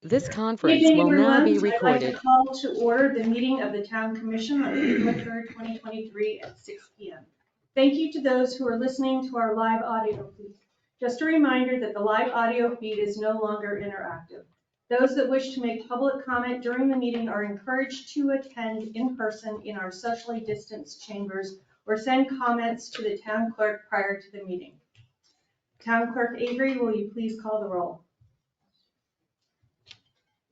This Good conference evening, will now be everyone. I'd like to recorded. call to order the meeting of the Town Commission on April 3rd, 2023 at 6 p.m. Thank you to those who are listening to our live audio feed. Just a reminder that the live audio feed is no longer interactive. Those that wish to make public comment during the meeting are encouraged to attend in person in our socially distanced chambers or send comments to the town clerk prior to the meeting. Town Clerk Avery, will you please call the roll?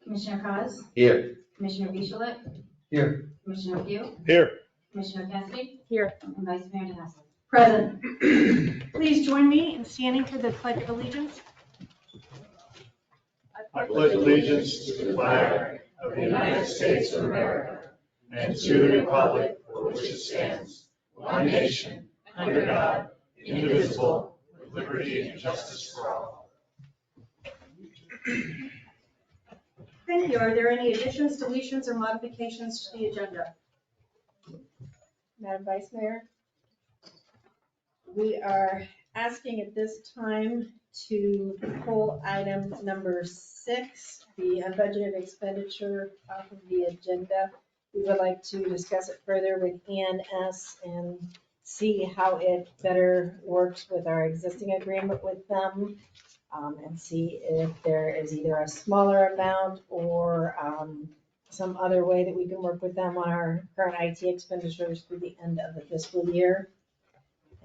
Commissioner Cos? Here. Commissioner Bichelot? Here. Commissioner Pugh? Here. Commissioner Cassidy? Here. And Vice Mayor DeHassel. Present. Please join me in standing for the Pledge of Allegiance. I pledge allegiance to the flag of the United States of America and to the republic for which it stands, one nation, under God, indivisible, with liberty and justice for all. Thank you. Are there any additions, deletions, or modifications to the agenda? Madam Vice Mayor, we are asking at this time to pull item number 6, the unbudgeted expenditure off of the agenda. We would like to discuss it further with ENS and see how it better works with our existing agreement with them, and see if there is either a smaller amount or some other way that we can work with them on our current IT expenditures through the end of the fiscal year.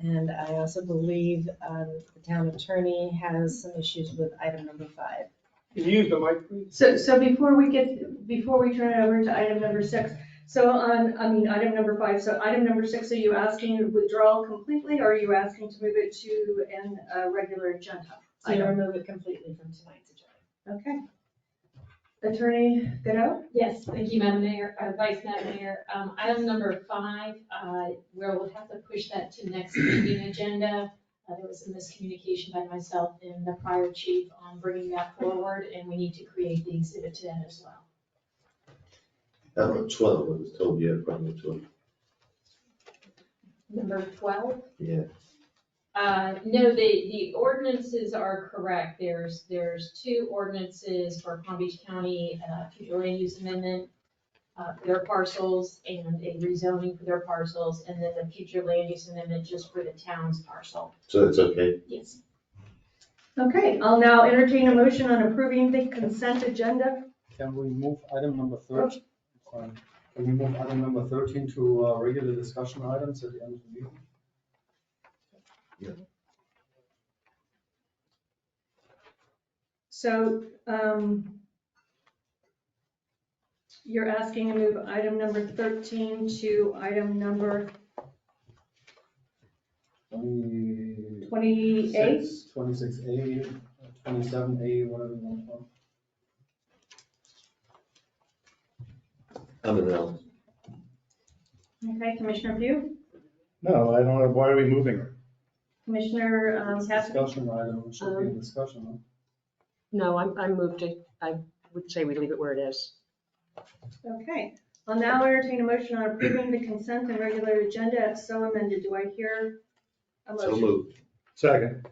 And I also believe the town attorney has some issues with item number 5. Can you use the mic, please? So before we turn it over to item number 6, item number 5, so item number 6, are you asking withdrawal completely, or are you asking to move it to a regular agenda? So you remove it completely from tonight's agenda. Okay. Attorney Goodell? Yes, thank you, Madam Mayor, Vice Madam Mayor. Item number 5, we'll have to push that to next meeting agenda. There was a miscommunication by myself and the prior chief on bringing that forward, and we need to create the exhibit to that as well. Number 12, I was told you had a problem with 12. Number 12? Yeah. No, the ordinances are correct. There's 2 ordinances for Palm Beach County, future land use amendment, for their parcels, and a rezoning for their parcels, and then the future land use amendment just for the town's parcel. So it's okay? Yes. Okay, I'll now entertain a motion on approving the consent agenda. Can we move item number 13? Can we move item number 13 to regular discussion items at the end of the meeting? So, you're asking to move item number 13 to item number 28? 26A, 27A, whatever you want to call I'm in now. Okay, Commissioner Pugh? No, I don't know, why are we moving it? Commissioner it. Cassidy? Discussion item, it should be a discussion. Huh? No, I moved it. I would say we leave it where it is. Okay, I'll now entertain a motion on approving the consent and regular agenda as so amended. Do I hear a motion? So moved. Second.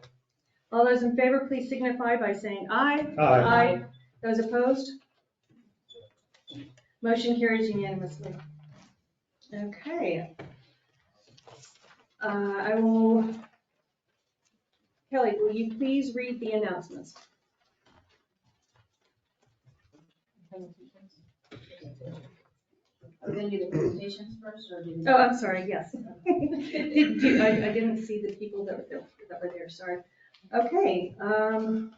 All those in favor, please signify by saying aye. Aye. Those opposed? Motion carries unanimously. Okay. Kelly, will you please read the announcements? Are we going to do the presentations first, or do we? Oh, I'm sorry, yes. I didn't see the people that were there, sorry. Okay. Town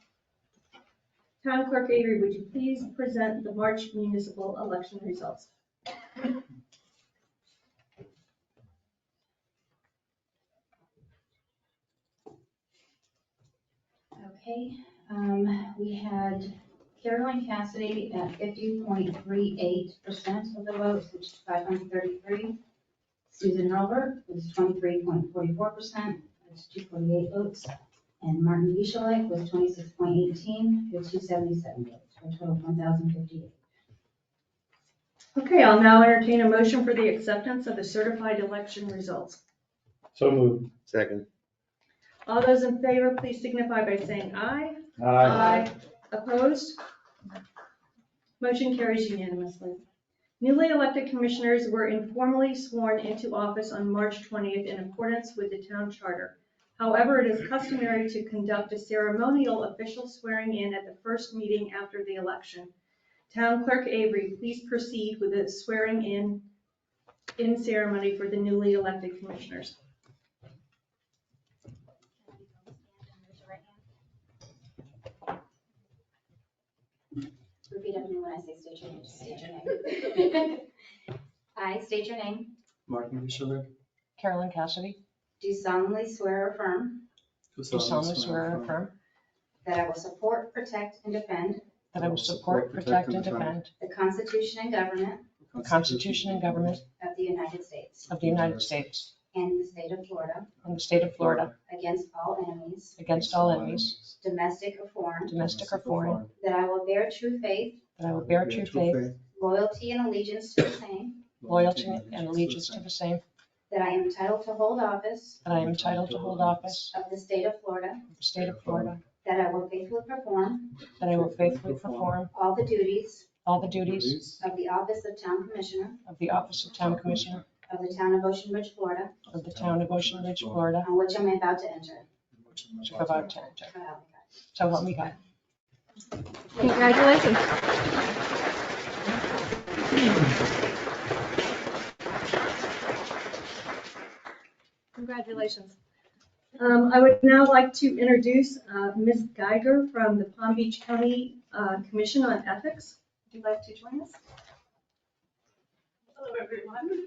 Clerk Avery, would you please present the March municipal election results? Okay, we had Caroline Cassidy at 50.38% of the votes, which is 533. Susan Hurlbert was 23.44%, that's 248 votes. And Martin Bichelot was 26.18, with 277 votes, for a total of 1,058. Okay, I'll now entertain a motion for the acceptance of the certified election results. So moved. Second. All those in favor, please signify by saying aye. Aye. Opposed? Motion carries unanimously. Newly elected commissioners were informally sworn into office on March 20th in accordance with the town charter. However, it is customary to conduct a ceremonial official swearing in at the first meeting after the election. Town Clerk Avery, please proceed with the swearing in ceremony for the newly elected commissioners. Repeat after me when I say state your name. Just state your name. I state your name. Martin Michalek. Carolyn Cassidy, Do solemnly swear or affirm do solemnly swear or affirm that I will support, protect, and defend that I will support, protect, and defend the Constitution and government the Constitution and government of the United States of the United States and the state of Florida and the state of Florida against all enemies, against all enemies, domestic or foreign, domestic or foreign, that I will bear true faith, that I will bear true faith, loyalty, and allegiance to the same, loyalty, and allegiance to the same, that I am entitled to hold office that I am entitled to hold office of the state of Florida, of the state of Florida, that I will faithfully perform that I will faithfully perform all the duties all the duties of the office of Town Commissioner of the office of Town Commissioner of the Town of Ocean Ridge, Florida, of the Town of Ocean Ridge, Florida, on which I am about to enter. which I'm about to enter. So help me God. So help me God. Congratulations. Congratulations. I would now like to introduce Ms. Geiger from the Palm Beach County Commission on Ethics. Would you like to join us? Hello, everyone.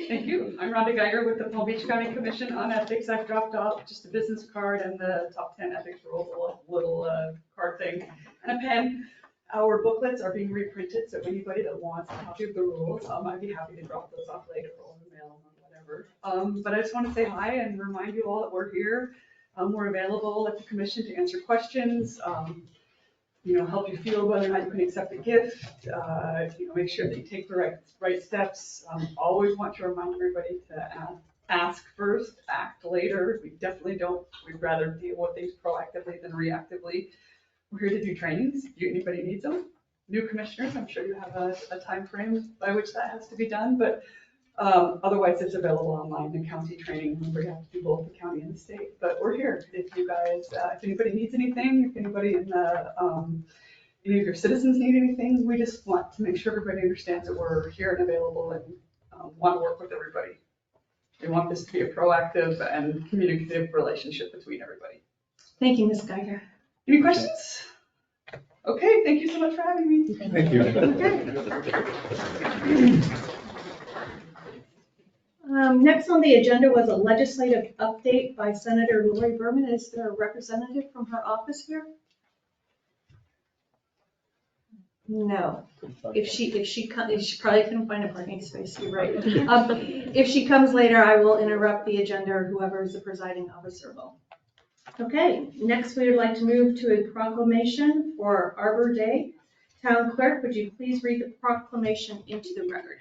Thank you. I'm Rhonda Geiger with the Palm Beach County Commission on Ethics. I've dropped off just a business card and the top 10 ethics rules, a little card thing, and a pen. Our booklets are being reprinted, so anybody that wants a copy of the rules, I'd be happy to drop those off later or in the mail or whatever. But I just want to say hi and remind you all that we're here. We're available at the commission to answer questions, help you feel whether or not you can accept a gift, make sure that you take the right steps. Always want to remind everybody to ask first, act later. We definitely don't. We'd rather deal with things proactively than reactively. We're here to do trainings. If anybody needs them. New commissioners, I'm sure you have a time frame by which that has to be done, but otherwise it's available online in county training. Remember, you have to do both the county and the state, but we're here. If you guys, if anybody needs anything, if anybody in the, any of your citizens need anything, we just want to make sure everybody understands that we're here and available and want to work with everybody. We want this to be a proactive and communicative relationship between everybody. Thank you, Ms. Geiger. Any questions? Okay, thank you so much for having me. Thank you. Next on the agenda was a legislative update by Senator Lori Berman. Is there a representative from her office here? No. If she comes, she probably couldn't find a parking space. You're right. If she comes later, I will interrupt the agenda, or whoever is the presiding officer will. Okay, next we would like to move to a proclamation for Arbor Day. Town Clerk, would you please read the proclamation into the record?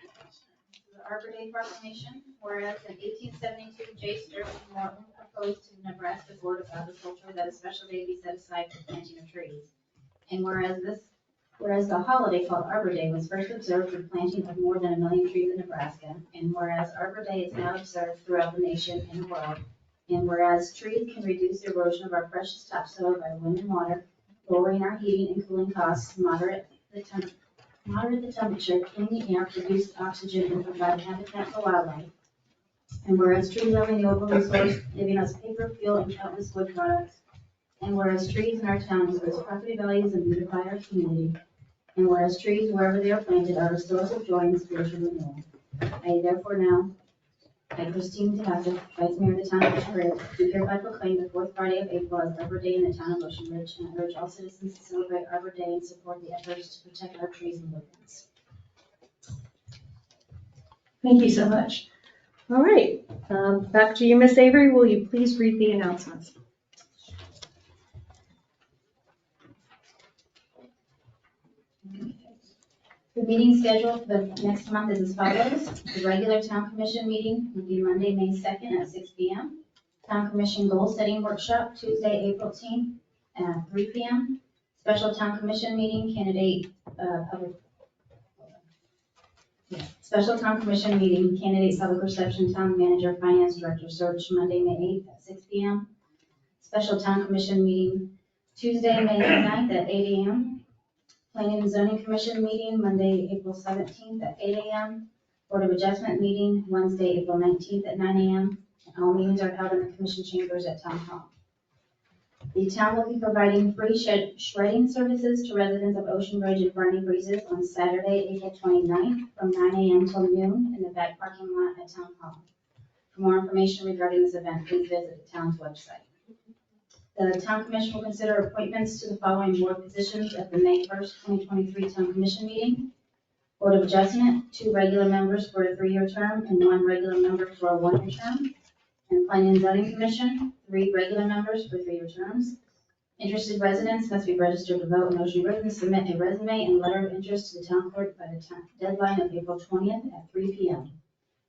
The Arbor Day Proclamation, whereas in 1872, J. Sterling Morton proposed to the Nebraska Board of Agriculture that a special day be set aside for planting of trees. And whereas the holiday called Arbor Day was first observed for planting of more than 1 million trees in Nebraska, and whereas Arbor Day is now observed throughout the nation and the world, and whereas trees can reduce the erosion of our precious topsoil by wind and water, lowering our heating and cooling costs, moderate the temperature, clean the air, produce oxygen, and provide habitat for wildlife. And whereas trees are a renewable resource, giving us paper, fuel, and countless wood products. And whereas trees in our town increase property values and beautify our community. And whereas trees, wherever they are planted, are a source of joy and spiritual renewal. I therefore now, I, Christine DeHaza, Vice Mayor of the Town of Ocean Ridge, do hereby proclaim the 4th Friday of April as Arbor Day in the Town of Ocean Ridge, and I urge all citizens to celebrate Arbor Day and support the efforts to protect our trees and woodlands. Thank you so much. All right, back to you, Miss Avery. Will you please read the announcements? The meeting schedule for the next month is as follows. The regular Town Commission meeting will be Monday, May 2nd at 6 p.m. Town Commission Goal Setting Workshop, Tuesday, April 10th at 3 p.m. Special Town Commission meeting, Special Town Commission meeting, candidate public reception, town manager, finance director search, Monday, May 8th at 6 p.m. Special Town Commission meeting, Tuesday, May 9th at 8 a.m. Planning and Zoning Commission meeting, Monday, April 17th at 8 a.m. Board of Adjustment meeting, Wednesday, April 19th at 9 a.m. And all meetings are held in the commission chambers at Town Hall. The town will be providing free shredding services to residents of Ocean Ridge and Bernie Breezes on Saturday, April 29th from 9 a.m. till noon in the back parking lot at Town Hall. For more information regarding this event, please visit the town's website. The Town Commission will consider appointments to the following board positions at the May 1st, 2023 Town Commission meeting. Board of Adjustment, 2 regular members for a 3-year term and 1 regular member for a 1-year term. And Planning and Zoning Commission, 3 regular members for 3-year terms. Interested residents must be registered to vote in Ocean Ridge and submit a resume and letter of interest to the town clerk by the deadline of April 20th at 3 p.m.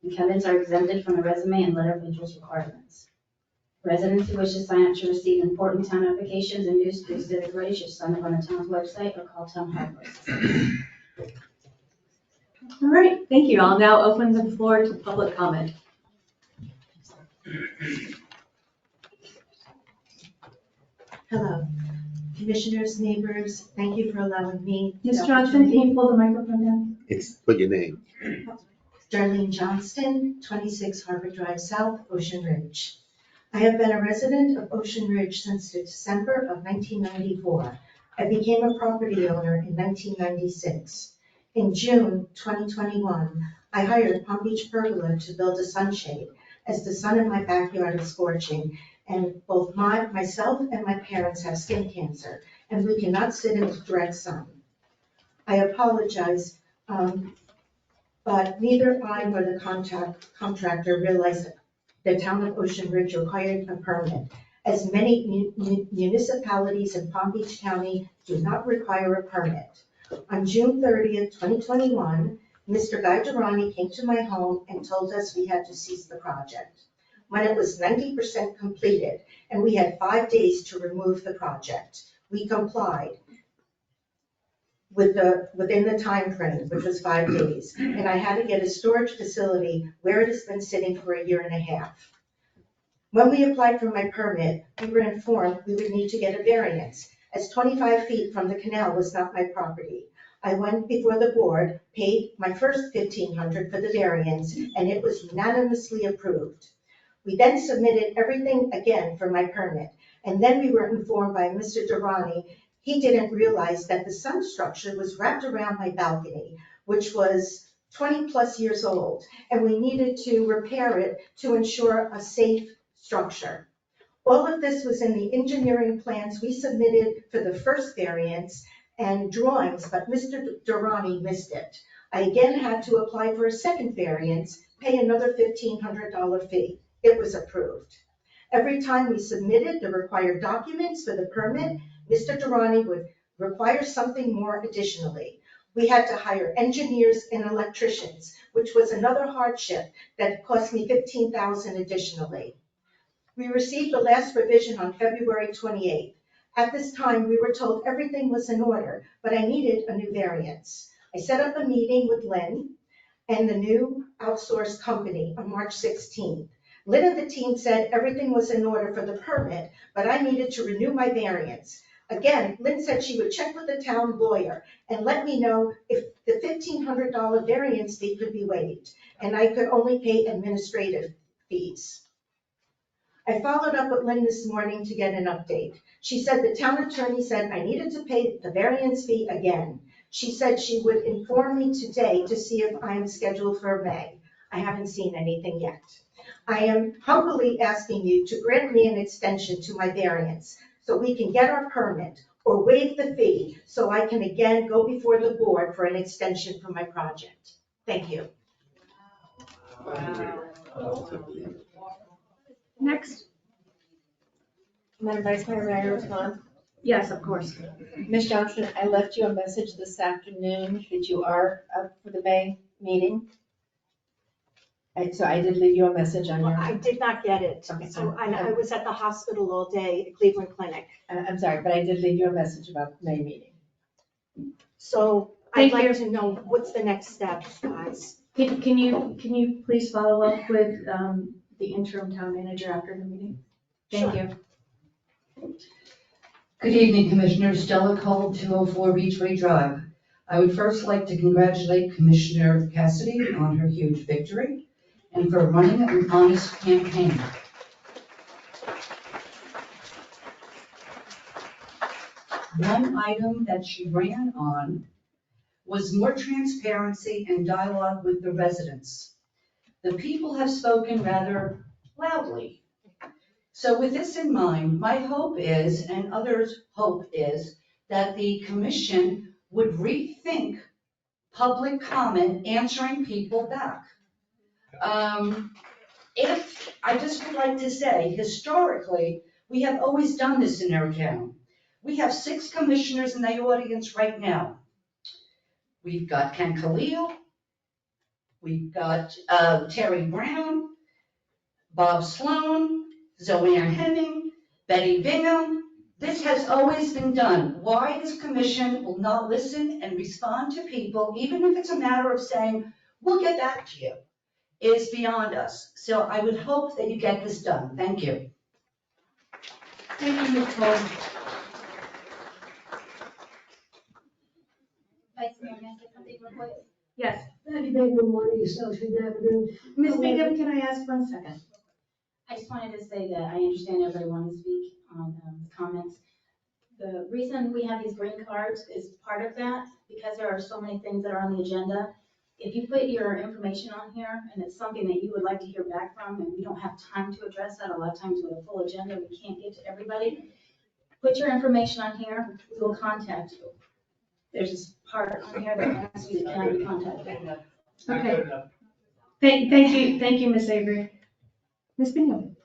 Incumbents are exempted from the resume and letter of interest requirements. Residents who wish to sign up to receive important town notifications and news through Civic Ready should sign up on the town's website or call Town Hall Office. All right, thank you. I'll now open the floor to public comment. Hello, commissioners, neighbors, thank you for allowing me. the Ms. Johnson, can you pull the microphone down? Put your name. Darlene Johnston, 26 Harbor Drive South, Ocean Ridge. I have been a resident of Ocean Ridge since December of 1994. I became a property owner in 1996. In June 2021, I hired Palm Beach Pergola to build a sunshade as the sun in my backyard is scorching, and both myself and my parents have skin cancer, and we cannot sit in the direct sun. I apologize, but neither I nor the contractor realized the town of Ocean Ridge required a permit, as many municipalities in Palm Beach County do not require a permit. On June 30th, 2021, Mr. Guy Durrani came to my home and told us we had to cease the project. When it was 90% completed and we had 5 days to remove the project, we complied within the time frame, which was 5 days, and I had to get a storage facility where it has been sitting for a year and a half. When we applied for my permit, we were informed we would need to get a variance, as 25 feet from the canal was not my property. I went before the board, paid my first $1,500 for the variance, and it was unanimously approved. We then submitted everything again for my permit, and then we were informed by Mr. Durrani he didn't realize that the sun structure was wrapped around my balcony, which was 20 plus years old, and we needed to repair it to ensure a safe structure. All of this was in the engineering plans we submitted for the first variance and drawings, but Mr. Durrani missed it. I again had to apply for a second variance, pay another $1,500 fee. It was approved. Every time we submitted the required documents for the permit, Mr. Durrani would require something more additionally. We had to hire engineers and electricians, which was another hardship that cost me $15,000 additionally. We received the last revision on February 28th. At this time, we were told everything was in order, but I needed a new variance. I set up a meeting with Lynn and the new outsourced company on March 16th. Lynn and the team said everything was in order for the permit, but I needed to renew my variance. Again, Lynn said she would check with the town lawyer and let me know if the $1,500 variance fee could be waived, and I could only pay administrative fees. I followed up with Lynn this morning to get an update. She said the town attorney said I needed to pay the variance fee again. She said she would inform me today to see if I am scheduled for May. I haven't seen anything yet. I am humbly asking you to grant me an extension to my variance so we can get our permit or waive the fee so I can again go before the board for an extension for my project. Thank you. Next. Madam Vice Mayor, may I respond? Yes, of course. Ms. Johnson, I left you a message this afternoon that you are up for the May meeting. So I did leave you a message on Well, your, I did not get it. Okay. So I was at the hospital all day at Cleveland Clinic. I'm sorry, but I did leave you a message about the May meeting. So I'd Thank like you. to know what's the next steps, guys? Can you please follow up with the interim town manager after the meeting? Thank Sure. you. Good evening, Commissioner. Stella Cole, 204 Beachway Drive. I would first like to congratulate Commissioner Cassidy on her huge victory and for running an honest campaign. One item that she ran on was more transparency and dialogue with the residents. The people have spoken rather loudly. So with this in mind, my hope is, and others' hope is, that the commission would rethink public comment answering people back. If, I just would like to say, historically, we have always done this in our town. We have 6 commissioners in the audience right now. We've got Ken Khalil, we've got Terry Brown, Bob Sloan, Zoanne Hemming, Betty Bingham. This has always been done. Why this commission will not listen and respond to people, even if it's a matter of saying, we'll get back to you, is beyond us. So I would hope that you get this done. Thank you. Thank you, Ms. Cole. Vice Mayor, may I say something real quick? Yes. Betty Bingham, 1 East Ocean Avenue. Ms. Bingham, can I ask 1 second? I just wanted to say that I understand everybody wanting to speak on comments. The reason we have these green cards is part of that, because there are so many things that are on the agenda. If you put your information on here and it's something that you would like to hear back from, and we don't have time to address that, a lot of times with a full agenda, we can't get to everybody. Put your information on here, we will contact you. There's this part on here that asks you to can I be contacted. Okay. Thank you, Ms. Avery. Ms. Bingham?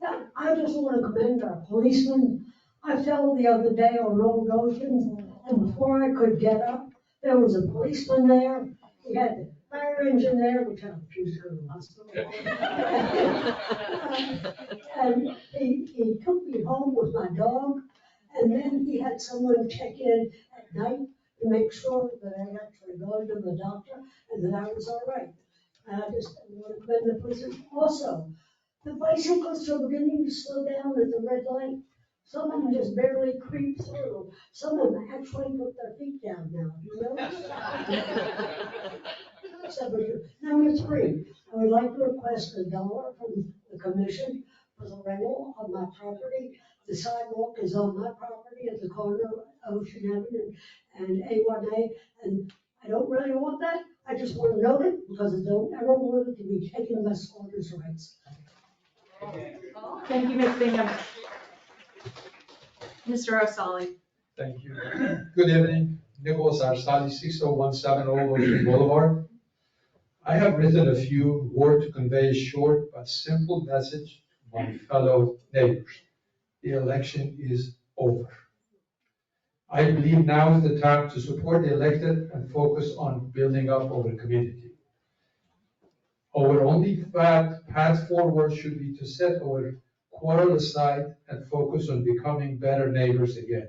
Yeah, I just want to commend our policemen. I fell the other day on Old Ocean, and before I could get up, there was a policeman there. He had the fire engine there, which I'm accused of the hospital. And he took me home with my dog, and then he had someone check in at night to make sure that I actually gone to the doctor and that I was all right. And I just want to commend the police. Also, the bicyclists are beginning to slow down at the red light. Some of them just barely creep through. Some of them actually put their feet down now, you know? Number 3, I would like to request $1 from the commission for the rental of my property. The sidewalk is on my property at the corner of Ocean Avenue and A1A, and I don't really want that. I just want to note it because I don't ever want it to be taken by squatters' rights. Thank you, Ms. Bingham. Mr. O'Sullivan? Thank you. Good evening, Nicholas Arsali, 6017 Old Ocean Boulevard. I have written a few words to convey a short but simple message to my fellow neighbors. The election is over. I believe now is the time to support the elected and focus on building up our community. Our only path forward should be to set our quarrel aside and focus on becoming better neighbors again.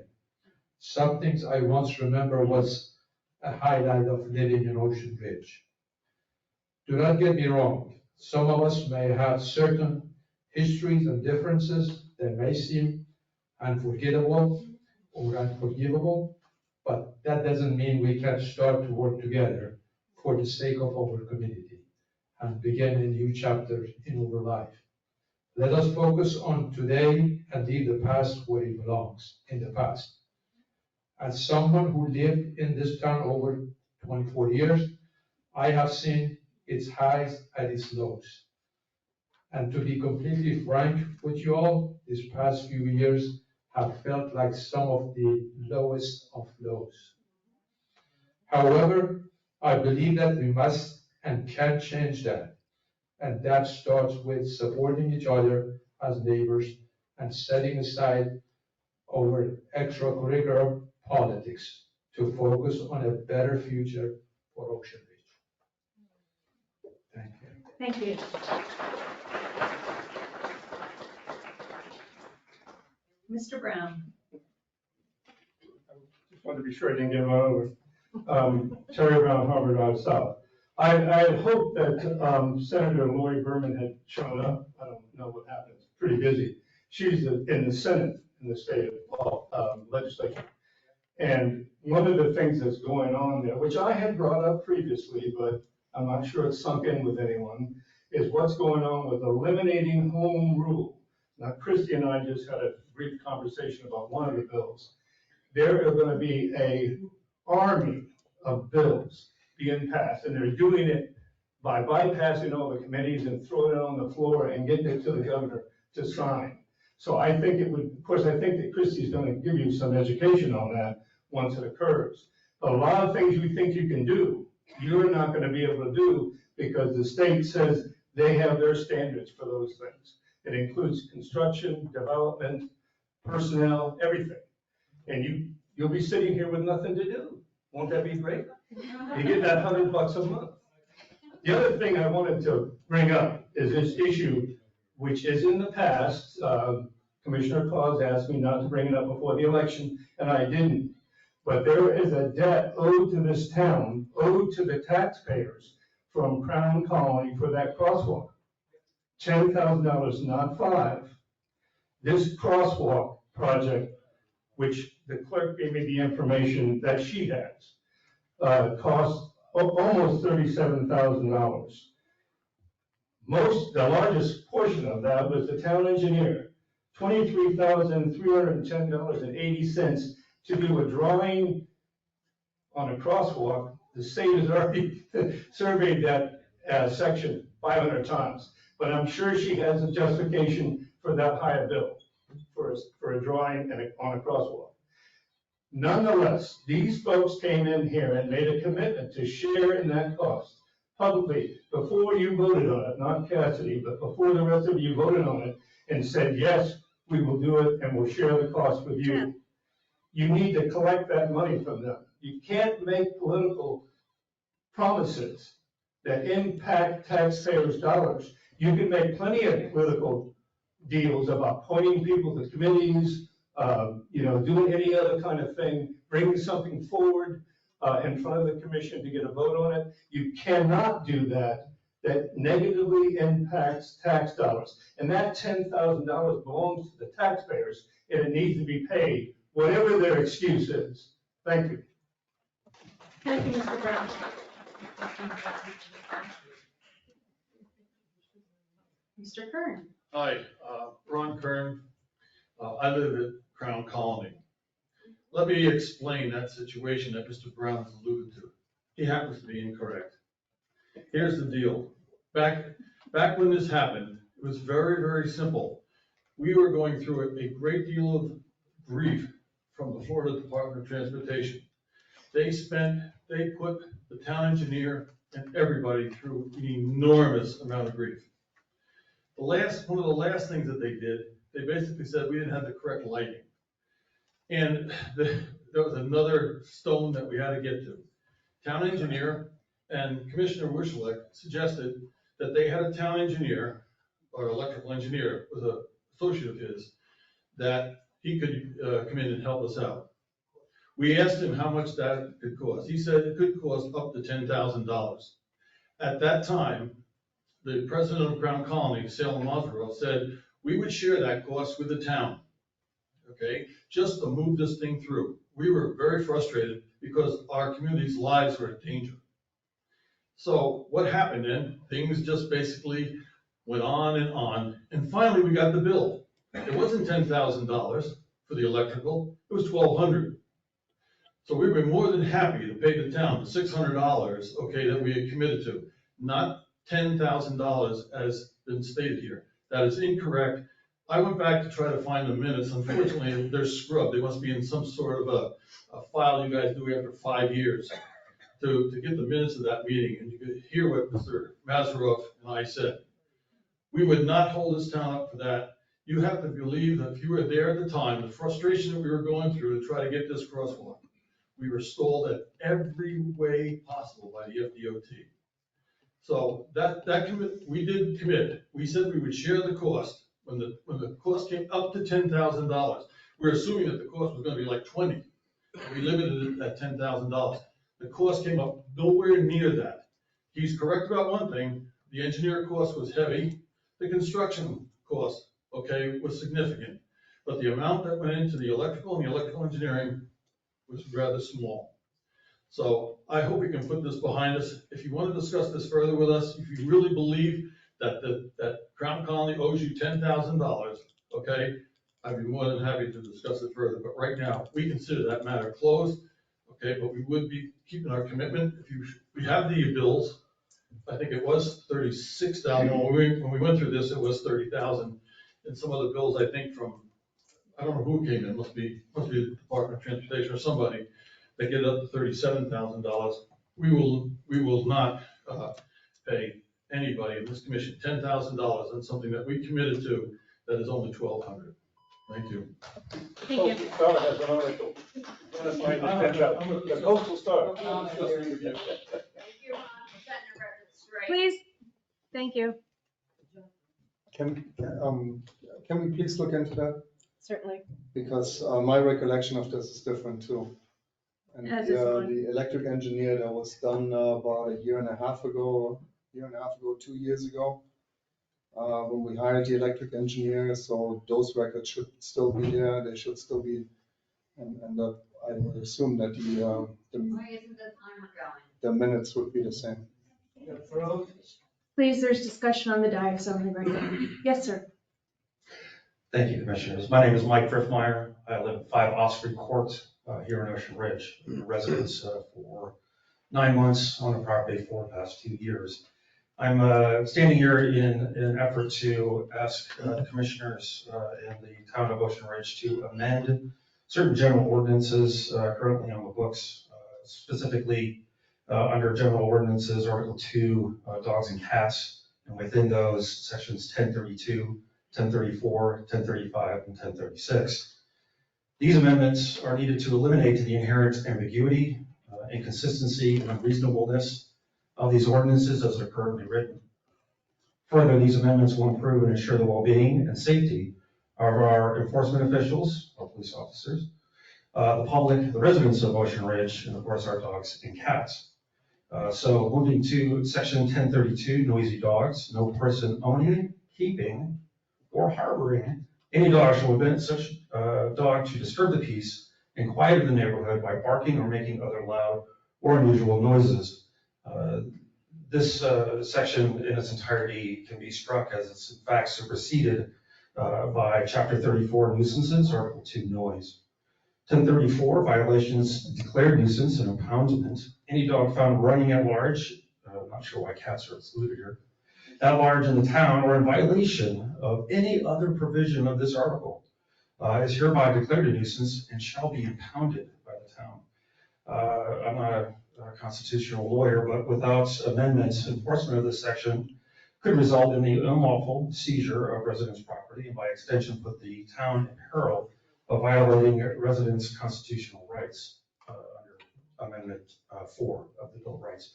Some things I once remember was a highlight of living in Ocean Ridge. Do not get me wrong. Some of us may have certain histories and differences that may seem unforgettable or unforgivable, but that doesn't mean we can't start to work together for the sake of our community and begin a new chapter in our life. Let us focus on today and leave the past where it belongs, in the past. As someone who lived in this town over 24 years, I have seen its highs and its lows. And to be completely frank with you all, these past few years have felt like some of the lowest of lows. However, I believe that we must and can change that. And that starts with supporting each other as neighbors and setting aside our extracurricular politics to focus on a better future for Ocean Ridge. Thank you. Thank you. Mr. Brown. Just wanted to be sure I didn't get run over. Terry Brown, Harvard Drive South. I had hoped that Senator Lori Berman had shown up. I don't know what happened. It's pretty busy. She's in the Senate in the state legislature. And one of the things that's going on there, which I had brought up previously, but I'm not sure it's sunk in with anyone, is what's going on with eliminating home rule. Now, Christie and I just had a brief conversation about one of the bills. There are going to be an army of bills being passed, and they're doing it by bypassing all the committees and throwing it on the floor and getting it to the governor to sign. So I think it would, of course, I think that Christie's going to give you some education on that once it occurs. A lot of things you think you can do, you're not going to be able to do because the state says they have their standards for those things. It includes construction, development, personnel, everything. And you'll be sitting here with nothing to do. Won't that be great? You get that $100 a month. The other thing I wanted to bring up is this issue, which is in the past. Commissioner Claus asked me not to bring it up before the election, and I didn't. But there is a debt owed to this town, owed to the taxpayers from Crown Colony for that crosswalk. $10,000, not $5,000. This crosswalk project, which the clerk gave me the information that she has, cost almost $37,000. The largest portion of that was the town engineer, $23,310.80 to do a drawing on a crosswalk. The state has already surveyed that section 500 times, but I'm sure she has a justification for that high a bill for a drawing on a crosswalk. Nonetheless, these folks came in here and made a commitment to share in that cost publicly before you voted on it, not Cassidy, but before the rest of you voted on it and said, yes, we will do it and we'll share the cost with you. You need to collect that money from them. You can't make political promises that impact taxpayers' dollars. You can make plenty of political deals about appointing people to committees, doing any other kind of thing, bringing something forward in front of the commission to get a vote on it. You cannot do that negatively impacts tax dollars. And that $10,000 belongs to the taxpayers, and it needs to be paid, whatever their excuse is. Thank you. Thank you, Mr. Brown. Mr. Kern. Hi, Ron Kern. I live at Crown Colony. Let me explain that situation that Mr. Brown has alluded to. He happens to be incorrect. Here's the deal. Back when this happened, it was very, very simple. We were going through a great deal of grief from the Florida Department of Transportation. They put the town engineer and everybody through an enormous amount of grief. One of the last things that they did, they basically said we didn't have the correct lighting. And there was another stone that we had to get to. Town engineer and Commissioner Wischleck suggested that they had a town engineer or electrical engineer was an associate of his, that he could come in and help us out. We asked him how much that could cost. He said it could cost up to $10,000. At that time, the president of Crown Colony, Salem Mazeroff, said we would share that cost with the town, okay, just to move this thing through. We were very frustrated because our community's lives were in danger. So what happened then? Things just basically went on, and finally we got the bill. It wasn't $10,000 for the electrical, it was $1,200. So we were more than happy to pay the town the $600, okay, that we had committed to, not $10,000 as been stated here. That is incorrect. I went back to try to find the minutes. Unfortunately, they're scrubbed. They must be in some sort of a file you guys do after 5 years to get the minutes of that meeting. And you could hear what Mr. Mazeroff and I said. We would not hold this town up for that. You have to believe that if you were there at the time, the frustration that we were going through to try to get this crosswalk, we were stalled at every way possible by the FDOT. So that we did commit. We said we would share the cost. When the cost came up to $10,000, we're assuming that the cost was gonna be like 20. We limited it at $10,000. The cost came up nowhere near that. He's correct about one thing, the engineer cost was heavy, the construction cost, okay, was significant. But the amount that went into the electrical and the electrical engineering was rather small. So I hope we can put this behind us. If you want to discuss this further with us, if you really believe that that Crown Colony owes you $10,000, okay, I'd be more than happy to discuss it further. But right now, we consider that matter closed, okay, but we would be keeping our commitment. We have the bills. I think it was 36,000. When we went through this, it was 30,000. And some of the bills, I think I don't know who came in, must be the Department of Transportation or somebody, they get up to $37,000. We will not pay anybody in this commission $10,000 on something that we committed to that is only $1,200. Thank you. Thank you. Star has an article. That's my defense. The Coastal Star. Please, thank you. Can we please look into that? Certainly. Because my recollection of this is different too. And As is mine. the electric engineer that was done about a year and a half ago, 2 years ago, when we hired the electric engineer. So those records should still be there. They should still be, and I would assume that the minutes would be the same. Please, there's discussion on the dais only right now. Yes, sir. Thank you, Commissioners. My name is Mike Frithmeyer. I live at 5 Osprey Court here in Ocean Ridge. I've been a resident for 9 months on the property for the past 2 years. I'm standing here in an effort to ask the Commissioners in the town of Ocean Ridge to amend certain general ordinances currently on the books, specifically under general ordinances, Article 2, dogs and cats, and within those sections 1032, 1034, 1035, and 1036. These amendments are needed to eliminate the inherent ambiguity, inconsistency, and unreasonableness of these ordinances as they're currently written. Further, these amendments will improve and ensure the well-being and safety of our enforcement officials, our police officers, the public, the residents of Ocean Ridge, and of course our dogs and cats. So moving to section 1032, noisy dogs, no person owning, keeping, or harboring any dog shall permit such dog to disturb the peace and quiet of the neighborhood by barking or making other loud or unusual noises. This section in its entirety can be struck as it's in fact superseded by Chapter 34 nuisances, Article 2 noise. 1034 violations declared nuisance and impoundment. Any dog found running at large, I'm not sure why cats are excluded here, at large in the town or in violation of any other provision of this article is hereby declared a nuisance and shall be impounded by the town. I'm not a constitutional lawyer, but without amendments, enforcement of this section could result in the unlawful seizure of residents' property and by extension put the town in peril of violating residents' constitutional rights under Amendment 4 of the Bill of Rights.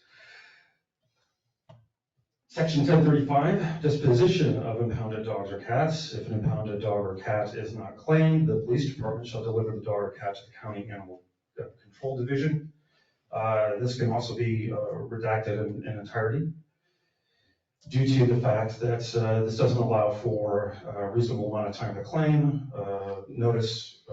Section 1035, disposition of impounded dogs or cats. If an impounded dog or cat is not claimed, the police department shall deliver the dog or cat to the County Animal Control Division. This can also be redacted in entirety due to the fact that this doesn't allow for a reasonable amount of time to claim, notice,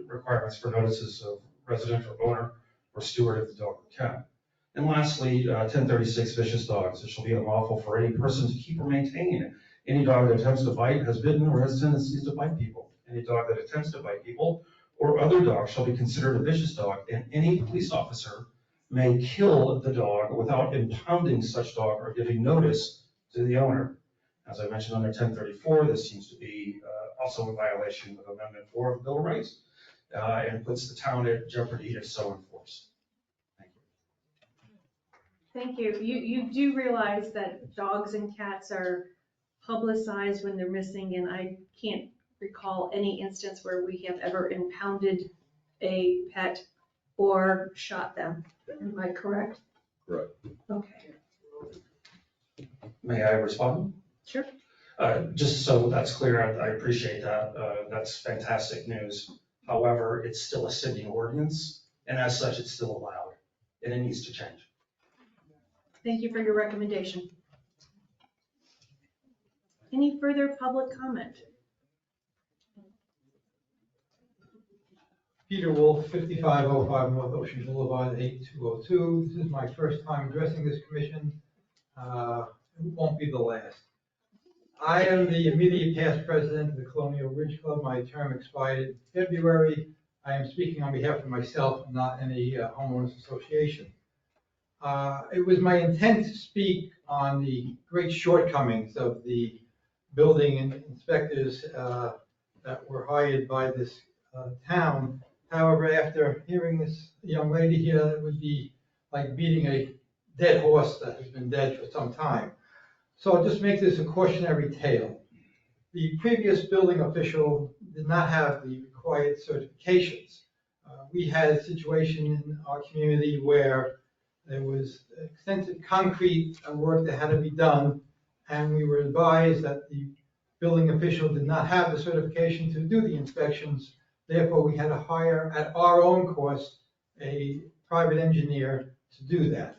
requirements for notices of resident or owner or steward of the dog or cat. And lastly, 1036, vicious dogs. It shall be unlawful for any person to keep or maintain any dog that attempts to bite, has bitten, or has tendencies to bite people. Any dog that attempts to bite people or other dogs shall be considered a vicious dog, and any police officer may kill the dog without impounding such dog or giving notice to the owner. As I mentioned under 1034, this seems to be also a violation of Amendment 4 of the Bill of Rights and puts the town at jeopardy if so enforced. Thank you. You do realize that dogs and cats are publicized when they're missing, and I can't recall any instance where we have ever impounded a pet or shot them. Am I correct? Right. Okay. May I respond? Sure. Just so that's clear, I appreciate that. That's fantastic news. However, it's still a city ordinance, and as such, it's still allowed, and it needs to change. Thank you for your recommendation. Any further public comment? Peter Wolf, 5505 North Ocean Boulevard, 8202. This is my first time addressing this commission. It won't be the last. I am the immediate past president of the Colonial Ridge Club. My term expired in February. I am speaking on behalf of myself, not any homeowners association. It was my intent to speak on the great shortcomings of the building inspectors that were hired by this town. However, after hearing this young lady here, it would be like beating a dead horse that has been dead for some time. So I'll just make this a cautionary tale. The previous building official did not have the required certifications. We had a situation in our community where there was extensive concrete work that had to be done, and we were advised that the building official did not have the certification to do the inspections. Therefore, we had to hire at our own cost a private engineer to do that.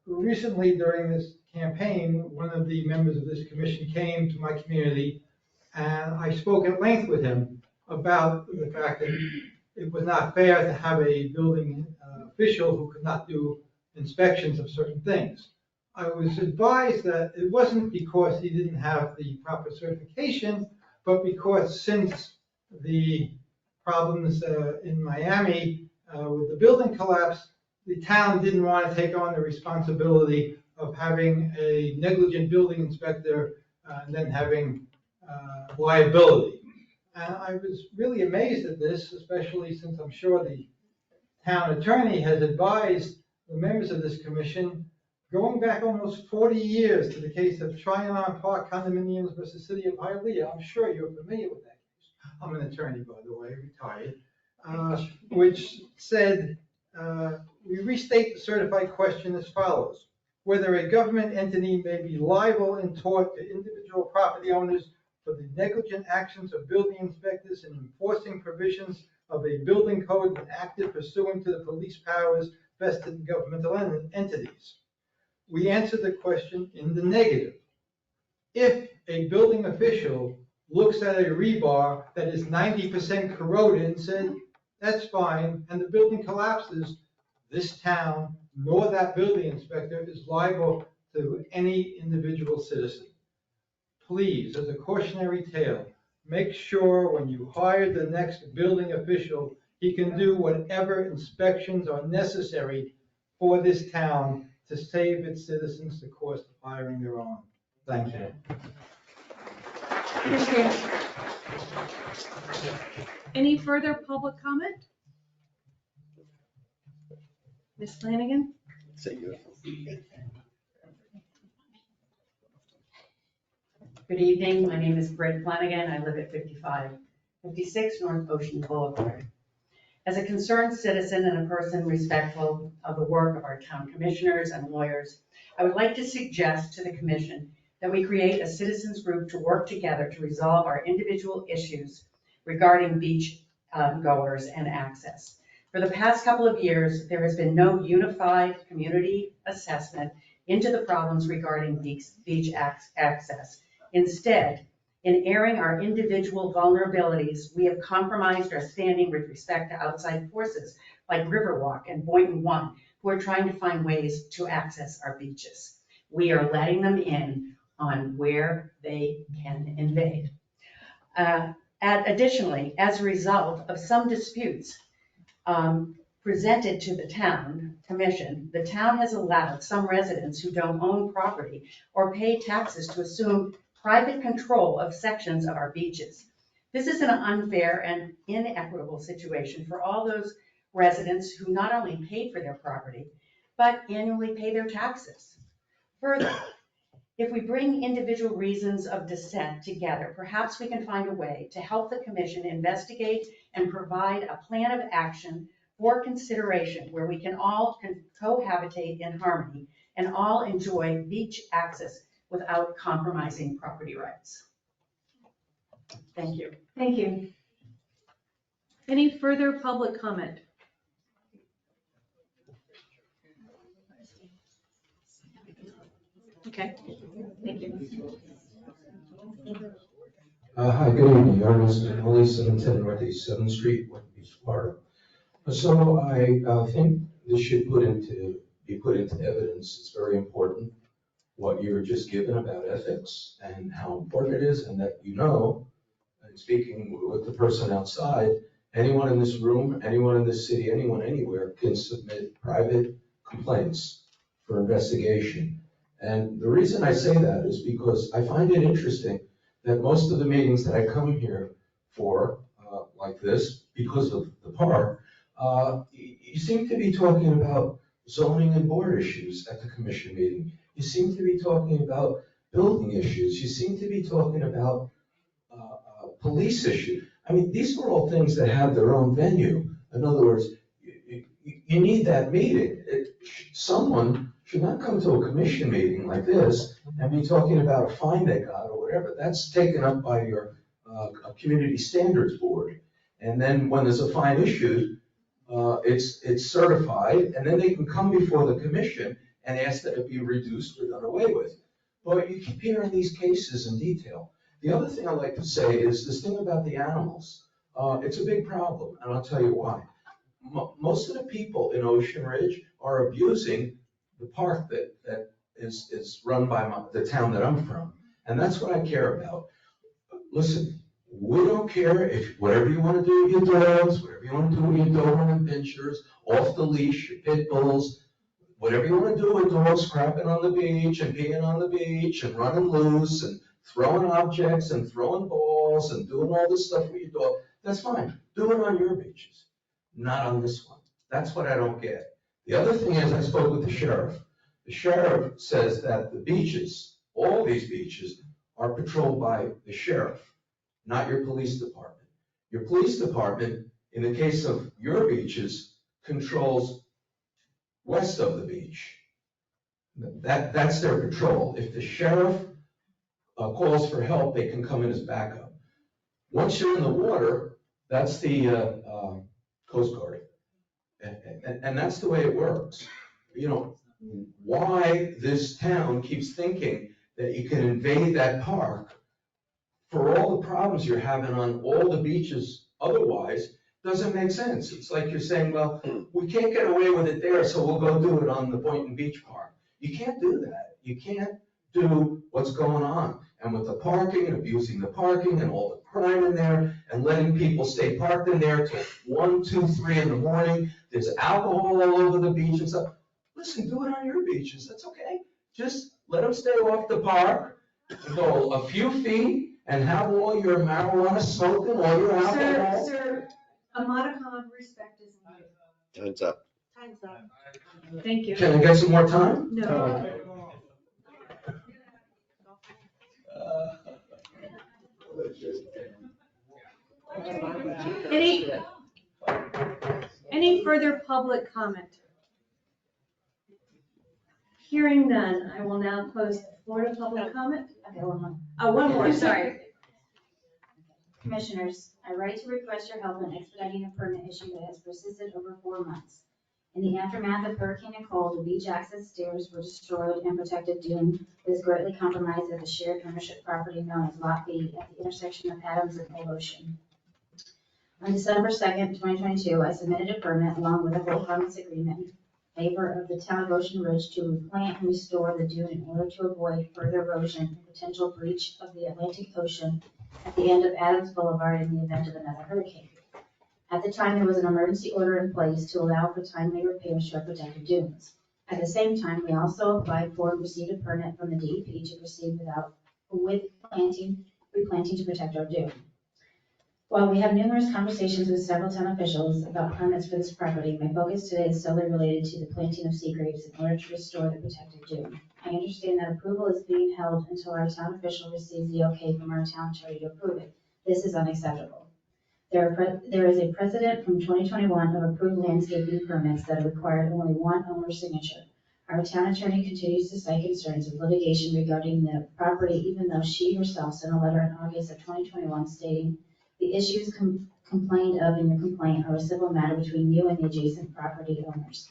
Recently, during this campaign, one of the members of this commission came to my community, and I spoke at length with him about the fact that it was not fair to have a building official who could not do inspections of certain things. I was advised that it wasn't because he didn't have the proper certification, but because since the problems in Miami with the building collapse, the town didn't want to take on the responsibility of having a negligent building inspector and then having liability. And I was really amazed at this, especially since I'm sure the town attorney has advised the members of this commission, going back almost 40 years to the case of Tryon Park Condominiums versus City of Hialeah. I'm sure you're familiar with that case. I'm an attorney, by the way, retired, which said, we restate the certified question as follows: whether a government entity may be liable in tort to individual property owners for the negligent actions of building inspectors in enforcing provisions of a building code when acted pursuant to the police powers vested in governmental entities. We answered the question in the negative. If a building official looks at a rebar that is 90% corroded and said, that's fine, and the building collapses, this town nor that building inspector is liable to any individual citizen. Please, as a cautionary tale, make sure when you hire the next building official, he can do whatever inspections are necessary for this town to save its citizens the cost of hiring their own. Thank you. Any further public comment? Ms. Flanagan? Good evening, my name is Brett Flanagan. I live at 5556 North Ocean Boulevard. As a concerned citizen and a person respectful of the work of our town commissioners and lawyers, I would like to suggest to the commission that we create a citizens group to work together to resolve our individual issues regarding beach goers and access. For the past couple of years, there has been no unified community assessment into the problems regarding beach access. Instead, in airing our individual vulnerabilities, we have compromised our standing with respect to outside forces like Riverwalk and Boynton One, who are trying to find ways to access our beaches. We are letting them in on where they can invade. Additionally, as a result of some disputes presented to the town commission, the town has allowed some residents who don't own property or pay taxes to assume private control of sections of our beaches. This is an unfair and inequitable situation for all those residents who not only pay for their property, but annually pay their taxes. Further, if we bring individual reasons of dissent together, perhaps we can find a way to help the commission investigate and provide a plan of action for consideration where we can all cohabitate in harmony and all enjoy beach access without compromising property rights. Thank you. Thank you. Any further public comment? Okay, thank you. Hi, good evening. Ernest McNally, 710 Northeast 7th Street, West Beach, Florida. So I think this should be put into evidence. It's very important what you were just given about ethics and how important it is, and that and speaking with the person outside, anyone in this room, anyone in this city, anyone anywhere can submit private complaints for investigation. And the reason I say that is because I find it interesting that most of the meetings that I come here for, like this, because of the park, you seem to be talking about zoning and board issues at the commission meeting. You seem to be talking about building issues. You seem to be talking about police issues. I mean, these are all things that have their own venue. In other words, you need that meeting. Someone should not come to a commission meeting like this and be talking about a fine they got or whatever. That's taken up by your community standards board. And then when there's a fine issued, it's certified, and then they can come before the commission and ask that it be reduced or done away with. But you keep hearing these cases in detail. The other thing I'd like to say is this thing about the animals. It's a big problem, and I'll tell you why. Most of the people in Ocean Ridge are abusing the park that is run by the town that I'm from. And that's what I care about. Listen, we don't care if whatever you want to do with your dogs, whatever you want to do with your Doberman pinschers, off the leash, your pit bulls, whatever you want to do with dogs scrapping on the beach and peeing on the beach and running loose and throwing objects and throwing balls and doing all this stuff with your dog, that's fine. Do it on your beaches, not on this one. That's what I don't get. The other thing is I spoke with the sheriff. The sheriff says that the beaches, all these beaches, are patrolled by the sheriff, not your police department. Your police department, in the case of your beaches, controls west of the beach. That's their patrol. If the sheriff calls for help, they can come in as backup. Once you're in the water, that's the Coast Guard. And that's the way it works. You know, why this town keeps thinking that you can invade that park for all the problems you're having on all the beaches otherwise doesn't make sense. It's like you're saying, well, we can't get away with it there, so we'll go do it on the Boynton Beach Park. You can't do that. You can't do what's going on. And with the parking, abusing the parking and all the crime in there and letting people stay parked in there till 1, 2, 3 in the morning. There's alcohol all over the beach and stuff. Listen, do it on your beaches. That's okay. Just let them stay off the park, go a few feet, and have all your marijuana smoking, all your alcohol. Sir, a modicum of respect is needed. Time's up. Time's up. Thank you. Can I get some more time? No. Any further public comment? Hearing none, I will now close the floor to public comment. Okay, one more. Oh, one more, sorry. Commissioners, I write to request your help in expediting a permit issue that has persisted over 4 months. In the aftermath of Hurricane Nicole, the beach access stairs were destroyed and protected dune was greatly compromised at the shared ownership property known as Lot B at the intersection of Adams and Old Ocean. On December 2nd, 2022, I submitted a permit along with a hold harmless agreement in favor of the town of Ocean Ridge to replant and restore the dune in order to avoid further erosion and potential breach of the Atlantic Ocean at the end of Adams Boulevard in the event of another hurricane. At the time, there was an emergency order in place to allow for timely repairs to our protected dunes. At the same time, we also applied for and received a permit from the DEP to proceed replanting to protect our dune. While we have numerous conversations with several town officials about permits for this property, my focus today is solely related to the planting of sea grapes in order to restore the protected dune. I understand that approval is being held until our town official receives the okay from our town attorney to approve it. This is unacceptable. There is a precedent from 2021 of approved landscaping permits that required only one owner's signature. Our town attorney continues to cite concerns of litigation regarding the property, even though she herself sent a letter in August of 2021 stating the issues complained of in your complaint are a civil matter between you and the adjacent property owners.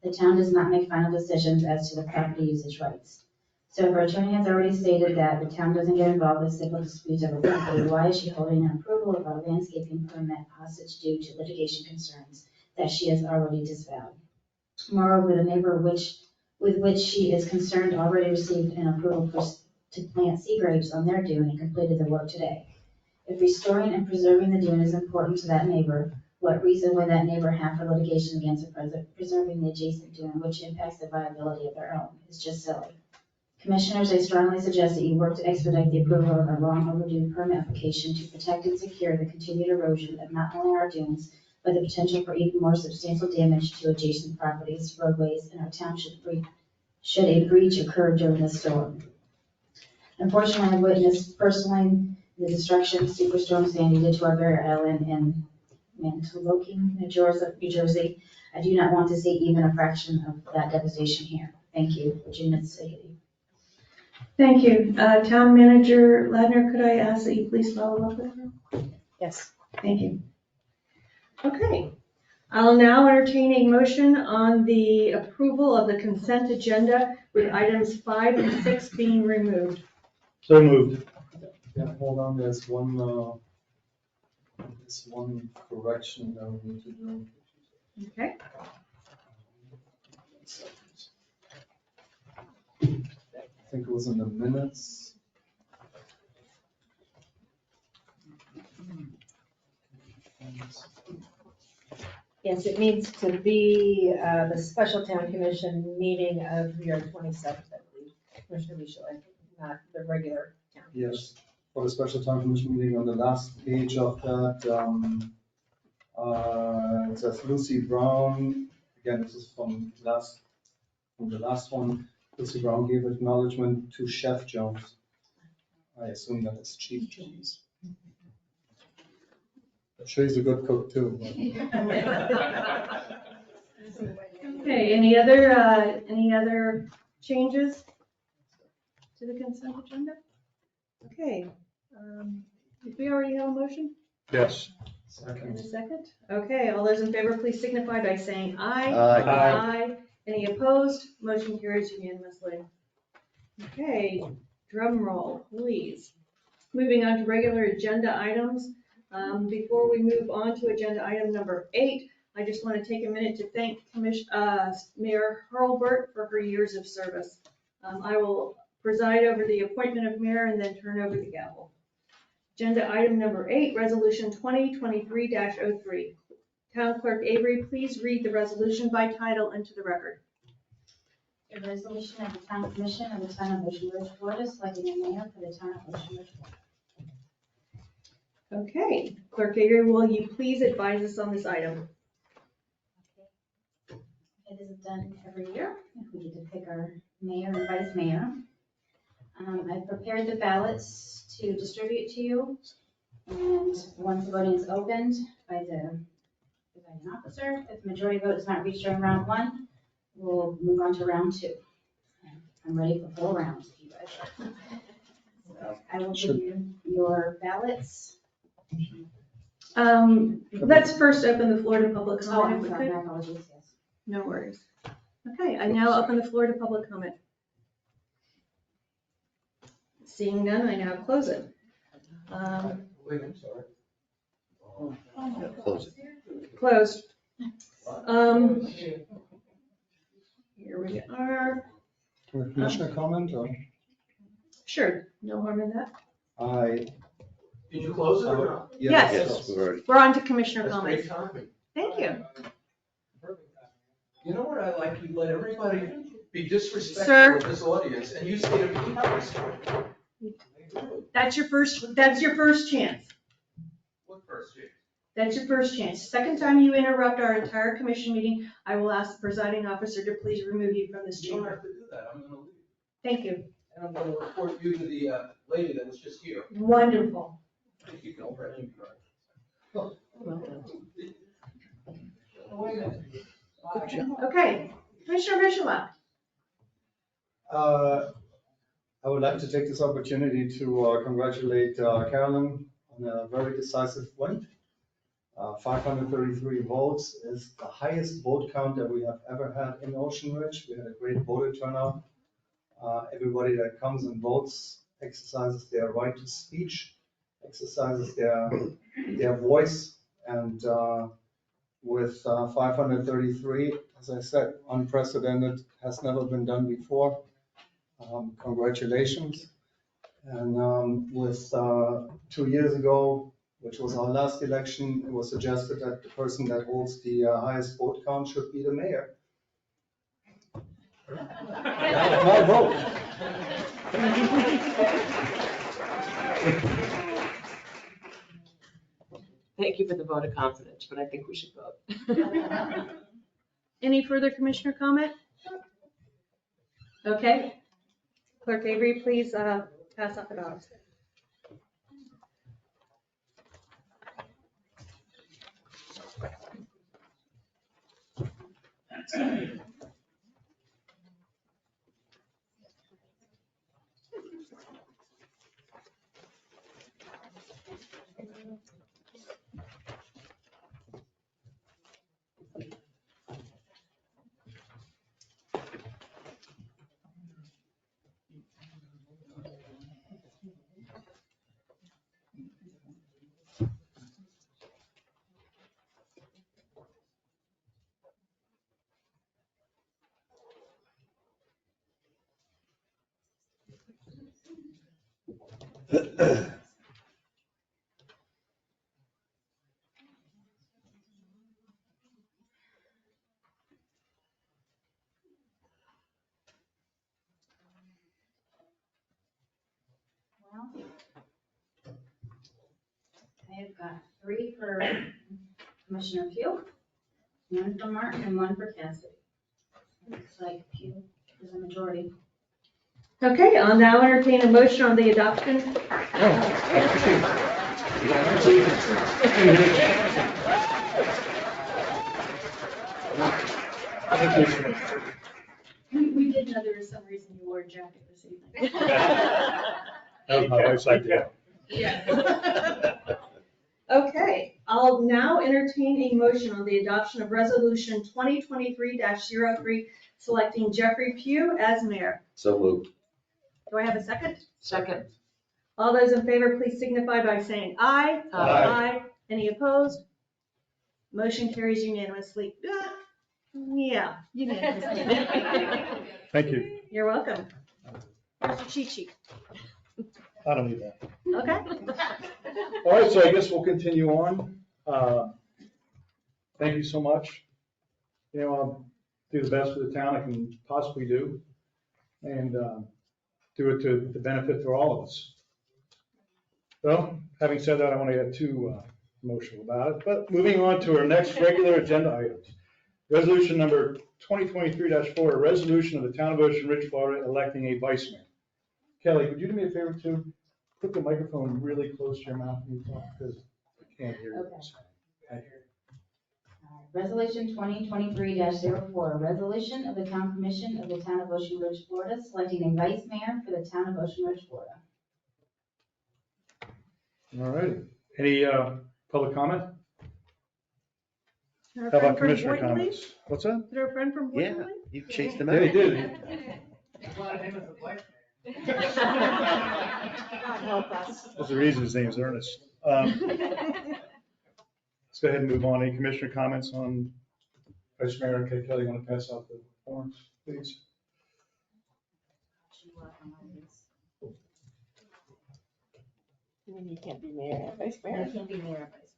The town does not make final decisions as to the property usage rights. So if our attorney has already stated that the town doesn't get involved with civil disputes over property, why is she holding an approval of our landscaping permit hostage due to litigation concerns that she has already disavowed? Moreover, the neighbor with which she is concerned already received an approval to plant sea grapes on their dune and completed the work today. If restoring and preserving the dune is important to that neighbor, what reason would that neighbor have for litigation against preserving the adjacent dune, which impacts the viability of their own? It's just silly. Commissioners, I strongly suggest that you work to expedite the approval of our long overdue permit application to protect and secure the continued erosion of not only our dunes, but the potential for even more substantial damage to adjacent properties, roadways, and our town should a breach occur during this storm. Unfortunately, I've witnessed personally the destruction Superstorm Sandy did to our barrier island in Mantuwoking, New Jersey. I do not want to see even a fraction of that devastation here. Thank you, Virginia City. Thank you. Town Manager Ladner, could I ask that you please follow up with her? Yes. Thank you. Okay. I'll now entertain a motion on the approval of the consent agenda with items 5 and 6 being removed. So moved. Yeah, hold on, there's one correction that we need to do. Okay. I think it was in the minutes. Yes, it needs to be the special town commission meeting of your 27th, I believe, Commissioner Michele, not the regular town. Yes, for the special town commission meeting on the last page of that, it says Lucy Brown, again, this is from the last one. Lucy Brown gave acknowledgement to Chef Jones. I assume that is Chief Jones. I'm sure he's a good cook too. Okay, any other changes to the consent agenda? Okay, did we already have a motion? Yes. In a second? Okay, all those in favor, please signify by saying aye. Aye. Aye. Any opposed? Motion carries unanimously. Okay, drum roll, please. Moving on to regular agenda items. Before we move on to agenda item number 8, I just want to take a minute to thank Mayor Hurlbert for her years of service. I will preside over the appointment of mayor and then turn over the gavel. Agenda item number 8, resolution 2023-03. Town Clerk Avery, please read the resolution by title into the record. A resolution of the town commission of the town of Ocean Ridge, Florida, selecting a mayor for the town of Ocean Ridge, Florida. Okay, Clerk Avery, will you please advise us on this item? It is done every year. We need to pick our mayor and vice mayor. I've prepared the ballots to distribute to you. And once the voting is opened by the presiding officer, if the majority vote is not reached during round 1, we'll move on to round 2. I'm ready for 4 rounds if you guys are. So I will give you your ballots. Let's first open the floor to public Oh, comment. I'm if we sorry, could. my apologies, yes. No worries. Okay, I now open the floor to public comment. Seeing none, I now close it. Wait, I'm sorry. Close it. Closed. Here we are. Commissioner comment or? Sure, no harm in that. Did you close it or not? Yes. Yes, we've already. We're on to commissioner That's comments. great timing. Thank you. You know what I like? You let everybody be disrespectful Sir. of this audience, and you say to me, "How respectful." That's your first chance. What first, Chief? That's your first chance. Second time you interrupt our entire commission meeting, I will ask the presiding officer to please remove you from this You don't have chamber. to do that. I'm gonna leave. Thank you. And I'm gonna report you to the lady that was just here. Wonderful. You can already. Okay, Commissioner Michelak. I would like to take this opportunity to congratulate Carolyn on a very decisive win. 533 votes is the highest vote count that we have ever had in Ocean Ridge. We had a great voter turnout. Everybody that comes and votes exercises their right to speech, exercises their voice, and with 533, as I said, unprecedented, has never been done before. Congratulations. And with 2 years ago, which was our last election, it was suggested that the person that holds the highest vote count should be the mayor. That's my vote. Thank you for the vote of confidence, but I think we should vote. Any further commissioner comment? Okay. Clerk Avery, please pass out the ballots. Well, I have got 3 for Commissioner Pugh, 1 for Martin, and 1 for Cassidy. Looks like Pugh is a majority. Okay, I'll now entertain a motion on the adoption. We did know there was some reason you wore a jacket this evening. That was my wife's idea. Yeah. Okay, I'll now entertain a motion on the adoption of resolution 2023-03, selecting Jeffrey Pugh as mayor. So moved. Do I have a second? Second. All those in favor, please signify by saying aye. Aye. Any opposed? Motion carries unanimously. Yeah, unanimously. Thank you. You're welcome. Here's your cheat sheet. I don't need that. Okay. All right, so I guess we'll continue on. Thank you so much. You know, I'll do the best for the town I can possibly do, and do it to the benefit for all of us. Well, having said that, I want to get too emotional about it, but moving on to our next regular agenda items. Resolution number 2023-4, a resolution of the town of Ocean Ridge, Florida, electing a vice mayor. Kelly, would you do me a favor too? Put the microphone really close to your mouth when you talk, because I can't hear you. Okay. Thank you. Resolution 2023-04, a resolution of the Town Commission of the Town of Ocean Ridge, Florida, selecting a vice mayor for the Town of Ocean Ridge, Florida. All right. Any public comment? Is there a How friend about from commissioner Boynton Lee? comments? What's that? Is there a friend from Boynton Yeah, Lee? you chased him out. Yeah, he did. God help us. That's the reason his name's Ernest. Let's go ahead and move on. Any commissioner comments on Vice Mayor? Okay, Kelly, you want to pass out the forms, please? You mean you can't be mayor and vice mayor? I can't be mayor and vice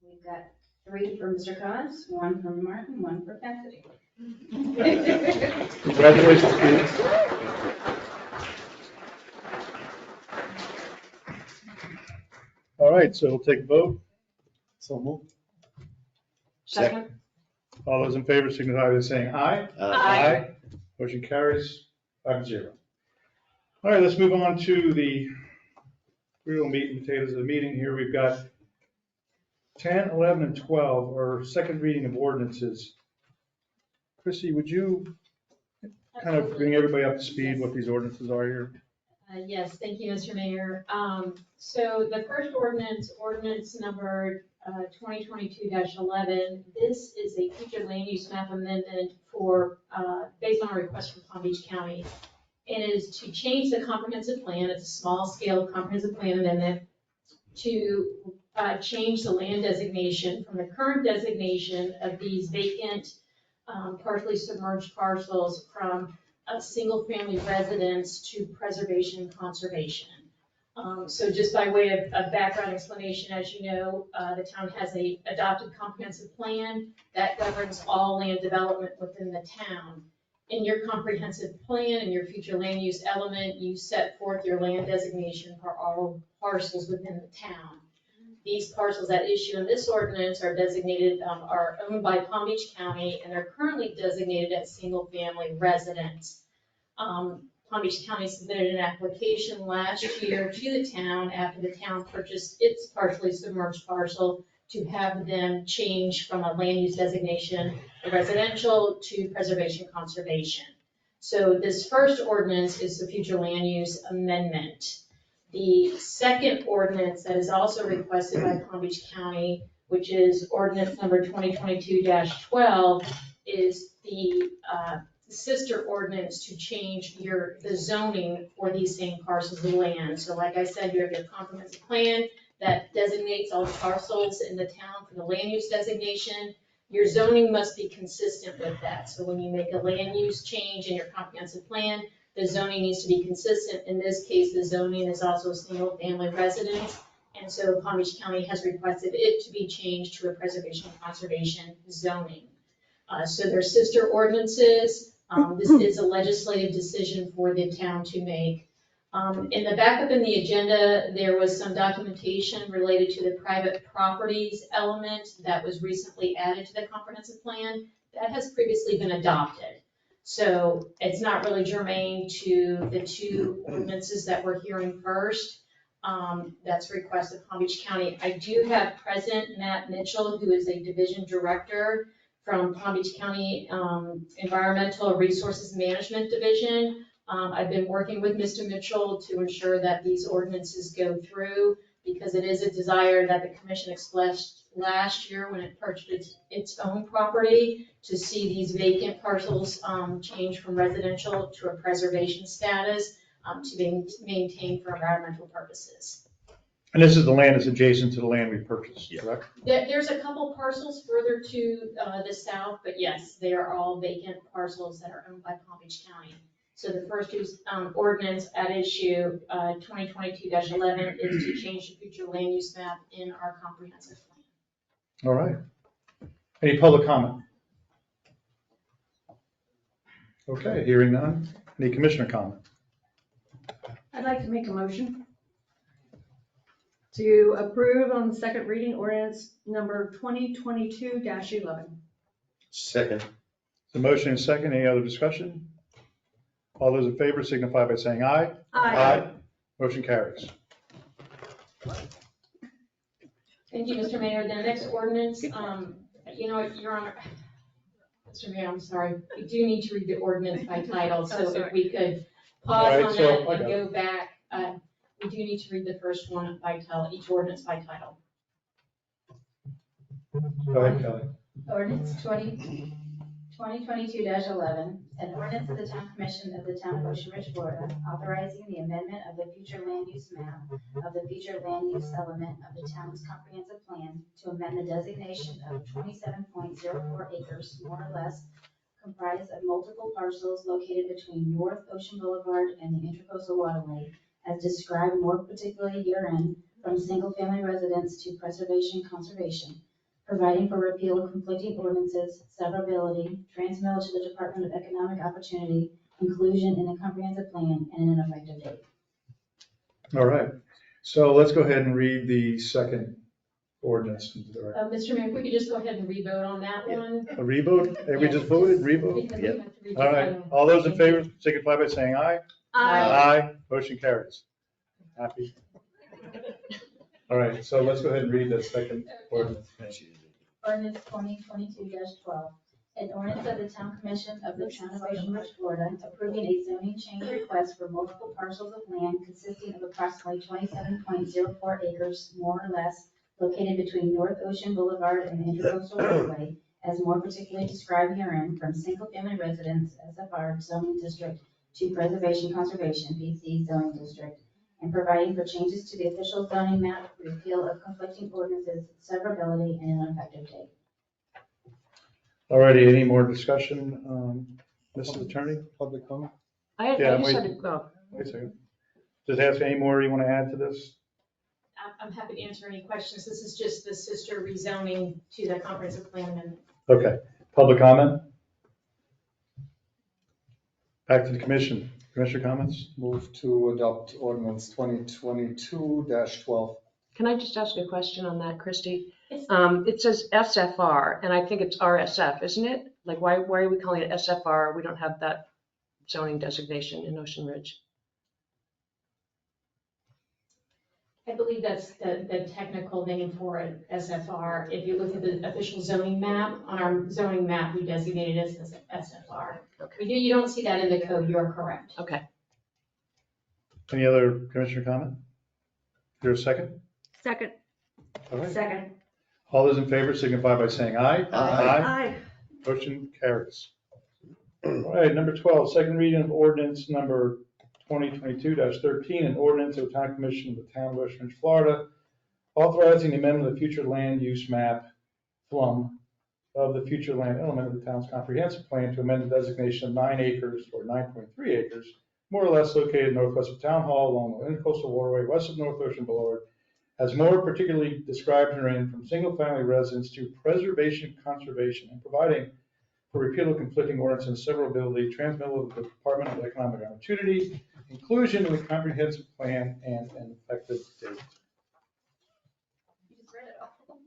We've got 3 for Mr. Cos, 1 for Martin, 1 for Cassidy. Congratulations, students. All right, so we'll take a vote. So moved. Second. All those in favor signify by saying aye. Aye. Motion carries 5-0. All right, let's move on to the real meat and potatoes of the meeting here. We've got 10, 11, and 12 are second reading of ordinances. Chrissy, would you kind of bring everybody up to speed what these ordinances are here? Yes, thank you, Mr. Mayor. So the first ordinance, ordinance number 2022-11, this is a future land use map amendment for, based on a request from Palm Beach County. It is to change the comprehensive plan, it's a small scale comprehensive plan amendment, to change the land designation from the current designation of these vacant, partially submerged parcels from a single family residence to preservation and conservation. So just by way of background explanation, as you know, the town has a adopted comprehensive plan that governs all land development within the town. In your comprehensive plan and your future land use element, you set forth your land designation for all parcels within the town. These parcels that issue in this ordinance are designated, are owned by Palm Beach County, and they're currently designated as single family residence. Palm Beach County submitted an application last year to the town after the town purchased its partially submerged parcel to have them change from a land use designation of residential to preservation conservation. So this first ordinance is the future land use amendment. The second ordinance that is also requested by Palm Beach County, which is ordinance number 2022-12, is the sister ordinance to change the zoning for these same parcels of land. So like I said, you have your comprehensive plan that designates all parcels in the town for the land use designation. Your zoning must be consistent with that. So when you make a land use change in your comprehensive plan, the zoning needs to be consistent. In this case, the zoning is also a single family residence. And so Palm Beach County has requested it to be changed to a preservation and conservation zoning. So they're sister ordinances. This is a legislative decision for the town to make. In the backup in the agenda, there was some documentation related to the private properties element that was recently added to the comprehensive plan. That has previously been adopted. So it's not really germane to the two ordinances that we're hearing first. That's requested Palm Beach County. I do have present Matt Mitchell, who is a division director from Palm Beach County Environmental Resources Management Division. I've been working with Mr. Mitchell to ensure that these ordinances go through, because it is a desire that the commission expressed last year when it purchased its own property to see these vacant parcels change from residential to a preservation status to be maintained for environmental purposes. And this is the land that's adjacent to the land we purchased, correct? There's a couple parcels further to the south, but yes, they are all vacant parcels that are owned by Palm Beach County. So the first ordinance at issue 2022-11 is to change the future land use map in our comprehensive plan. All right. Any public comment? Okay, hearing none. Any commissioner comment? I'd like to make a motion to approve on the second reading ordinance number 2022-11. Second. The motion is second. Any other discussion? All those in favor signify by saying aye. Aye. Motion carries. Thank you, Mr. Mayor. The next ordinance, you know, Your Honor, Mr. Mayor, I'm sorry. We do need to read the ordinance by title, so if we could pause on that and go back. We do need to read the first one by title, each ordinance by title. Go ahead, Kelly. Ordinance 2022-11, an ordinance of the Town Commission of the Town of Ocean Ridge, Florida, authorizing the amendment of the future land use map of the future land use element of the town's comprehensive plan to amend the designation of 27.04 acres, more or less, comprised of multiple parcels located between North Ocean Boulevard and the Intracoastal Waterway, as described more particularly herein, from single-family residence to preservation conservation, providing for repeal of conflicting ordinances, severability, transmittal to the Department of Economic Opportunity, inclusion in a comprehensive plan, and an effective date. All right, so let's go ahead and read the second ordinance into the record. Mr. Mayor, if we could just go ahead and re-vote on that one. A revote? We just voted, revote? Because we have to read the All right, title. all those in favor signify by saying aye. Aye. Motion carries. Happy? All right, so let's go ahead and read the second ordinance. Ordinance 2022-12, an ordinance of the Town Commission of the Town of Ocean Ridge, Florida, approving a zoning change request for multiple parcels of land consisting of approximately 27.04 acres, more or less, located between North Ocean Boulevard and Intercoastal Roadway, as more particularly described herein, from single-family residence SFR zoning district to preservation conservation PC zoning district, and providing for changes to the official zoning map, repeal of conflicting ordinances, severability, and an effective date. All righty, any more discussion? Mrs. Attorney, public comment? I Yeah, just wait. had to go. Wait a second. Just ask any more you want to add to this? I'm happy to answer any questions. This is just the sister rezoning to the comprehensive plan amendment. Okay, public comment? Back to the commission. Commissioner comments? Move to adopt ordinance 2022-12. Can I just ask a question on that, Christie? It says SFR, and I think it's RSF, isn't it? Like, why are we calling it SFR? We don't have that zoning designation in Ocean Ridge. I believe that's the technical name for it, SFR. If you look at the official zoning map, on our zoning map, we designate it as SFR. Okay. You don't see that in the code, you're correct. Okay. Any other commissioner comment? Here a second? Second. All right. Second. All those in favor signify by saying aye. Aye. Motion carries. All right, number 12, second reading of ordinance number 2022-13, an ordinance of the Town Commission of the Town of Ocean Ridge, Florida, authorizing the amendment of the future land use map, FLUM, of the future land element of the town's comprehensive plan to amend the designation of 9 acres or 9.3 acres, more or less located northwest of Town Hall along the Intercoastal Waterway west of North Ocean Boulevard, as more particularly described herein, from single-family residence to preservation, conservation, and providing for repeal of conflicting ordinance and severability, transmittal of the Department of Economic Opportunity, inclusion in the comprehensive plan, and an effective date.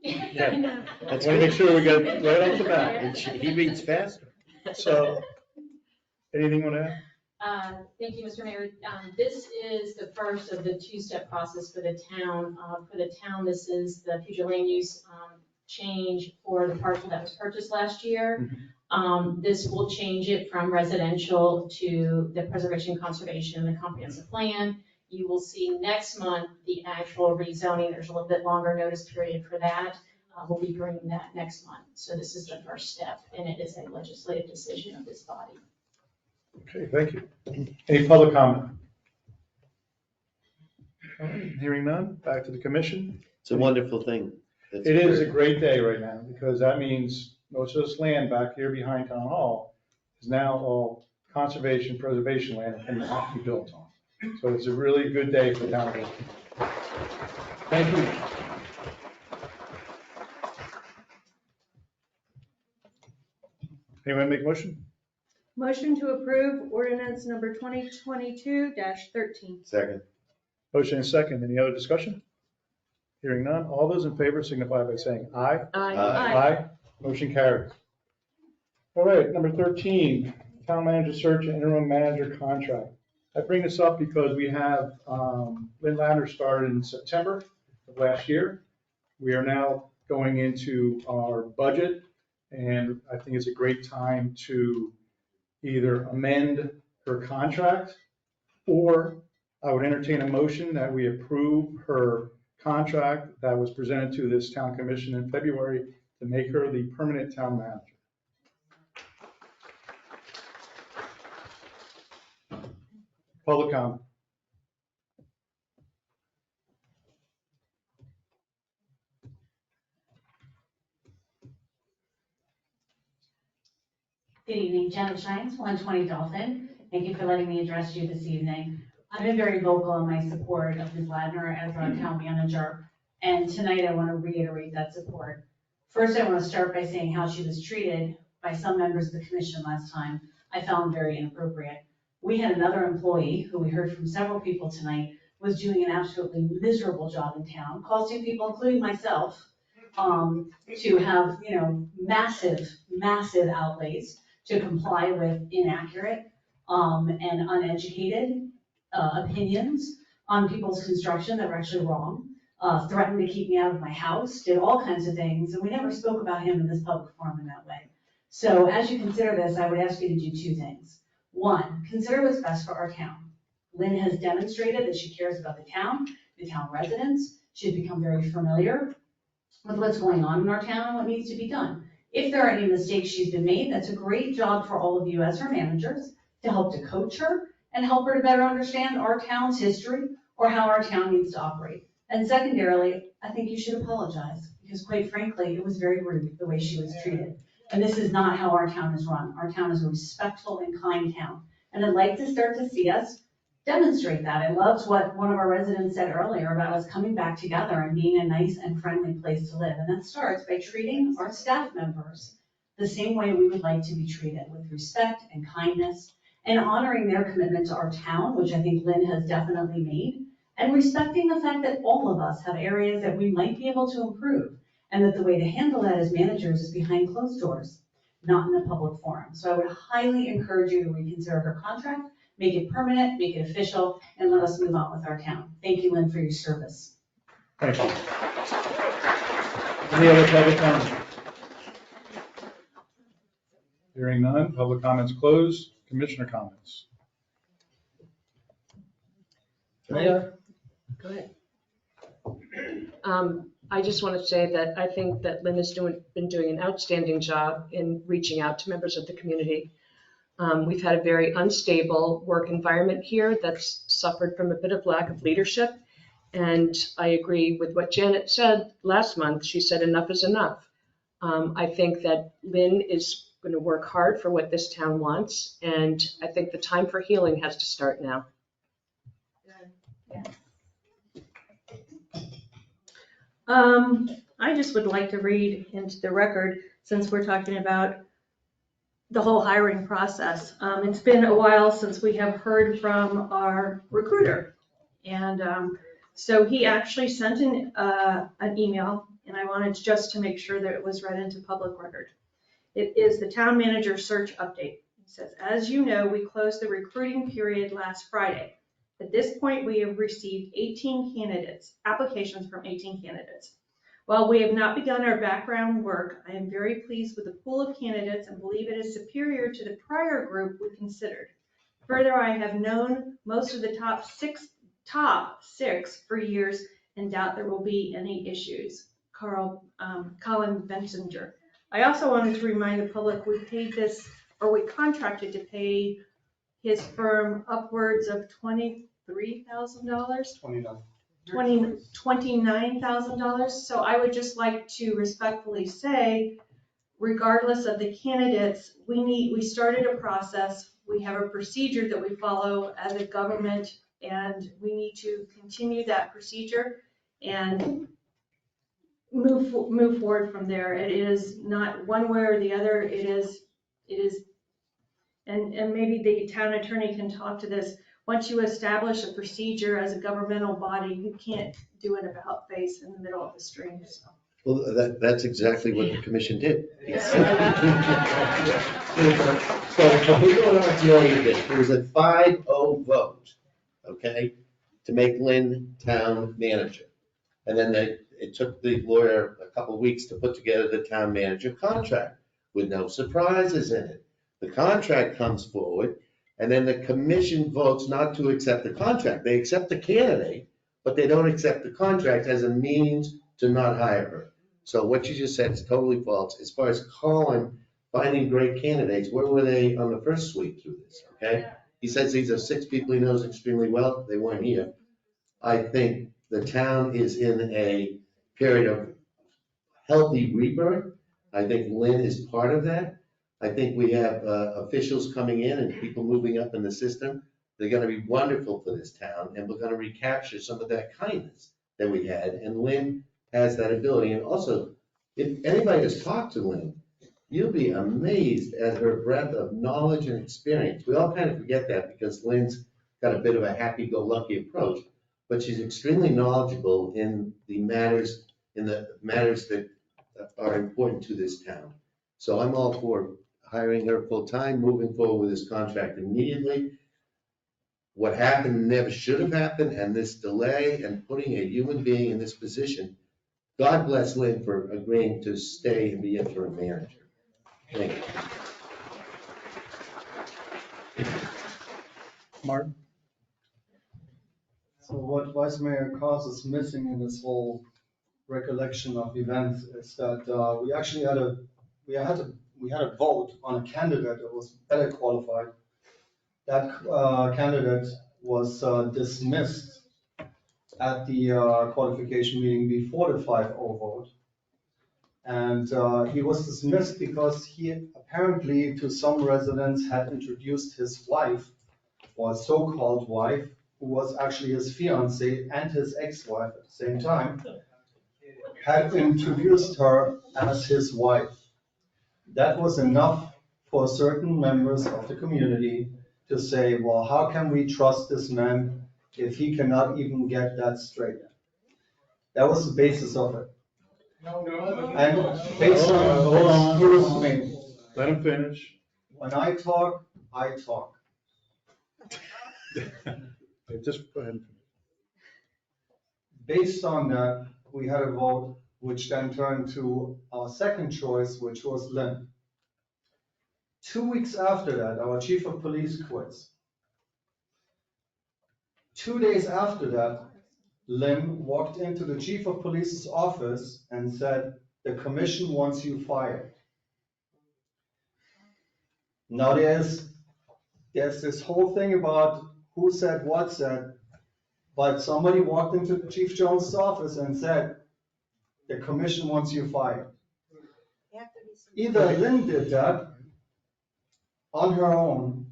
Yeah, I want to make sure we get it right off the bat. He reads faster. So, anything you want to add? Thank you, Mr. Mayor. This is the first of the two-step process for the town. This is the future land use change for the parcel that was purchased last year. This will change it from residential to the preservation, conservation, and the comprehensive plan. You will see next month the actual rezoning. There's a little bit longer notice period for that. We'll be bringing that next month. So this is the first step, and it is a legislative decision of this body. Okay, thank you. Any public comment? All right, hearing none, back to the commission. It's a wonderful thing. It is a great day right now, because that means most of this land back here behind Town Hall is now all conservation, preservation land and cannot be built on. So it's a really good day for Town Hall. Thank you. Anyone make a motion? Motion to approve ordinance number 2022-13. Second. Motion is second. Any other discussion? Hearing none. All those in favor signify by saying aye. Aye. Aye. Motion carries. All right, number 13, town manager search and interim manager contract. I bring this up because we have Lynn Ladner started in September of last year. We are now going into our budget, and I think it's a great time to either amend her contract, or I would entertain a motion that we approve her contract that was presented to this town commission in February to make her the permanent town manager. Public comment. Good evening, Janet Shines, 120 Dolphin. Thank you for letting me address you this evening. I've been very vocal in my support of Ms. Ladner as our town manager, and tonight I want to reiterate that support. First, I want to start by saying how she was treated by some members of the commission last time. I found very inappropriate. We had another employee who we heard from several people tonight was doing an absolutely miserable job in town, causing people, including myself, to have, massive outlays to comply with inaccurate and uneducated opinions on people's construction that were actually wrong, threatened to keep me out of my house, did all kinds of things, and we never spoke about him in this public forum in that way. So as you consider this, I would ask you to do two things. One, consider what's best for our town. Lynn has demonstrated that she cares about the town residents. She's become very familiar with what's going on in our town and what needs to be done. If there are any mistakes she's been made, that's a great job for all of you as her managers to help to coach her and help her to better understand our town's history or how our town needs to operate. And secondarily, I think you should apologize because quite frankly, it was very rude the way she was treated. And this is not how our town is run. Our town is a respectful and kind town. And I'd like to start to see us demonstrate that. I loved what one of our residents said earlier about us coming back together and being a nice and friendly place to live. And that starts by treating our staff members the same way we would like to be treated, with respect and kindness, and honoring their commitment to our town, which I think Lynn has definitely made, and respecting the fact that all of us have areas that we might be able to improve, and that the way to handle that as managers is behind closed doors, not in a public forum. So I would highly encourage you to reconsider her contract, make it permanent, make it official, and let us move on with our town. Thank you, Lynn, for your service. Thank you. Any other public comment? Hearing none, public comments closed. Commissioner comments. Go ahead. I just want to say that I think that Lynn has been doing an outstanding job in reaching out to members of the community. We've had a very unstable work environment here that's suffered from a bit of lack of leadership. And I agree with what Janet said last month. She said enough is enough. I think that Lynn is going to work hard for what this town wants. And I think the time for healing has to start now. I just would like to read into the record, since we're talking about the whole hiring process. It's been a while since we have heard from our recruiter. And so he actually sent an email, and I wanted just to make sure that it was read into public record. It is the town manager search update. It says, as you know, we closed the recruiting period last Friday. At this point, we have received 18 candidates, applications from 18 candidates. While we have not begun our background work, I am very pleased with the pool of candidates and believe it is superior to the prior group we considered. Further, I have known most of the top six for years and doubt there will be any issues. Colin Bensinger. I also wanted to remind the public we contracted to pay his firm upwards of $29,000. $29,000. So I would just like to respectfully say, regardless of the candidates, we started a process. We have a procedure that we follow as a government, and we need to continue that procedure and move forward from there. It is not one way or the other. It is, and maybe the town attorney can talk to this. Once you establish a procedure as a governmental body, you can't do an about face in the middle of the stream. So. Well, that's exactly what the commission did. So we don't have to argue this. There was a 5-0 vote, okay, to make Lynn town manager. And then it took the lawyer a couple of weeks to put together the town manager contract with no surprises in it. The contract comes forward, and then the commission votes not to accept the contract. They accept the candidate, but they don't accept the contract as a means to not hire her. So what you just said is totally false. As far as Colin finding great candidates, where were they on the first sweep through this, okay? He says these are 6 people he knows extremely well. They weren't here. I think the town is in a period of healthy rebirth. I think Lynn is part of that. I think we have officials coming in and people moving up in the system. They're going to be wonderful for this town, and we're going to recapture some of that kindness that we had. And Lynn has that ability. And also, If anybody has talked to Lynn, you'll be amazed at her breadth of knowledge and experience. We all kind of forget that because Lynn's got a bit of a happy-go-lucky approach, but she's extremely knowledgeable in the matters that are important to this town. So I'm all for hiring her full-time, moving forward with this contract immediately. What happened never should have happened, and this delay and putting a human being in this position, God bless Lynn for agreeing to stay and be interim manager. Thank you. Martin? So what Vice Mayor Cos is missing in this whole recollection of events is that we actually had a vote on a candidate that was better qualified. That candidate was dismissed at the qualification meeting before the 5-0 vote. And he was dismissed because he apparently to some residents had introduced his wife, or so-called wife, who was actually his fiancée and his ex-wife at the same time, had introduced her as his wife. That was enough for certain members of the community to say, well, how can we trust this man if he cannot even get that straight? That was the basis of it. And based on, excuse me. Let him finish. When I talk, I talk. Just go ahead. Based on that, we had a vote, which then turned to our second choice, which was Lynn. 2 weeks after that, our chief of police quits. 2 days after that, Lynn walked into the chief of police's office and said, the commission wants you fired. Now there's this whole thing about who said what said, but somebody walked into Chief Jones' office and said, the commission wants you fired. Either Lynn did that on her own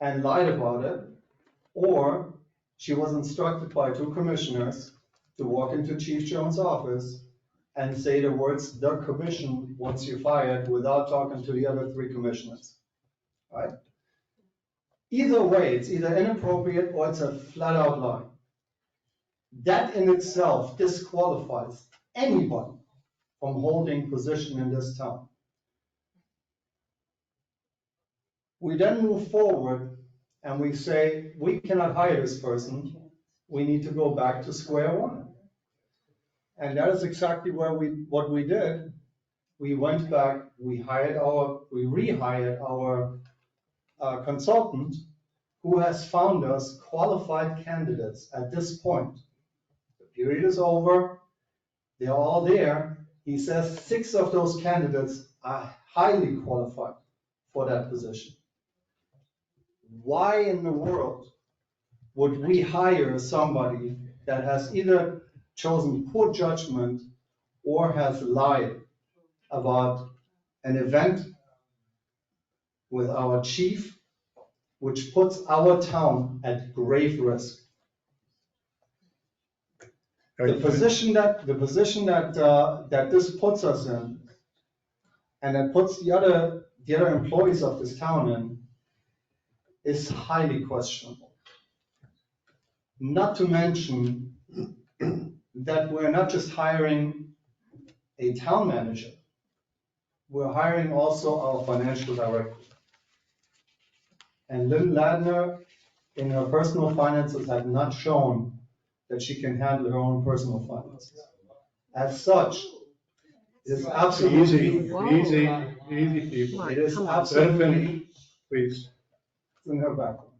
and lied about it, or she was instructed by 2 commissioners to walk into Chief Jones' office and say the words, the commission wants you fired, without talking to the other 3 commissioners, right? Either way, it's either inappropriate or it's a flat out lie. That in itself disqualifies anybody from holding position in this town. We then move forward and we say, we cannot hire this person. We need to go back to square one. And that is exactly what we did. We went back, we rehired our consultant, who has found us qualified candidates at this point. The period is over, they're all there. He says 6 of those candidates are highly qualified for that position. Why in the world would we hire somebody that has either chosen poor judgment or has lied about an event with our chief, which puts our town at grave risk? The position that this puts us in, and that puts the other employees of this town in, is highly questionable. Not to mention that we're not just hiring a town manager, we're hiring also our financial director. And Lynn Ladner, in her personal finances, had not shown that she can handle her own personal finances. As such, it is absolutely easy people. It is absolutely, please. In her background.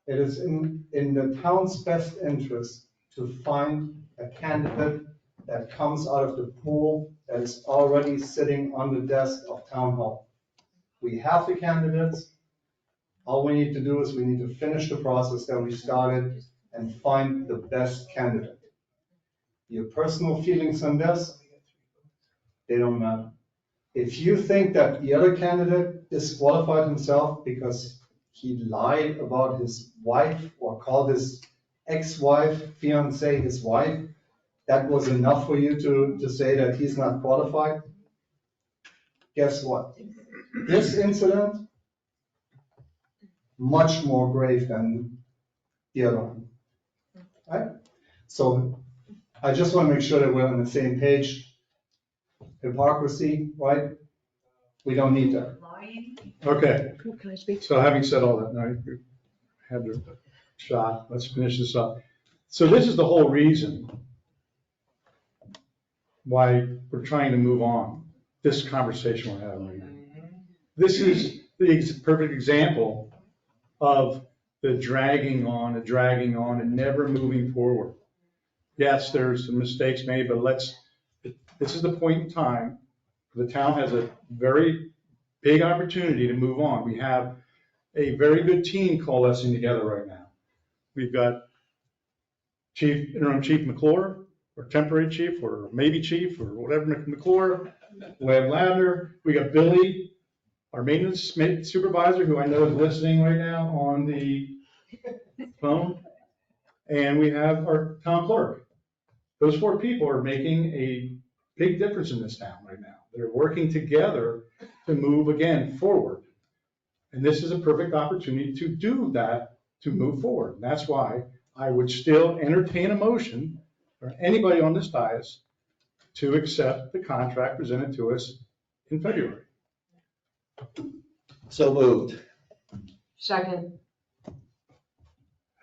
It is in the town's best interest to find a candidate that comes out of the pool that is already sitting on the desk of town hall. We have the candidates. All we need to do is we need to finish the process that we started and find the best candidate. Your personal feelings on this, they don't matter. If you think that the other candidate disqualified himself because he lied about his wife or called his ex-wife, fiancée, his wife, that was enough for you to say that he's not qualified? Guess what? This incident, much more grave than the other one. Right? So I just want to make sure that we're on the same page. Hypocrisy, right? We don't need that. Okay, Can I speak? so having said all that, now you had your shot, let's finish this up. So this is the whole reason why we're trying to move on, this conversation we're having right now. This is the perfect example of the dragging on and never moving forward. Yes, there's some mistakes made, but this is the point in time, the town has a very big opportunity to move on. We have a very good team coalescing together right now. We've got Interim Chief McClure, or temporary chief, or maybe chief, or whatever, McClure. We have Ladner. We got Billy, our maintenance supervisor, who I know is listening right now on the phone. And we have our town clerk. Those 4 people are making a big difference in this town right now. They're working together to move again forward. And this is a perfect opportunity to do that, to move forward. And that's why I would still entertain a motion for anybody on this dais to accept the contract presented to us in February. So moved. Second.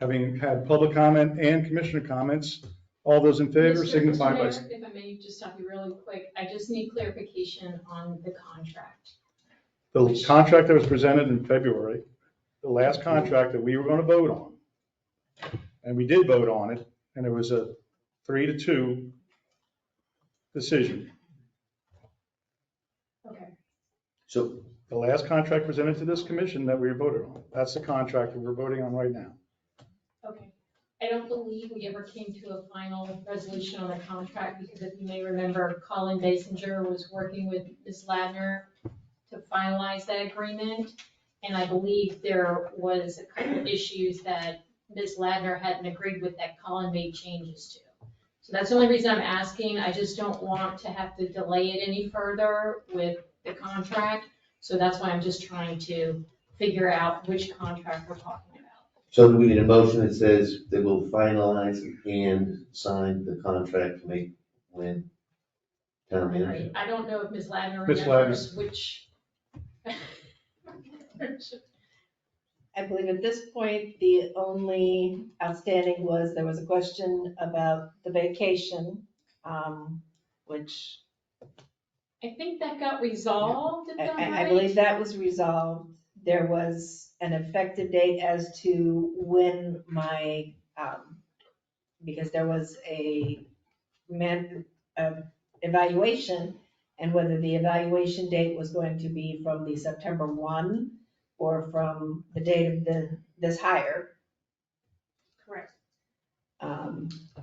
Having had public comment and commissioner comments, all those in favor signify by. Mr. Mayor, if I may just stop you really quick, I just need clarification on the contract. The contract that was presented in February, the last contract that we were going to vote on, and we did vote on it, and it was a 3-2 decision. Okay. So the last contract presented to this commission that we voted on, that's the contract that we're voting on right now. Okay. I don't believe we ever came to a final resolution on the contract because if you may remember, Colin Basinger was working with Ms. Ladner to finalize that agreement. And I believe there was a couple of issues that Ms. Ladner hadn't agreed with that Colin made changes to. So that's the only reason I'm asking. I just don't want to have to delay it any further with the contract. So that's why I'm just trying to figure out which contract we're talking about. So do we need a motion that says that we'll finalize and sign the contract to make Lynn town manager? I don't know if Ms. Ladner Ms. remembers which. I believe at this point, the only outstanding was, there was a question about the vacation, which I think that got resolved, if I'm I right. believe that was resolved. There was an effective date as to when my, because there was a evaluation, and whether the evaluation date was going to be from the September 1 or from the date of this hire. Correct.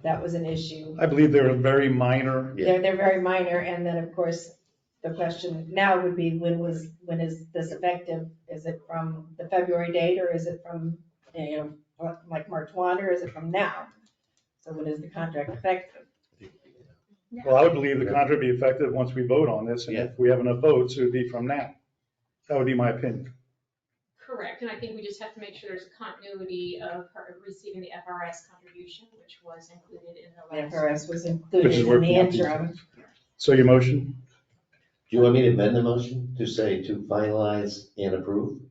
That was an issue. I believe they were very minor. They're very minor, and then, of course, the question now would be, when is this effective? Is it from the February date, or is it from, like March 1, or is it from now? So when is the contract effective? Well, I would believe the contract would be effective once we vote on this, and if we have enough votes, it would be from now. That would be my opinion. Correct, and I think we just have to make sure there's a continuity of her receiving the FRS contribution, which was included in the The last. FRS was Which included is in working the out. interim. So your motion? Do you want me to amend the motion to say to finalize and approve?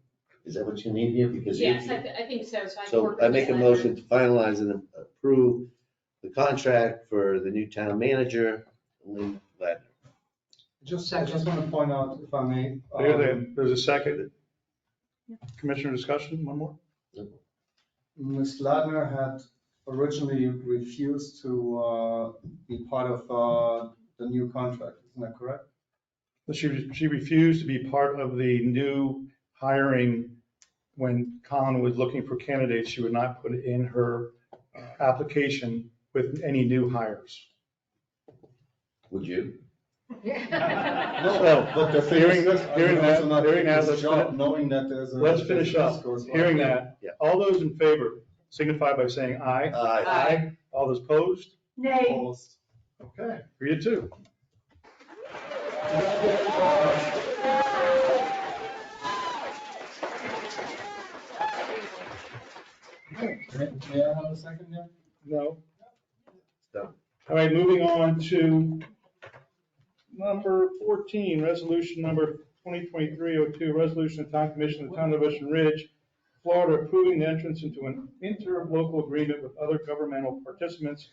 Is that what you need here? Because Yes, I think so, so I can So work I with make a Ms. Ladner. motion to finalize and approve the contract for the new town manager, Lynn Ladner. I just want to point out, if I may. There's a second. Commissioner discussion, one more? Ms. Ladner had originally refused to be part of the new contract, isn't that correct? She refused to be part of the new hiring when Colin was looking for candidates. She would not put in her application with any new hires. Would you? No, but the thing is this, I would also not take this job knowing that there's a. Let's finish up. discourse about Hearing it. that, all those in favor signify by saying aye. Aye. All those opposed? Nay. Opposed. Okay, for you too. May I have a second here? No. Done. All right, moving on to number 14, resolution number 2023-02, resolution of Town Commission of the Town of Ocean Ridge, Florida, approving the entrance into an interlocal agreement with other governmental participants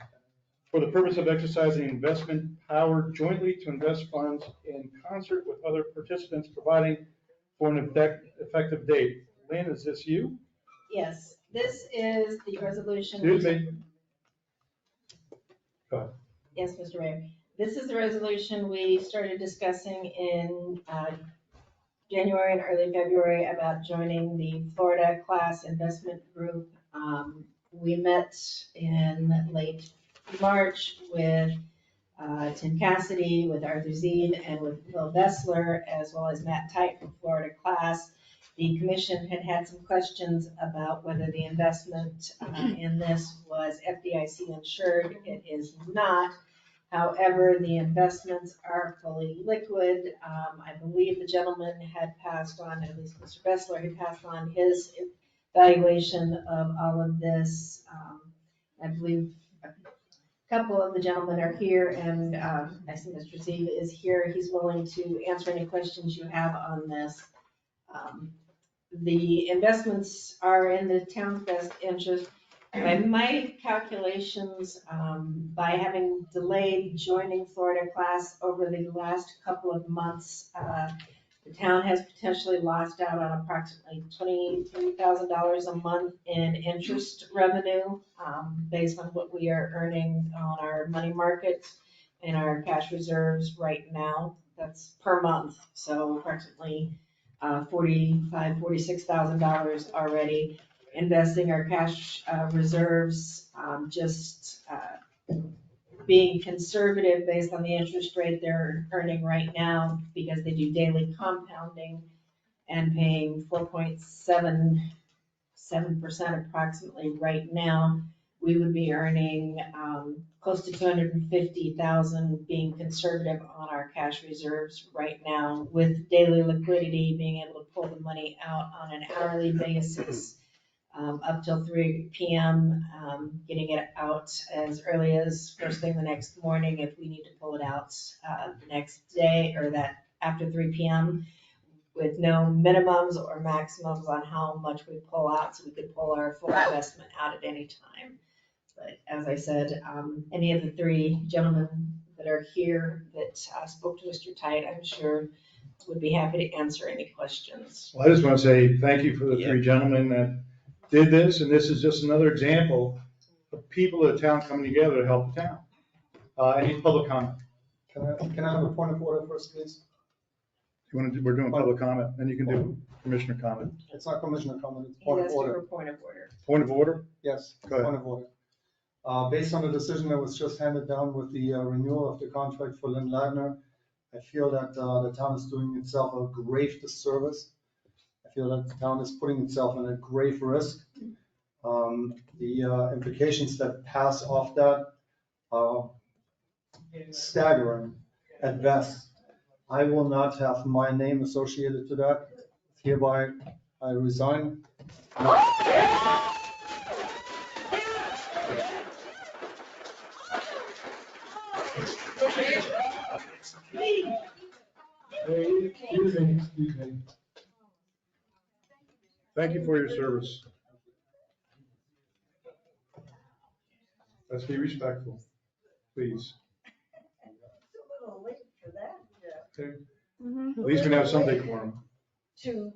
for the purpose of exercising investment power jointly to invest funds in concert with other participants, providing for an effective date. Lynn, is this you? Yes, this is the resolution. Excuse me. Go ahead. Yes, Mr. Mayor. This is the resolution we started discussing in January and early February about joining the Florida Class Investment Group. We met in late March with Tim Cassidy, with Arthur Zede, and with Phil Vessler, as well as Matt Tite from Florida Class. The commission had some questions about whether the investment in this was FDIC insured. It is not. However, the investments are fully liquid. I believe the gentleman had passed on, at least Mr. Vessler had passed on his evaluation of all of this. I believe a couple of the gentlemen are here, and I see Mr. Zede is here. He's willing to answer any questions you have on this. The investments are in the town's best interest. By my calculations, by having delayed joining Florida Class over the last couple of months, the town has potentially lost out on approximately $23,000 a month in interest revenue, based on what we are earning on our money markets and our cash reserves right now. That's per month, so approximately $46,000 already. Investing our cash reserves, just being conservative based on the interest rate they're earning right now, because they do daily compounding and paying 4.77% approximately right now. We would be earning close to $250,000, being conservative on our cash reserves right now, with daily liquidity, being able to pull the money out on an hourly basis. Up till 3 p.m., getting it out as early as first thing the next morning if we need to pull it out the next day, or that after 3 p.m., with no minimums or maximums on how much we pull out, so we could pull our full investment out at any time. But as I said, any of the three gentlemen that are here that spoke to Mr. Tite, I'm sure would be happy to answer any questions. Well, I just want to say thank you for the three gentlemen that did this, and this is just another example of people of the town coming together to help the town. Any public comment? Can I have a point of order first, please? You want to do, we're doing public comment, then you can do commissioner comment. It's not commissioner comment, it's He point has of to order. for point of order. Point of order? Yes, Go ahead. point of order. Based on the decision that was just handed down with the renewal of the contract for Lynn Ladner, I feel that the town is doing itself a grave disservice. I feel that the town is putting itself in a grave risk. The implications that pass off that are staggering at best. I will not have my name associated to that. Hereby, I resign. Excuse me. Thank you for your service. Let's be respectful, please. Okay. At least we have some decorum. To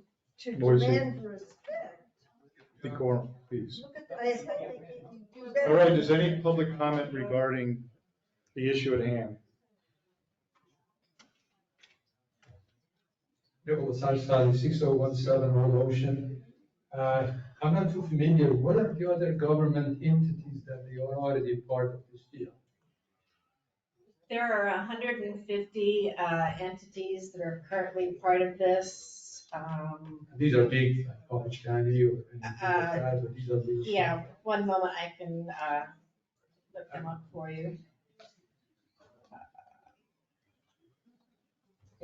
Noisy. demand respect. Decorum, please. Look at the- All right, is any public comment regarding the issue at hand? Nicholas Arstadi, 6017 Old Ocean. I'm not too familiar. What are the other government entities that they are already part of this deal? There are 150 entities that are currently part of this. These are big, like Palm Beach County or anything like that, or these are little. Yeah, one moment, I can look them up for you.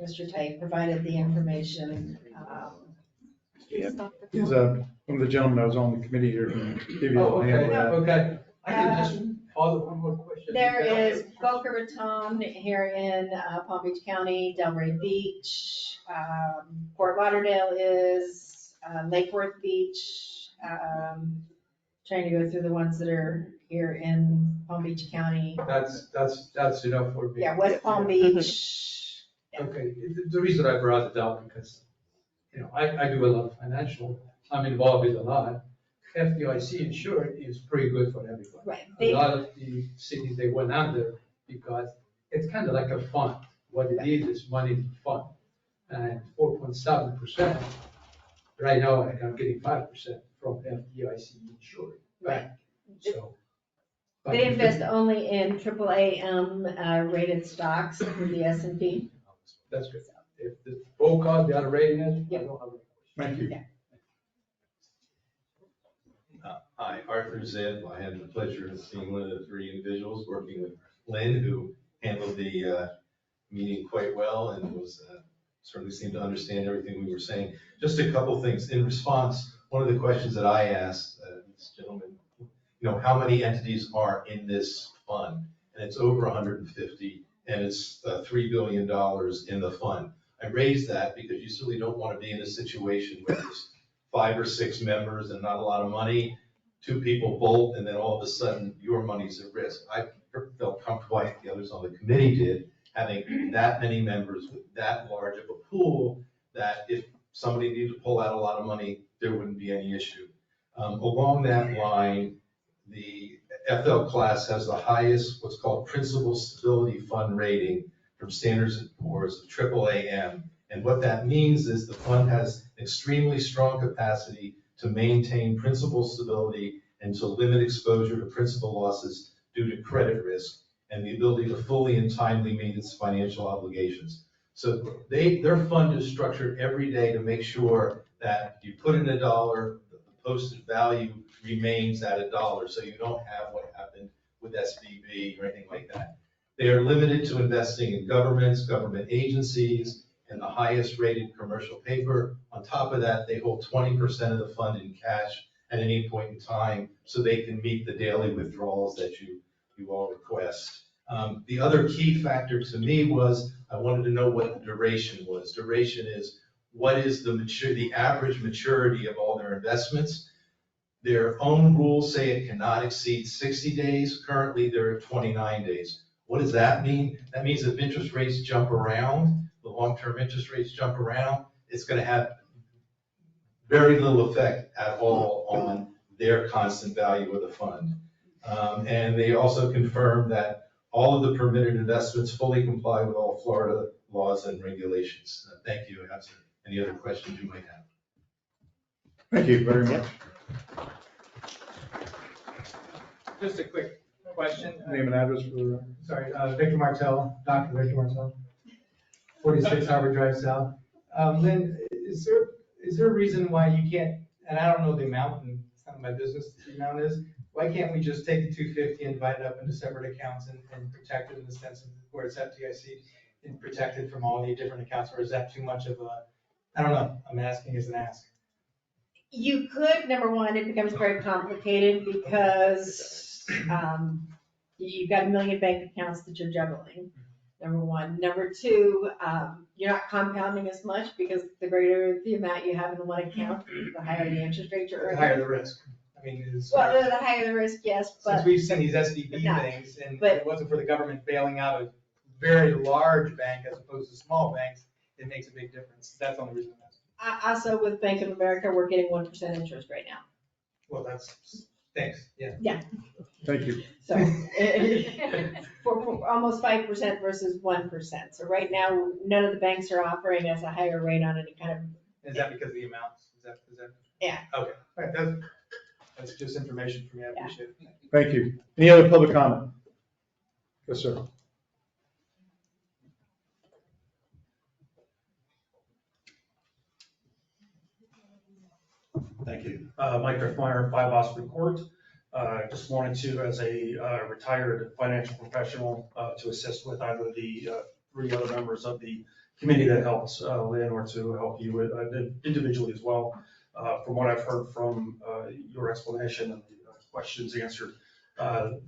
Mr. Tate provided the information. He's one of the gentlemen that was on the committee here. Can give you a Oh, hand okay, with that. okay. I can just follow one more question. There is Boca Raton here in Palm Beach County, Delray Beach, Fort Lauderdale is, Lake Worth Beach. Trying to go through the ones that are here in Palm Beach County. That's enough for me. Yeah, West Palm Beach. Okay, the reason I brought it up because, I do a lot of financial, I'm involved with a lot. FDIC insured is pretty good for everybody. Right. A lot of the cities, they went under because it's kind of like a fund. What it is money in fund. And 4.7%, right now I'm getting 5% from FDIC insured. Right. So. They invest only in AAA rated stocks through the S&P. That's good. If the full cost, the other rating is, I don't have a Thank you. Hi, Arthur Ziv. I had the pleasure of seeing one of the three individuals working with Lynn, who handled the meeting quite well and was certainly seemed to understand everything we were saying. Just a couple things in response. One of the questions that I asked this gentleman, how many entities are in this fund? And it's over 150, and it's $3 billion in the fund. I raised that because you certainly don't want to be in a situation where there's 5 or 6 members and not a lot of money. 2 people bolt, and then all of a sudden your money's at risk. I felt comfortable, I think the others on the committee did, having that many members with that large of a pool, that if somebody needed to pull out a lot of money, there wouldn't be any issue. Along that line, the FL class has the highest, what's called Principal Stability Fund rating from Standards & Poor's of AAA-M. And what that means is the fund has extremely strong capacity to maintain principal stability and to limit exposure to principal losses due to credit risk and the ability to fully and timely meet its financial obligations. So their fund is structured every day to make sure that you put in $1, the posted value remains at $1, so you don't have what happened with SVB or anything like that. They are limited to investing in governments, government agencies, and the highest rated commercial paper. On top of that, they hold 20% of the fund in cash at any point in time, so they can meet the daily withdrawals that you all request. The other key factor to me was I wanted to know what the duration was. Duration is what is the average maturity of all their investments. Their own rules say it cannot exceed 60 days. Currently, they're at 29 days. What does that mean? That means if interest rates jump around, the long-term interest rates jump around, it's going to have very little effect at all on their constant value of the fund. And they also confirmed that all of the permitted investments fully comply with all Florida laws and regulations. Thank you. Answer any other questions you might have. Thank you very much. Just a quick question. Name and address for the. Sorry, Victor Martell, Dr. Victor Martell, 46 Harbor Drive South. Lynn, is there a reason why you can't, and I don't know the amount, and it's not my business, the amount is, why can't we just take the 250 and divide it up into separate accounts and protect it in the sense of where it's FDIC and protected from all the different accounts, or is that too much of a, I don't know, I'm asking as an ask. You could, number one, it becomes very complicated because you've got 1 million bank accounts that you're juggling, number one. Number two, you're not compounding as much because the greater the amount you have in the one account, the higher the interest rate you're The earning. higher the risk. I mean, Well, the higher the risk, yes, but. since we've seen these SVB things, and if it wasn't for the government bailing out a very large bank as opposed to small banks, it makes a big difference. That's the only reason I'm asking. Also with Bank of America, we're getting 1% interest right now. Well, that's, thanks, yeah. Yeah. Thank you. So, for almost 5% versus 1%. So right now, none of the banks are offering us a higher rate on any kind of. Is that because of the amounts? Is that? Yeah. Okay, all right, that's just information for me, I appreciate it. Thank you. Any other public comment? Yes, sir. Thank you. Mike Riffmeyer, 5 Osprey Court. Just wanted to, as a retired financial professional, to assist with either the 3 other members of the committee that helps Lynn or to help you with individually as well. From what I've heard from your explanation and the questions answered,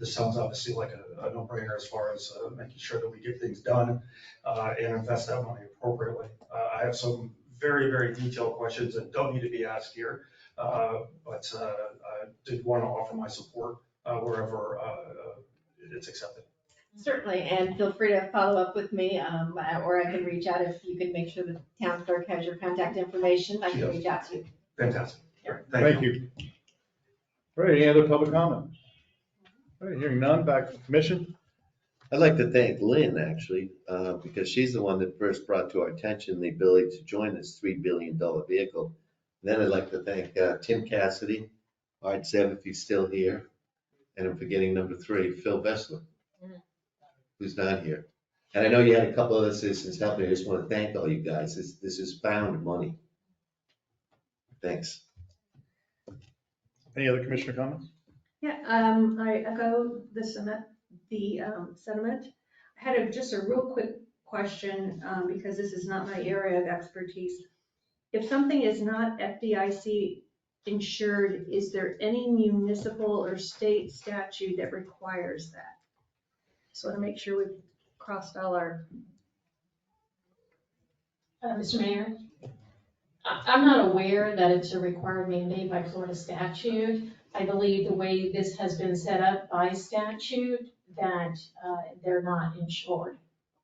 this sounds obviously like a no-brainer as far as making sure that we get things done and invest that money appropriately. I have some very, very detailed questions that don't need to be asked here, but I did want to offer my support wherever it's accepted. Certainly, and feel free to follow up with me, or I can reach out if you can make sure the town clerk has your contact information. I can reach out to you. Fantastic. Thank you. All right, any other public comment? All right, hearing none, back to the commission. I'd like to thank Lynn, actually, because she's the one that first brought to our attention the ability to join this $3 billion vehicle. Then I'd like to thank Tim Cassidy, Art Zev, if he's still here, and I'm forgetting number 3, Phil Vessler, who's not here. And I know you had a couple other citizens helping. I just want to thank all you guys. This is found money. Thanks. Any other commissioner comments? Yeah, I echo the sentiment. I had just a real quick question, because this is not my area of expertise. If something is not FDIC insured, is there any municipal or state statute that requires that? Just want to make sure we've crossed all our. Mr. Mayor, I'm not aware that it's a required mandate by Florida statute. I believe the way this has been set up by statute, that they're not insured,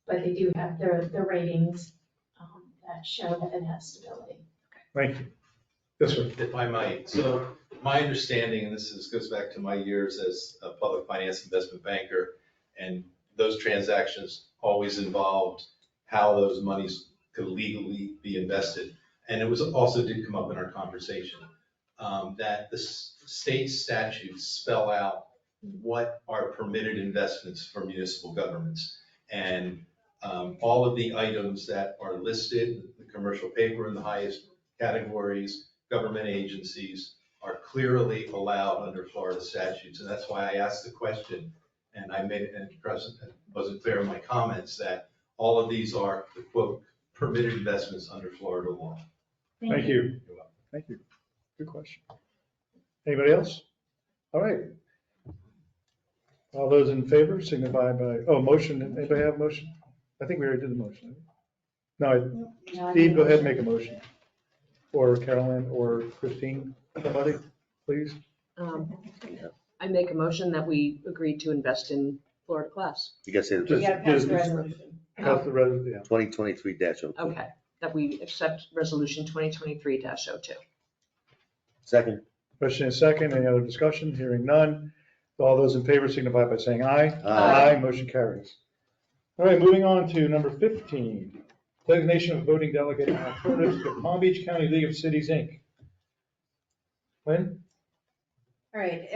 but they do have their ratings that show that it has stability. Thank you. Yes, sir. If I might, so my understanding, and goes back to my years as a public finance investment banker, and those transactions always involved how those monies could legally be invested. And it was also did come up in our conversation that the state statutes spell out what are permitted investments for municipal governments. And all of the items that are listed, the commercial paper in the highest categories, government agencies, are clearly allowed under Florida statutes. And that's why I asked the question, and I made it, and it wasn't clear in my comments, that all of these are the quote permitted investments under Florida law. Thank you. Thank you. Good question. Anybody else? All right. All those in favor signify by, motion. Anybody have a motion? I think we already did the motion. No, Steve, go ahead and make a motion. Or Carolyn or Christine, somebody, please. I make a motion that we agree to invest in Florida Class. You guys say We gotta pass the resolution. Pass the resolution. 2023-02. Okay, that we accept resolution 2023-02. Second. Question is second. Any other discussion? Hearing none. All those in favor signify by saying aye. Aye. Motion carries. All right, moving on to number 15. Designation of voting delegate and alternatives to Palm Beach County League of Cities, Inc. Lynn? All right,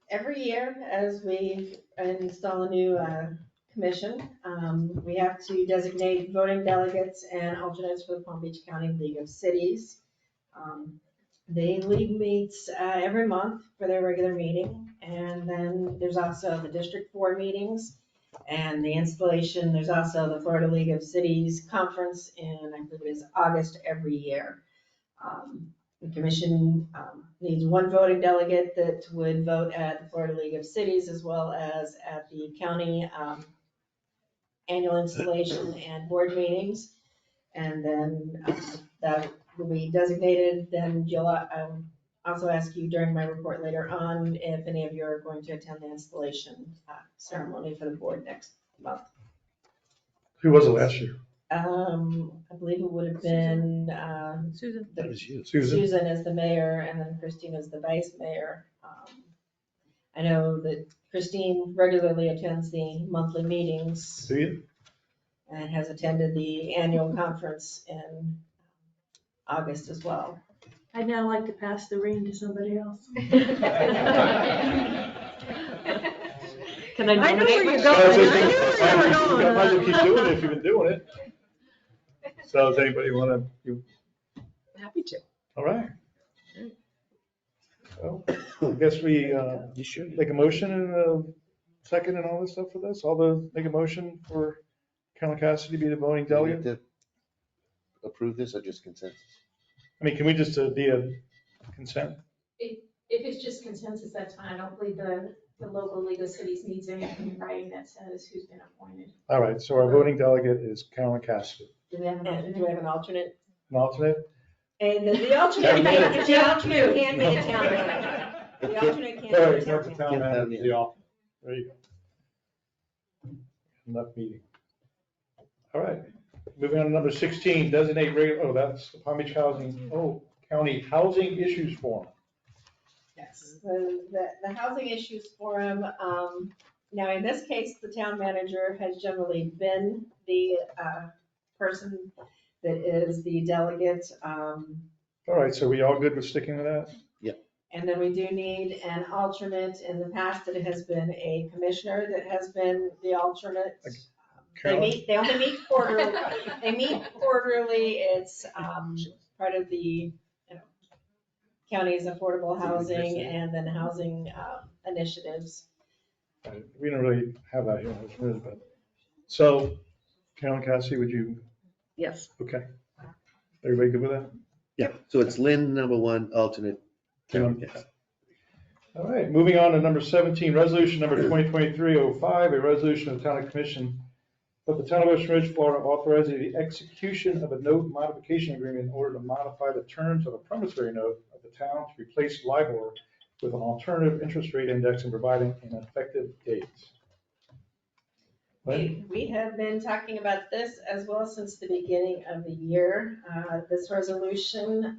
every year as we install a new commission, we have to designate voting delegates and alternates for the Palm Beach County League of Cities. The league meets every month for their regular meeting, and then there's also the District 4 meetings and the installation. There's also the Florida League of Cities Conference in, I believe it is August every year. The commission needs one voting delegate that would vote at the Florida League of Cities as well as at the county annual installation and board meetings. And then that will be designated. Then you'll also ask you during my report later on if any of you are going to attend the installation ceremony for the board next month. Who was it last year? I believe it would have been Susan. That was you. Susan. Susan as the mayor, and then Christine as the vice mayor. I know that Christine regularly attends the monthly meetings. Do you? And has attended the annual conference in August as well. I'd now like to pass the rein to somebody else. Can I I know nominate where you're myself? going. I might as well keep doing it if you've been doing it. So does anybody want to? Happy to. All right. Well, I guess we make a motion and a second and all this stuff for this. All those make a motion for Carolyn Cassidy be the voting Do we delegate? need to approve this or just consensus? I mean, can we just be a consent? If it's just consensus, that's fine. I don't believe the local League of Cities needs anything in writing that says who's been appointed. All right, so our voting delegate is Carolyn Cassidy. Do we have an alternate? Do we have an alternate? An alternate? And the alternate, the alternate can be a town manager. The alternate can be Sorry, a it's town not the manager. town manager, the alternate. There you go. Enough meeting. All right, moving on to number 16, designate regular, that's the Palm Beach County Housing Issues Forum. Yes, the Housing Issues Forum, now in this case, the town manager has generally been the person that is the delegate. All right, so we all good with sticking with that? And then we do need an alternate. In the past, it has been a commissioner that has been the alternate. They only meet quarterly. They meet quarterly. It's part of the county's affordable housing and then housing initiatives. We don't really have that here, but, so Carolyn Cassidy, would you? Yes. Okay. Everybody good with that? Yeah, so it's Lynn, number one, alternate. Carolyn Cassidy. All right, moving on to number 17, resolution number 2023-05, a resolution of the Town Commission of the Town of Ocean Ridge, Florida, authorizing the execution of a note modification agreement in order to modify the terms of a promissory note of the town to replace LIBOR with an alternative interest rate index and providing an effective date. We have been talking about this as well since the beginning of the year. This resolution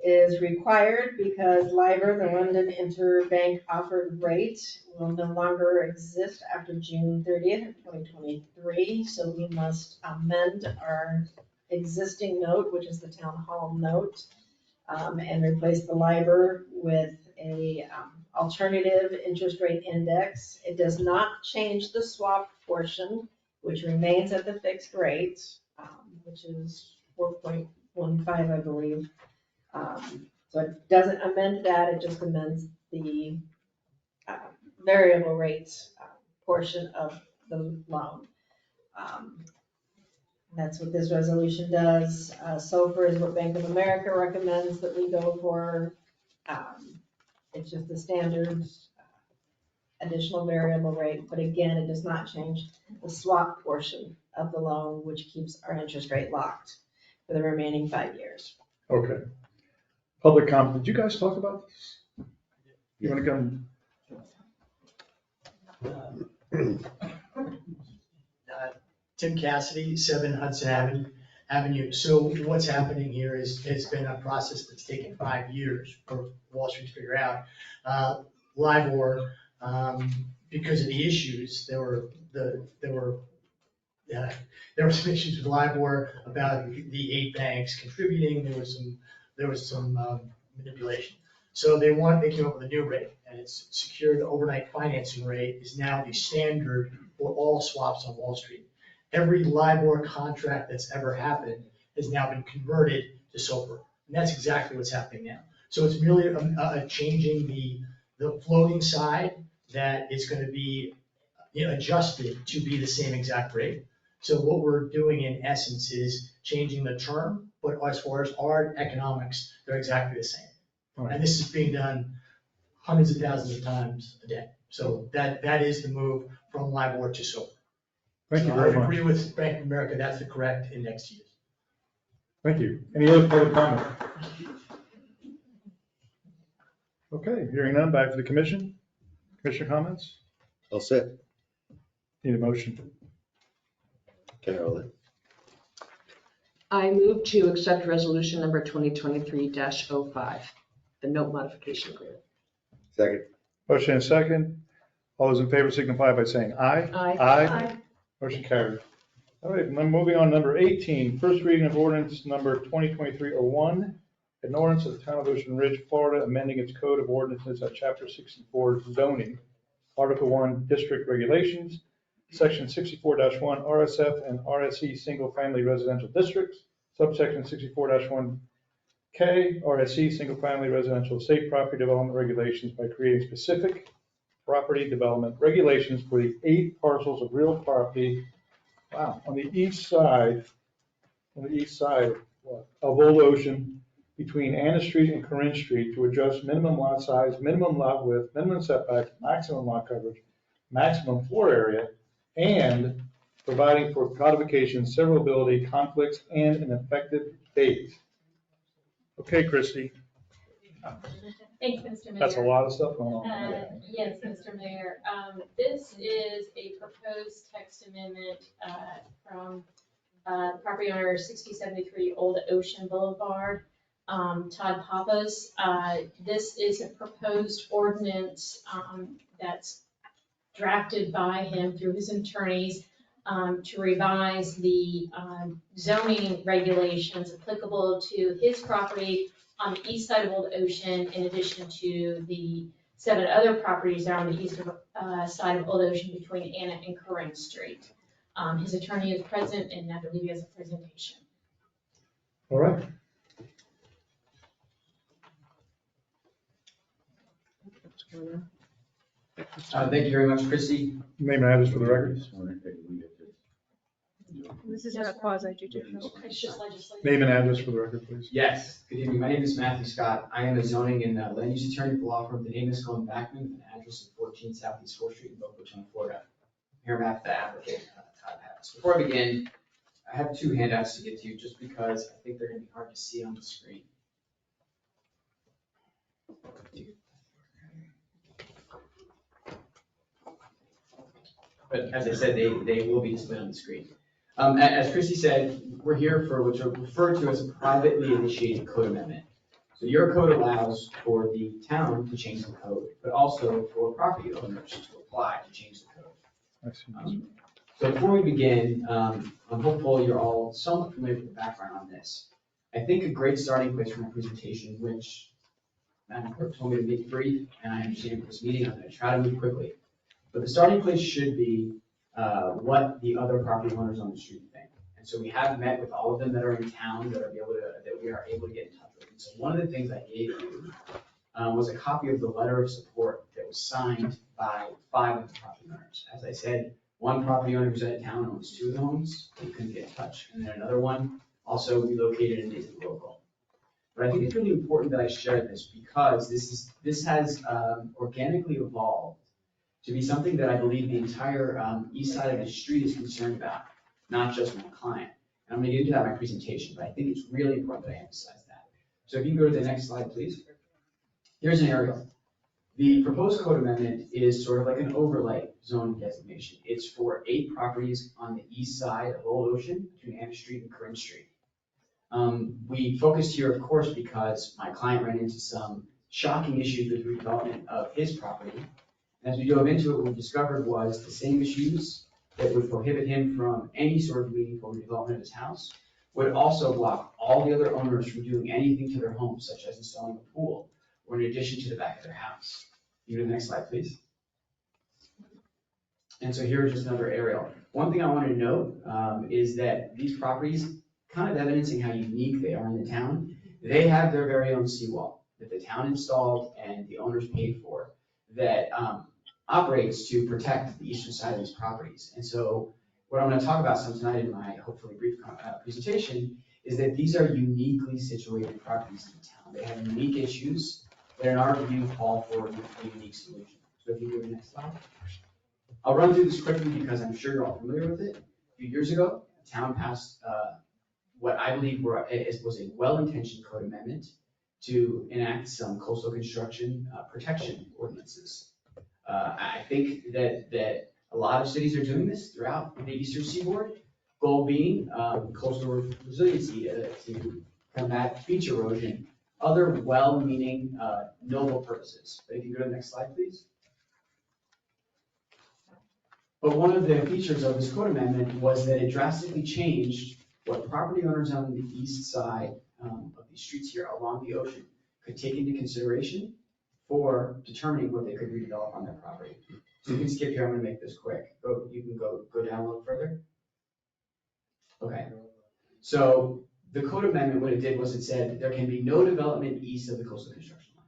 is required because LIBOR, the London Interbank Offered Rate, will no longer exist after June 30th, 2023. So we must amend our existing note, which is the town hall note, and replace the LIBOR with a alternative interest rate index. It does not change the swap portion, which remains at the fixed rate, which is 4.15, I believe. So it doesn't amend that, it just amends the variable rates portion of the loan. That's what this resolution does. SOFR is what Bank of America recommends that we go for. It's just the standard additional variable rate, but again, it does not change the swap portion of the loan, which keeps our interest rate locked for the remaining 5 years. Okay. Public comment, did you guys talk about this? You want to come? Tim Cassidy, 7 Hudson Avenue. So what's happening here is it's been a process that's taken 5 years for Wall Street to figure out. LIBOR, because of the issues, there were some issues with LIBOR about the 8 banks contributing. There was some manipulation. So they came up with a new rate, and it's secured overnight financing rate is now the standard for all swaps on Wall Street. Every LIBOR contract that's ever happened has now been converted to SOFR. And that's exactly what's happening now. So it's merely changing the floating side that is going to be adjusted to be the same exact rate. So what we're doing in essence is changing the term, but as far as our economics, they're exactly the same. Right. And this is being done hundreds of thousands of times a day. So that is the move from LIBOR to SOFR. Thank you So very I much. agree with Bank of America, that's the correct index to use. Thank you. Any other public comment? Okay, hearing none, back to the commission. Commissioner comments? All set. Need a motion. Carolyn. I move to accept resolution number 2023-05, the note modification agreement. Second. Motion and second. All those in favor signify by saying aye. Aye. Aye. Motion carried. All right, and then moving on, number 18, first reading of ordinance number 2023-01, an ordinance of the Town of Ocean Ridge, Florida, amending its code of ordinances at Chapter 64 zoning, Article 1 district regulations, Section 64-1 RSF and RSE single-family residential districts, subsection 64-1K RSE single-family residential estate property development regulations by creating specific property development regulations for the 8 parcels of real property Wow, on the east side of Old Ocean, between Anna Street and Corinne Street, to adjust minimum lot size, minimum lot width, minimum setback, maximum lot coverage, maximum floor area, and providing for codification, severability, conflicts, and an effective date. Okay, Christie, Thank you, Mr. Mayor. that's a lot of stuff going on. Yes, Mr. Mayor. This is a proposed text amendment from property owner 6073 Old Ocean Boulevard, Todd Pappas. This is a proposed ordinance that's drafted by him through his attorneys to revise the zoning regulations applicable to his property on the east side of Old Ocean, in addition to the 7 other properties that are on the east side of Old Ocean between Anna and Corinne Street. His attorney is present, and I believe he has a presentation. All right. Thank you very much, Christie. Name and address for the record. This is not quasi judicial. It's just legislative. Name and address for the record, please. Yes, good evening. My name is Matthew Scott. I am a zoning and land use attorney for the law firm Deneen Miskel and Backman, with an address of 14 Southeast 4th Street in Boca Raton, Florida. Here I'm at the applicant, Todd Pappas. Before I begin, I have 2 handouts to get to you just because I think they're going to be hard to see on the screen. But as I said, they will be displayed on the screen. As Christy said, we're here for what's referred to as a privately initiated code amendment. So your code allows for the town to change the code, but also for property owners to apply to change the code. So before we begin, I'm hopeful you're all somewhat familiar with the background on this. I think a great starting place for my presentation, which Madam Clerk told me to make brief, and I understand for this meeting, I'm going to try to move quickly. But the starting place should be what the other property owners on the street think. And so we have met with all of them that are in town that we are able to get in touch with. And so one of the things I gave you was a copy of the letter of support that was signed by 5 of the property owners. As I said, one property owner who's out of town owns 2 of the homes, we couldn't get in touch. And then another one also relocated and is local. But I think it's really important that I share this because this has organically evolved to be something that I believe the entire east side of the street is concerned about, not just my client. And I'm going to get into that in my presentation, but I think it's really important that I emphasize that. So if you can go to the next slide, please. Here's an aerial. The proposed code amendment is sort of like an overlay zoning designation. It's for 8 properties on the east side of Old Ocean between Anna Street and Corinne Street. We focused here, of course, because my client ran into some shocking issues with redevelopment of his property. As we dove into it, what we discovered was the same issues that would prohibit him from any sort of meaningful redevelopment of his house would also block all the other owners from doing anything to their homes, such as installing a pool, or in addition to the back of their house. You go to the next slide, please. And so here's just another aerial. One thing I want to note is that these properties, kind of evidencing how unique they are in the town, they have their very own seawall that the town installed and the owners paid for that operates to protect the eastern side of these properties. And so what I'm going to talk about some tonight in my hopefully brief presentation is that these are uniquely situated properties in the town. They have unique issues that in our view call for a unique solution. So if you go to the next slide. I'll run through this quickly because I'm sure you're all familiar with it. A few years ago, the town passed what I believe was a well-intentioned code amendment to enact some coastal construction protection ordinances. I think that a lot of cities are doing this throughout the eastern seaboard, goal being coastal resiliency to combat beach erosion, other well-meaning noble purposes. But if you go to the next slide, please. But one of the features of this code amendment was that it drastically changed what property owners on the east side of these streets here along the ocean could take into consideration for determining what they could redevelop on their property. So you can skip here, I'm gonna make this quick. You can go down a little further. Okay, so the code amendment, what it did was it said there can be no development east of the coastal construction line.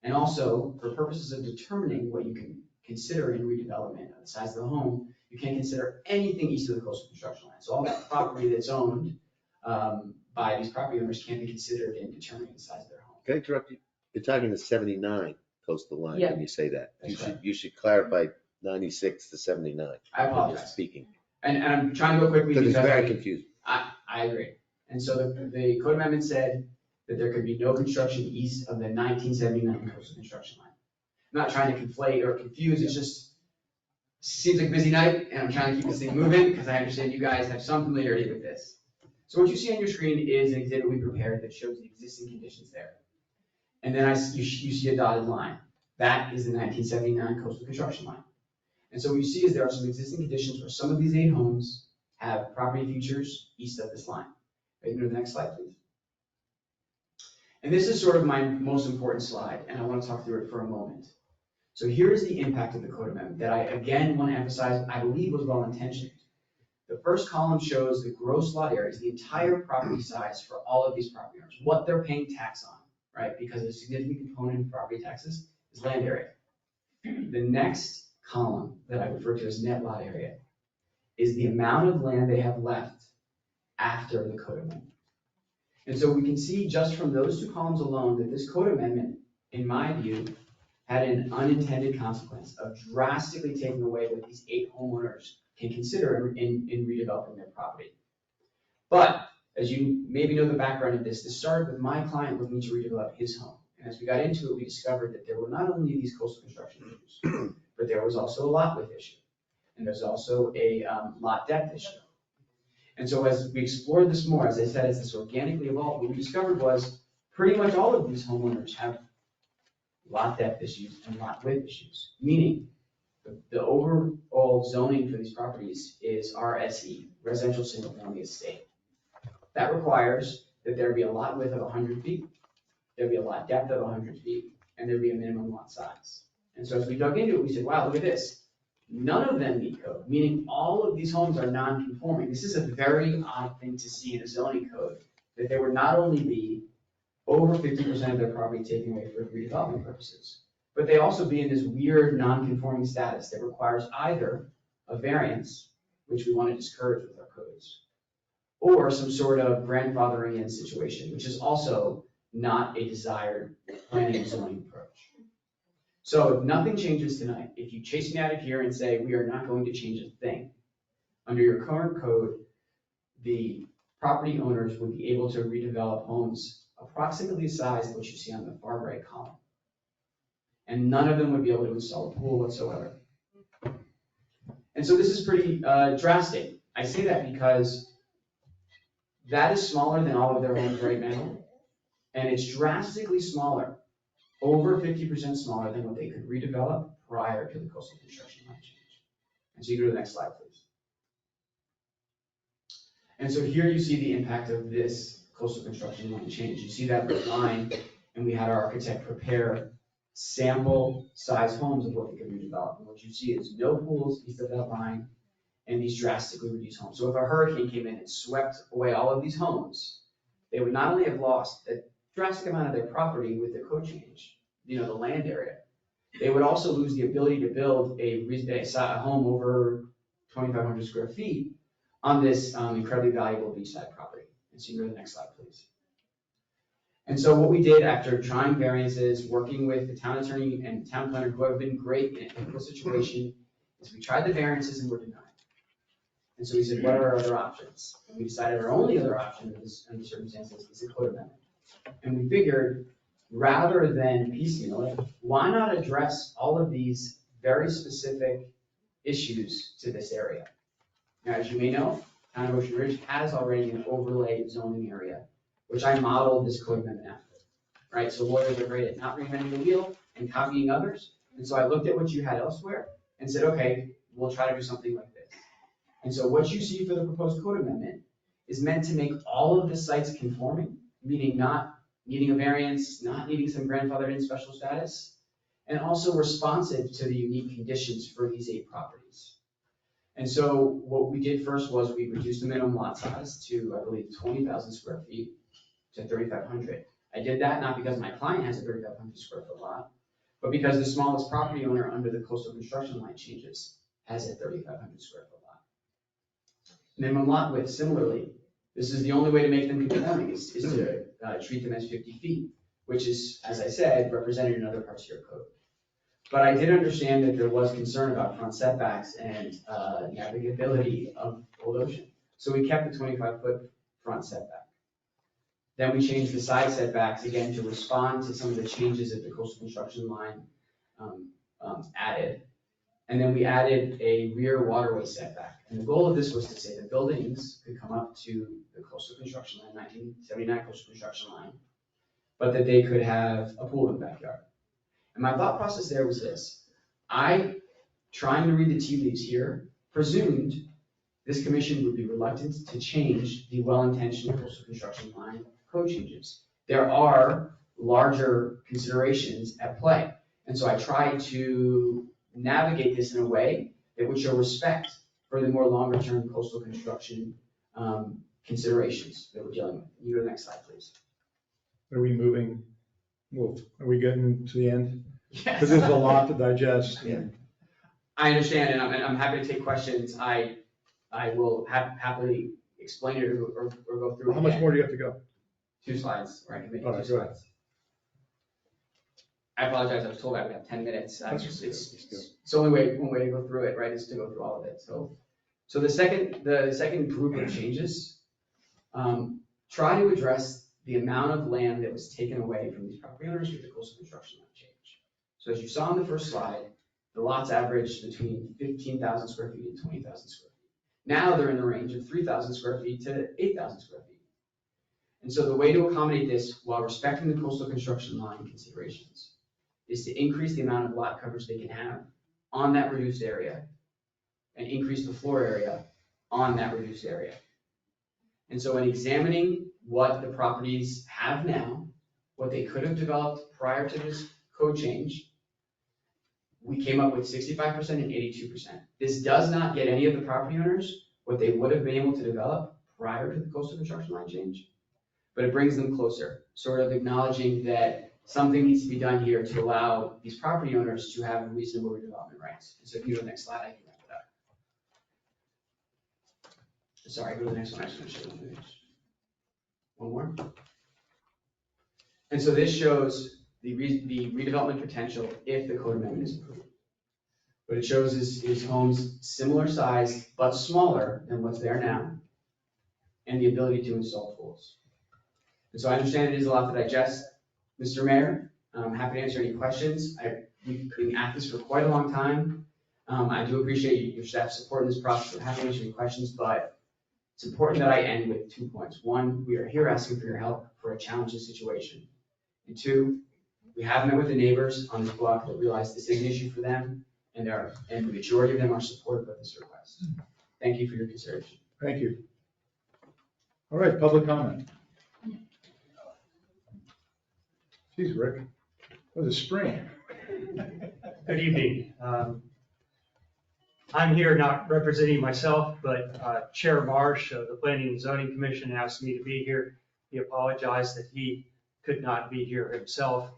And also, for purposes of determining what you can consider in redevelopment of the size of the home, you can't consider anything east of the coastal construction line. So all that property that's owned by these property owners can't be considered in determining the size of their home. Can I interrupt you? You're talking the 79 coastal line Yeah. when you say that. That's You should clarify 96 to 79. I when you're apologize. Speaking. And I'm trying to go quickly Because because it's very confusing. I agree. And so the code amendment said that there could be no construction east of the 1979 coastal construction line. I'm not trying to conflate or confuse, it's just, seems like a busy night, and I'm trying to keep this thing moving, because I understand you guys have some familiarity with this. So what you see on your screen is an exhibit we prepared that shows the existing conditions there. And then you see a dotted line. That is the 1979 coastal construction line. And so what you see is there are some existing conditions where some of these 8 homes have property features east of this line. Right, go to the next slide, please. And this is sort of my most important slide, and I want to talk through it for a moment. So here is the impact of the code amendment that I again want to emphasize, I believe was well intentioned. The first column shows the gross lot areas, the entire property size for all of these property owners, what they're paying tax on, right? Because a significant component of property taxes is land area. The next column that I refer to as net lot area is the amount of land they have left after the code amendment. And so we can see just from those 2 columns alone that this code amendment, in my view, had an unintended consequence of drastically taking away what these 8 homeowners can consider in redeveloping their property. But as you maybe know the background of this started with my client looking to redevelop his home. And as we got into it, we discovered that there were not only these coastal construction issues, but there was also a lot width issue. And there's also a lot depth issue. And so as we explored this more, as I said, as this organically evolved, what we discovered was pretty much all of these homeowners have lot depth issues and lot width issues, meaning the overall zoning for these properties is RSE, residential single family estate. That requires that there be a lot width of 100 feet, there be a lot depth of 100 feet, and there be a minimum lot size. And so as we dug into it, we said, wow, look at this. None of them meet code, meaning all of these homes are non-conforming. This is a very odd thing to see in a zoning code, that there would not only be over 50% of their property taken away for redevelopment purposes, but they also be in this weird non-conforming status that requires either a variance, which we want to discourage with our codes, or some sort of grandfathering in situation, which is also not a desired planning and zoning approach. So if nothing changes tonight, if you chase me out of here and say we are not going to change a thing, under your current code, the property owners would be able to redevelop homes approximately the size of what you see on the far right column. And none of them would be able to install a pool whatsoever. And so this is pretty drastic. I say that because that is smaller than all of their homes right now. And it's drastically smaller, over 50% smaller than what they could redevelop prior to the coastal construction line change. And so you go to the next slide, please. And so here you see the impact of this coastal construction line change. You see that line, and we had our architect prepare sample size homes of what they could redevelop. And what you see is no pools east of that line, and these drastically reduced homes. So if a hurricane came in and swept away all of these homes, they would not only have lost a drastic amount of their property with the code change, the land area, they would also lose the ability to build a home over 2,500 square feet on this incredibly valuable beachside property. And so you go to the next slide, please. And so what we did after trying variances, working with the town attorney and town planner who have been great in a difficult situation, is we tried the variances and were denied. And so we said, what are our other options? And we decided our only other option under circumstances is a code amendment. And we figured, rather than piecemeal it, why not address all of these very specific issues to this area? Now, as you may know, Town of Ocean Ridge has already an overlay zoning area, which I modeled this code amendment after, right? So lawyers are great at not reinventing the wheel and copying others. And so I looked at what you had elsewhere and said, okay, we'll try to do something like this. And so what you see for the proposed code amendment is meant to make all of the sites conforming, meaning not needing a variance, not needing some grandfathered in special status, and also responsive to the unique conditions for these 8 properties. And so what we did first was we reduced the minimum lot size to, I believe, 20,000 square feet to 3,500. I did that not because my client has a 3,500 square foot lot, but because the smallest property owner under the coastal construction line changes has a 3,500 square foot lot. Minimum lot width, similarly, this is the only way to make them conforming is to treat them as 50 feet, which is, as I said, represented in other parts of your code. But I did understand that there was concern about front setbacks and navigability of Old Ocean. So we kept the 25-foot front setback. Then we changed the side setbacks again to respond to some of the changes that the coastal construction line added. And then we added a rear waterway setback. And the goal of this was to say the buildings could come up to the coastal construction line, 1979 coastal construction line, but that they could have a pool in the backyard. And my thought process there was this. I, trying to read the tea leaves here, presumed this commission would be reluctant to change the well-intentioned coastal construction line code changes. There are larger considerations at play. And so I tried to navigate this in a way that would show respect for the more longer-term coastal construction considerations that we're dealing with. You go to the next slide, please. Are we moving? Well, are we getting to the end? Yes. Because there's a lot to digest. Yeah. I understand, and I'm happy to take questions. I will happily explain it or go through it. How much again. more do you have to go? 2 slides, or I can make All it right, 2 go ahead. slides. I apologize, I was told I would have 10 minutes. It's only one way to go through it, right, is to go through all of it. So the second group of changes try to address the amount of land that was taken away from these property owners with the coastal construction line change. So as you saw on the first slide, the lots averaged between 15,000 square feet and 20,000 square feet. Now they're in the range of 3,000 square feet to 8,000 square feet. And so the way to accommodate this while respecting the coastal construction line considerations is to increase the amount of lot coverage they can have on that reduced area and increase the floor area on that reduced area. And so in examining what the properties have now, what they could have developed prior to this code change, we came up with 65% and 82%. This does not get any of the property owners what they would have been able to develop prior to the coastal construction line change, but it brings them closer, sort of acknowledging that something needs to be done here to allow these property owners to have reasonable redevelopment rights. And so if you go to the next slide, I can wrap it up. Sorry, go to the next one. I just want to show you one more. And so this shows the redevelopment potential if the code amendment is approved. What it shows is homes similar size but smaller than what's there now, and the ability to install pools. And so I understand it is a lot to digest. Mr. Mayor, I'm happy to answer any questions. We've been at this for quite a long time. I do appreciate your staff's support in this process. I'm happy to answer any questions, but it's important that I end with 2 points. One, we are here asking for your help for a challenging situation. And 2, we have met with the neighbors on this block that realize this is an issue for them, and the majority of them are supportive of this request. Thank you for your consideration. Thank you. All right, public comment. Geez, Rick, it was a spring. Good evening. I'm here not representing myself, but Chair Marsh of the Planning and Zoning Commission asked me to be here. He apologized that he could not be here himself.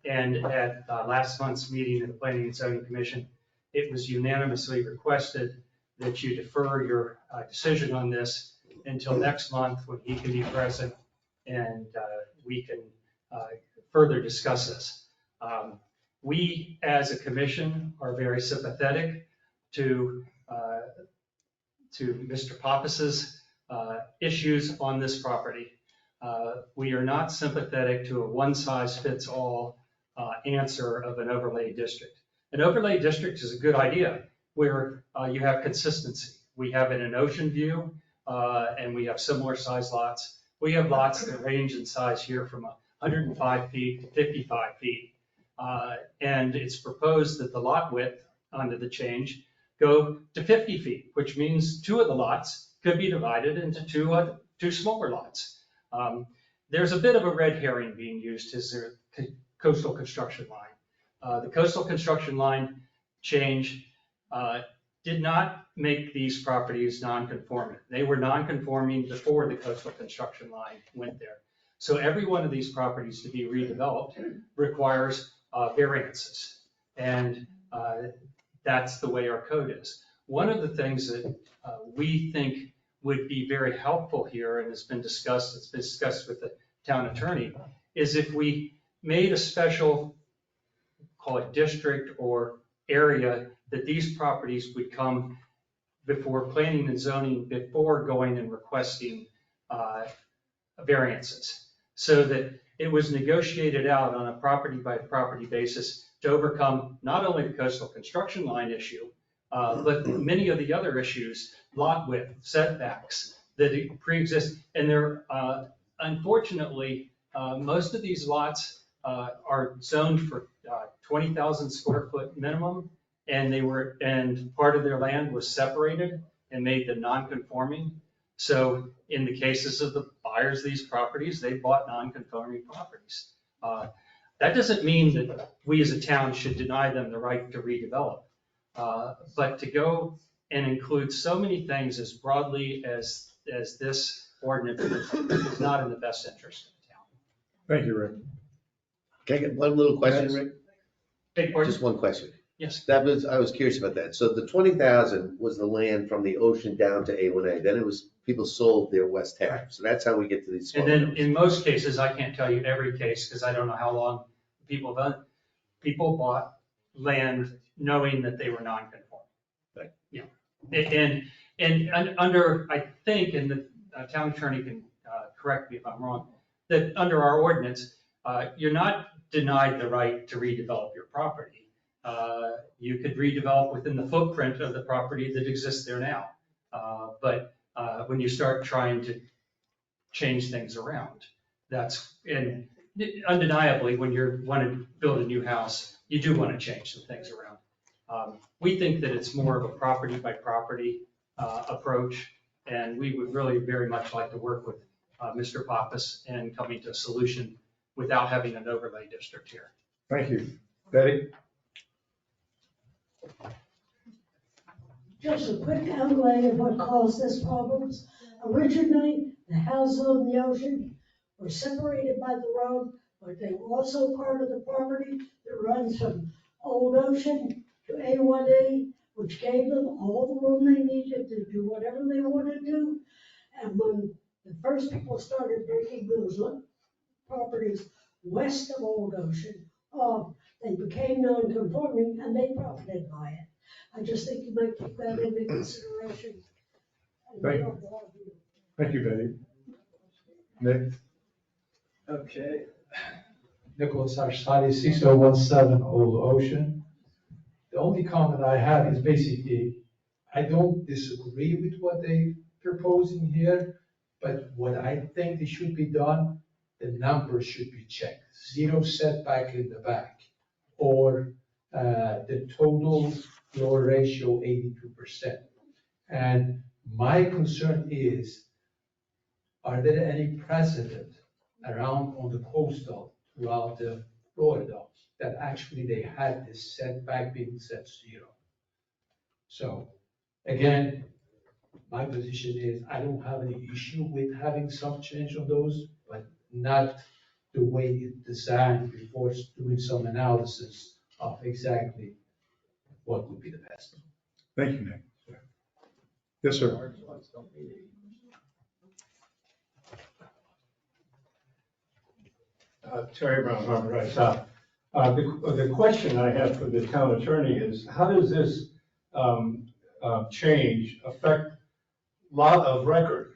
And at last month's meeting of the Planning and Zoning Commission, it was unanimously requested that you defer your decision on this until next month when he can be present and we can further discuss this. We, as a commission, are very sympathetic to Mr. Pappas's issues on this property. We are not sympathetic to a one-size-fits-all answer of an overlay district. An overlay district is a good idea where you have consistency. We have it in Ocean View, and we have similar size lots. We have lots that range in size here from 105 feet to 55 feet. And it's proposed that the lot width under the change go to 50 feet, which means 2 of the lots could be divided into two smaller lots. There's a bit of a red herring being used as the coastal construction line. The coastal construction line change did not make these properties non-conforming. They were non-conforming before the coastal construction line went there. So every one of these properties to be redeveloped requires variances. And that's the way our code is. One of the things that we think would be very helpful here, and it's been discussed with the town attorney, is if we made a special, call it district or area, that these properties would come before planning and zoning, before going and requesting variances. So that it was negotiated out on a property by property basis to overcome not only the coastal construction line issue, but many of the other issues, lot width, setbacks that pre-exist. And there, unfortunately, most of these lots are zoned for 20,000 square foot minimum, and part of their land was separated and made them non-conforming. So in the cases of the buyers of these properties, they bought non-conforming properties. That doesn't mean that we as a town should deny them the right to redevelop. But to go and include so many things as broadly as this ordinance is not in the best interest of the town. Thank you, Rick. Can I get one little question, Rick? Beg pardon? Just one question. Yes. I was curious about that. So the 20,000 was the land from the ocean down to A1A. Then it was, people sold their west half. So that's how we get to these. And then in most cases, I can't tell you every case because I don't know how long people bought land knowing that they were non-conforming. Right. Yeah. And under, I think, and the town attorney can correct me if I'm wrong, that under our ordinance, you're not denied the right to redevelop your property. You could redevelop within the footprint of the property that exists there now. But when you start trying to change things around, and undeniably, when you want to build a new house, you do want to change some things around. We think that it's more of a property by property approach, and we would really very much like to work with Mr. Pappas and coming to a solution without having an overlay district here. Thank you. Betty? Just a quick outlay of what caused this problems. Originally, the houses on the ocean were separated by the road, but they were also part of the property that runs from Old Ocean to A1A, which gave them all the room they needed to do whatever they wanted to do. And when the first people started breaking those properties west of Old Ocean, they became non-conforming and they profited by it. I just think you might keep that into consideration. Thank you, Betty. Nick? Okay. Nicholas Arstadi, 6017 Old Ocean. The only comment I have is basically, I don't disagree with what they're proposing here, but what I think they should be done, the numbers should be checked. 0 setback in the back, or the total floor ratio 82%. And my concern is, are there any precedent around on the coastal throughout the Florida that actually they had this setback being set 0? So again, my position is I don't have any issue with having some change on those, but not the way it's designed before doing some analysis of exactly what would be the best. Thank you, Nick. Yes, sir. Terry Brown, Harbor Drive South. The question I have for the town attorney is, how does this change affect lot of record?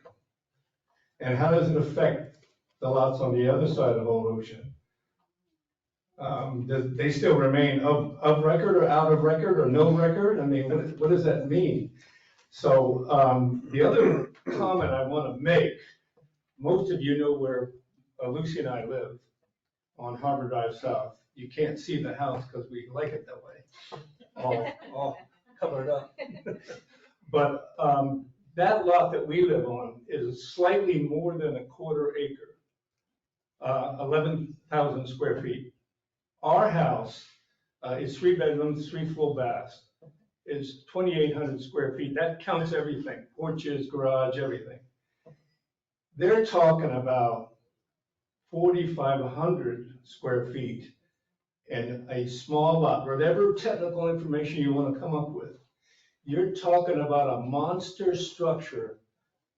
And how does it affect the lots on the other side of Old Ocean? Do they still remain of record or out of record or no record? I mean, what does that mean? So the other comment I want to make, most of you know where Lucy and I live on Harbor Drive South. You can't see the house because we like it that way, all covered up. But that lot that we live on is slightly more than a quarter acre, 11,000 square feet. Our house is 3 bedrooms, 3 full baths, is 2,800 square feet. That counts everything, porches, garage, everything. They're talking about 4,500 square feet and a small lot, whatever technical information you want to come up with. You're talking about a monster structure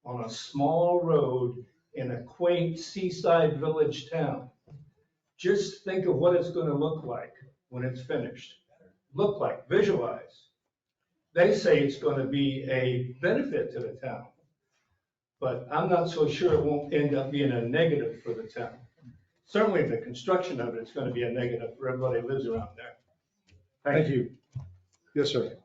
on a small road in a quaint seaside village town. Just think of what it's gonna look like when it's finished. Look like, visualize. They say it's gonna be a benefit to the town, but I'm not so sure it won't end up being a negative for the town. Certainly the construction of it's gonna be a negative for everybody who lives around there. Thank you. Yes, sir.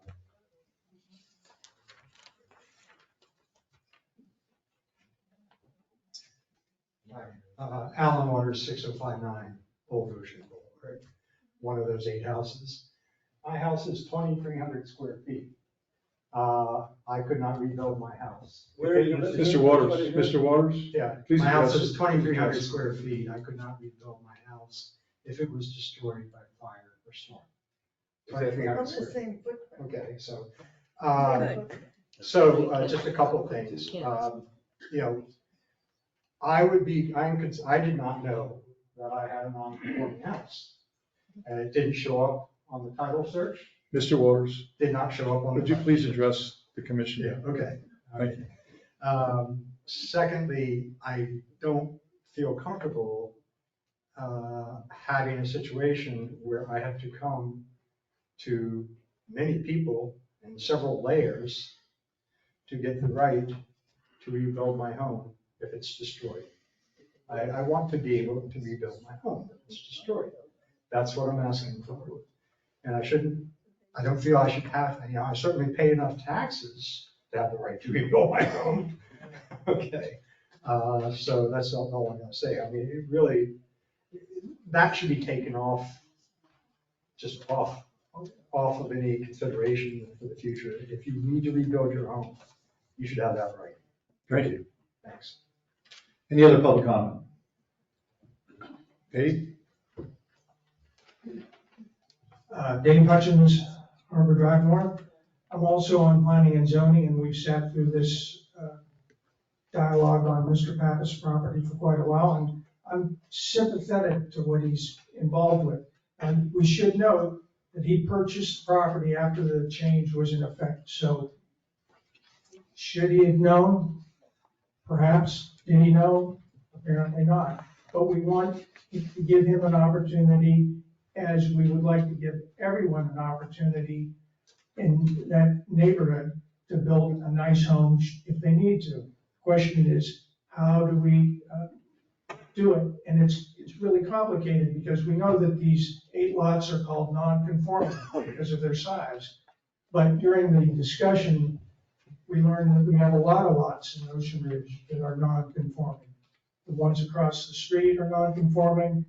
Allen Waters, 6059 Old Ocean Boulevard, one of those 8 houses. My house is 2,300 square feet. I could not rebuild my house. Where are you living? Mr. Waters, Mr. Waters? Yeah, Please my house address- is 2,300 square feet. I could not rebuild my house if it was destroyed by fire or storm. 2,300 It's the square feet. same footprint. Okay, so, Good. just a couple of things. You know, I did not know that I had a non-conforming house. And it didn't show up on the title search, Mr. Waters, did not show up on. would you please address the commission? Yeah, okay. Thank you. Secondly, I don't feel comfortable having a situation where I have to come to many people in several layers to get the right to rebuild my home if it's destroyed. I want to be able to rebuild my home if it's destroyed. That's what I'm asking for. And I don't feel I should have, I certainly pay enough taxes to have the right to rebuild my home. Okay, so that's all I'm gonna say. I mean, it really, that should be taken off of any consideration for the future. If you need to rebuild your home, you should have that right. Thank you. Thanks. Any other public comment? Dave? Dave Hutchins, Harbor Drive North. I'm also on planning and zoning, and we've sat through this dialogue on Mr. Pappas' property for quite a while, and I'm sympathetic to what he's involved with. And we should note that he purchased the property after the change was in effect, so should he have known? Perhaps. Did he know? Apparently not. But we want to give him an opportunity, as we would like to give everyone an opportunity in that neighborhood to build a nice home if they need to. Question is, how do we do it? And it's really complicated because we know that these 8 lots are called non-conforming because of their size. But during the discussion, we learned that we have a lot of lots in Ocean Ridge that are non-conforming. The ones across the street are non-conforming.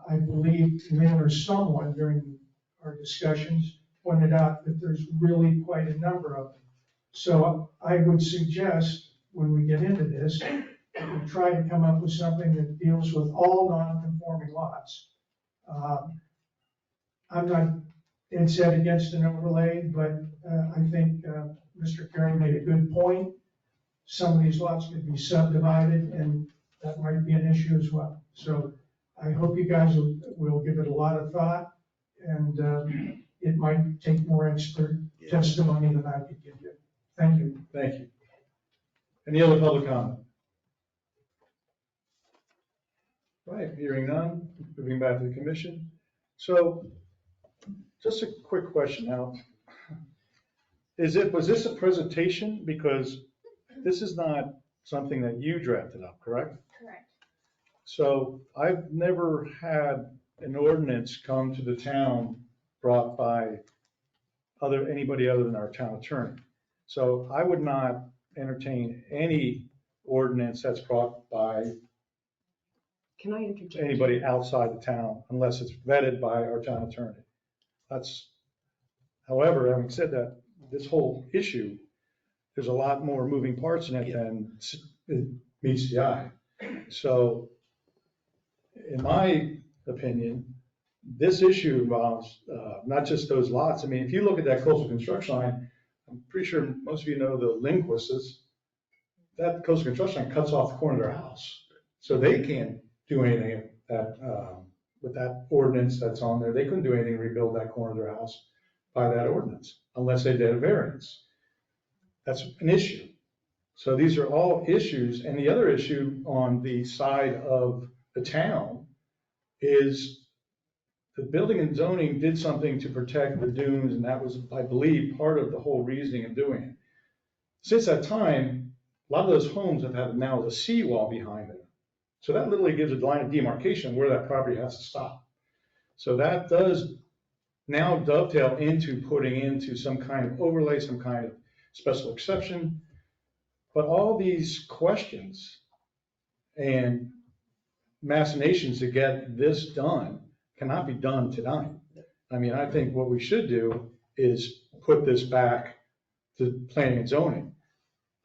I believe Lynn or someone during our discussions pointed out that there's really quite a number of them. So I would suggest when we get into this, that we try to come up with something that deals with all non-conforming lots. I'm not dead set against an overlay, but I think Mr. Carey made a good point. Some of these lots could be subdivided, and that might be an issue as well. So I hope you guys will give it a lot of thought, and it might take more expert testimony than I could give you. Thank you. Thank you. Any other public comment? Right, hearing none, moving back to the commission. So, just a quick question now. Was this a presentation? Because this is not something that you drafted up, correct? Correct. So I've never had an ordinance come to the town brought by anybody other than our town attorney. So I would not entertain any ordinance that's brought by Can I interject? anybody outside the town unless it's vetted by our town attorney. However, having said that, this whole issue, there's a lot more moving parts in it than it meets the eye. So in my opinion, this issue involves not just those lots. I mean, if you look at that coastal construction line, I'm pretty sure most of you know the Lindquists. That coastal construction line cuts off the corner of their house. So they can't do anything with that ordinance that's on there. They couldn't do anything to rebuild that corner of their house. by that ordinance, unless they did a variance. That's an issue. So these are all issues, and the other issue on the side of the town is the building and zoning did something to protect the dunes, and that was, I believe, part of the whole reasoning of doing it. Since that time, a lot of those homes have had now a seawall behind them. So that literally gives a line of demarcation where that property has to stop. So that does now dovetail into putting into some kind of overlay, some kind of special exception. But all these questions and machinations to get this done cannot be done tonight. I mean, I think what we should do is put this back to planning and zoning.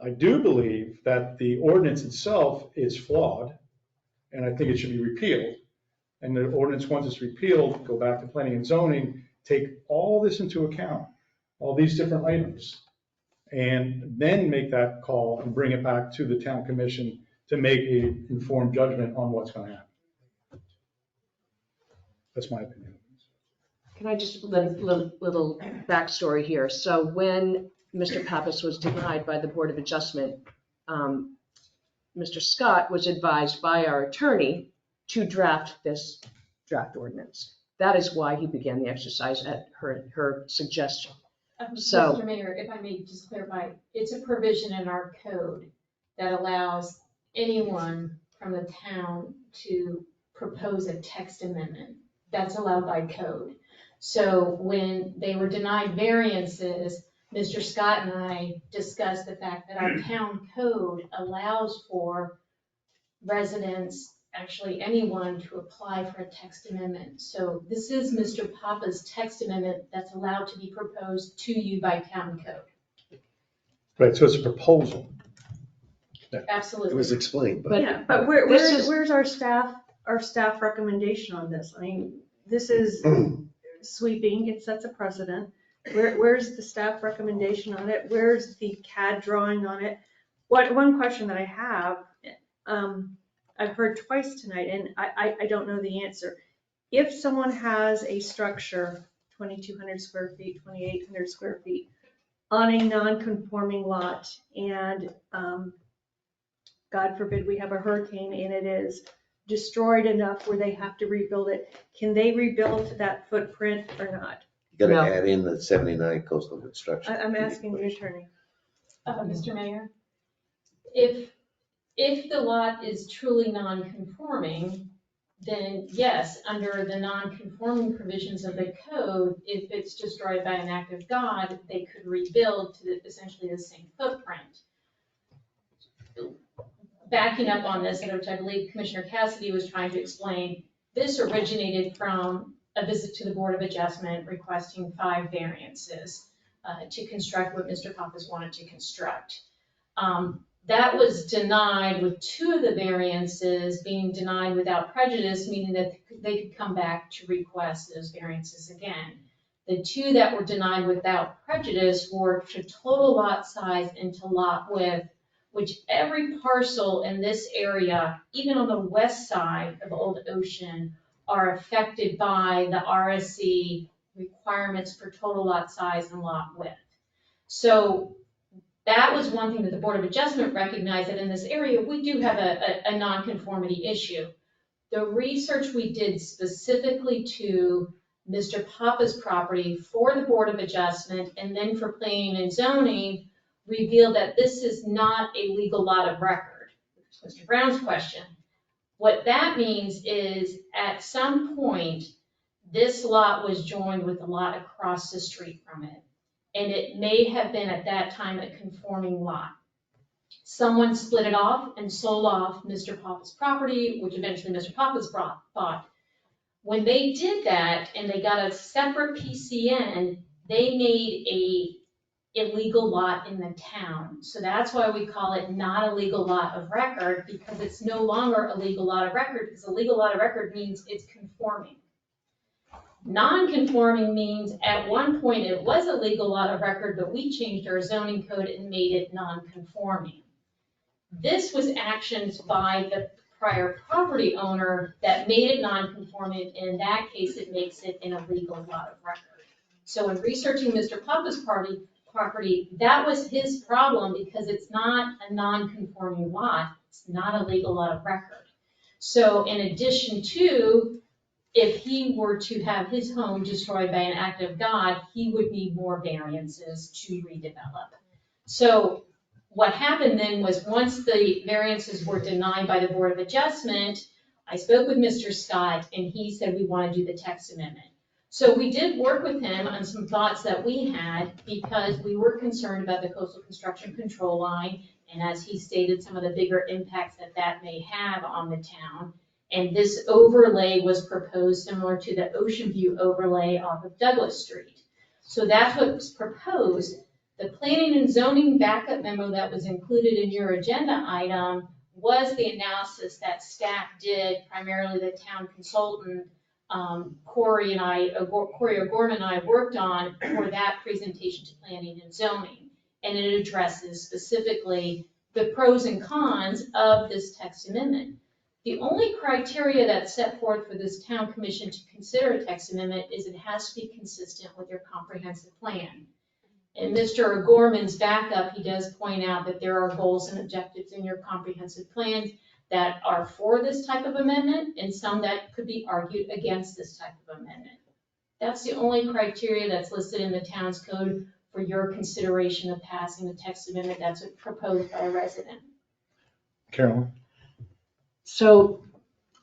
I do believe that the ordinance itself is flawed, and I think it should be repealed. And the ordinance, once it's repealed, go back to planning and zoning, take all this into account, all these different items, and then make that call and bring it back to the town commission to make an informed judgment on what's going to happen. That's my opinion. Can I just little backstory here? So when Mr. Pappas was denied by the Board of Adjustment, Mr. Scott was advised by our attorney to draft this draft ordinance. That is why he began the exercise at her suggestion. So, Mr. Mayor, if I may just clarify, it's a provision in our code that allows anyone from the town to propose a text amendment. That's allowed by code. So when they were denied variances, Mr. Scott and I discussed the fact that our town code allows for residents, actually anyone, to apply for a text amendment. So this is Mr. Papa's text amendment that's allowed to be proposed to you by town code. Right, so it's a proposal. Absolutely. It was explained, but. Yeah, but where's our staff recommendation on this? I mean, this is sweeping, it sets a precedent. Where's the staff recommendation on it? Where's the CAD drawing on it? One question that I have, I've heard twice tonight, and I don't know the answer. If someone has a structure, 2,200 square feet, 2,800 square feet, on a non-conforming lot, and God forbid we have a hurricane and it is destroyed enough where they have to rebuild it, can they rebuild to that footprint or not? You gotta add in the 79 coastal construction. I'm asking the attorney. Mr. Mayor, if the lot is truly non-conforming, then yes, under the non-conforming provisions of the code, if it's destroyed by an act of God, they could rebuild to essentially the same footprint. Backing up on this, which I believe Commissioner Cassidy was trying to explain, this originated from a visit to the Board of Adjustment requesting 5 variances to construct what Mr. Pappas wanted to construct. That was denied, with 2 of the variances being denied without prejudice, meaning that they could come back to request those variances again. The 2 that were denied without prejudice were to total lot size and to lot width, which every parcel in this area, even on the west side of Old Ocean, are affected by the RSC requirements for total lot size and lot width. So that was one thing that the Board of Adjustment recognized, that in this area, we do have a nonconformity issue. The research we did specifically to Mr. Papa's property for the Board of Adjustment and then for planning and zoning revealed that this is not a legal lot of record. Mr. Brown's question. What that means is at some point, this lot was joined with a lot across the street from it. And it may have been at that time a conforming lot. Someone split it off and sold off Mr. Papa's property, which eventually Mr. Papa's bought. When they did that and they got a separate PCN, they made a illegal lot in the town. So that's why we call it not a legal lot of record, because it's no longer a legal lot of record, because a legal lot of record means it's conforming. Non-conforming means at one point it was a legal lot of record, but we changed our zoning code and made it non-conforming. This was actions by the prior property owner that made it non-conforming, and in that case it makes it an illegal lot of record. So in researching Mr. Papa's property, that was his problem because it's not a non-conforming lot. It's not a legal lot of record. So in addition to, if he were to have his home destroyed by an act of God, he would need more variances to redevelop. So what happened then was once the variances were denied by the Board of Adjustment, I spoke with Mr. Scott and he said we want to do the text amendment. So we did work with him on some thoughts that we had because we were concerned about the coastal construction control line. And as he stated, some of the bigger impacts that that may have on the town. And this overlay was proposed similar to the Ocean View overlay off of Douglas Street. So that's what was proposed. The planning and zoning backup memo that was included in your agenda item was the analysis that staff did, primarily the town consultant, Corey O'Gorman and I worked on for that presentation to planning and zoning. And it addresses specifically the pros and cons of this text amendment. The only criteria that's set forth for this town commission to consider a text amendment is it has to be consistent with your comprehensive plan. In Mr. O'Gorman's backup, he does point out that there are goals and objectives in your comprehensive plan that are for this type of amendment and some that could be argued against this type of amendment. That's the only criteria that's listed in the town's code for your consideration of passing the text amendment that's proposed by a resident. Carolyn? So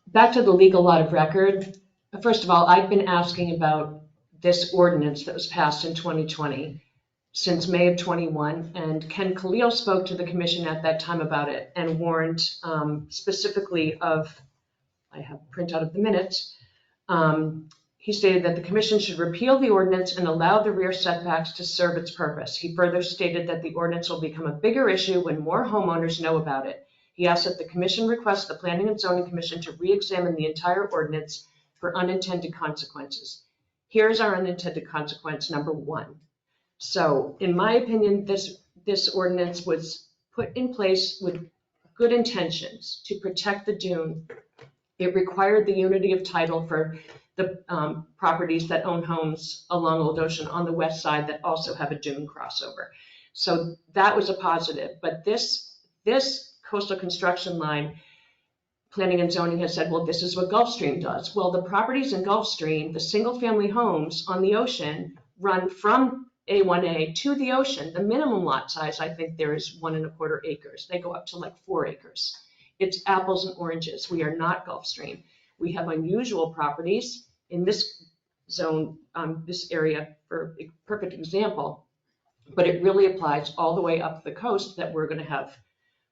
back to the legal lot of record. First of all, I've been asking about this ordinance that was passed in 2020 since May of 21, and Ken Khalil spoke to the commission at that time about it and warned specifically of, I have a printout of the minutes, he stated that the commission should repeal the ordinance and allow the rear setbacks to serve its purpose. He further stated that the ordinance will become a bigger issue when more homeowners know about it. He asked that the commission request the Planning and Zoning Commission to re-examine the entire ordinance for unintended consequences. Here's our unintended consequence, number 1. So in my opinion, this ordinance was put in place with good intentions to protect the dune. It required the unity of title for the properties that own homes along Old Ocean on the west side that also have a dune crossover. So that was a positive. But this coastal construction line, Planning and Zoning has said, well, this is what Gulfstream does. Well, the properties in Gulfstream, the single family homes on the ocean, run from A1A to the ocean. The minimum lot size, I think there is 1.25 acres. They go up to like 4 acres. It's apples and oranges. We are not Gulfstream. We have unusual properties in this zone, this area, for a perfect example, but it really applies all the way up the coast that we're going to have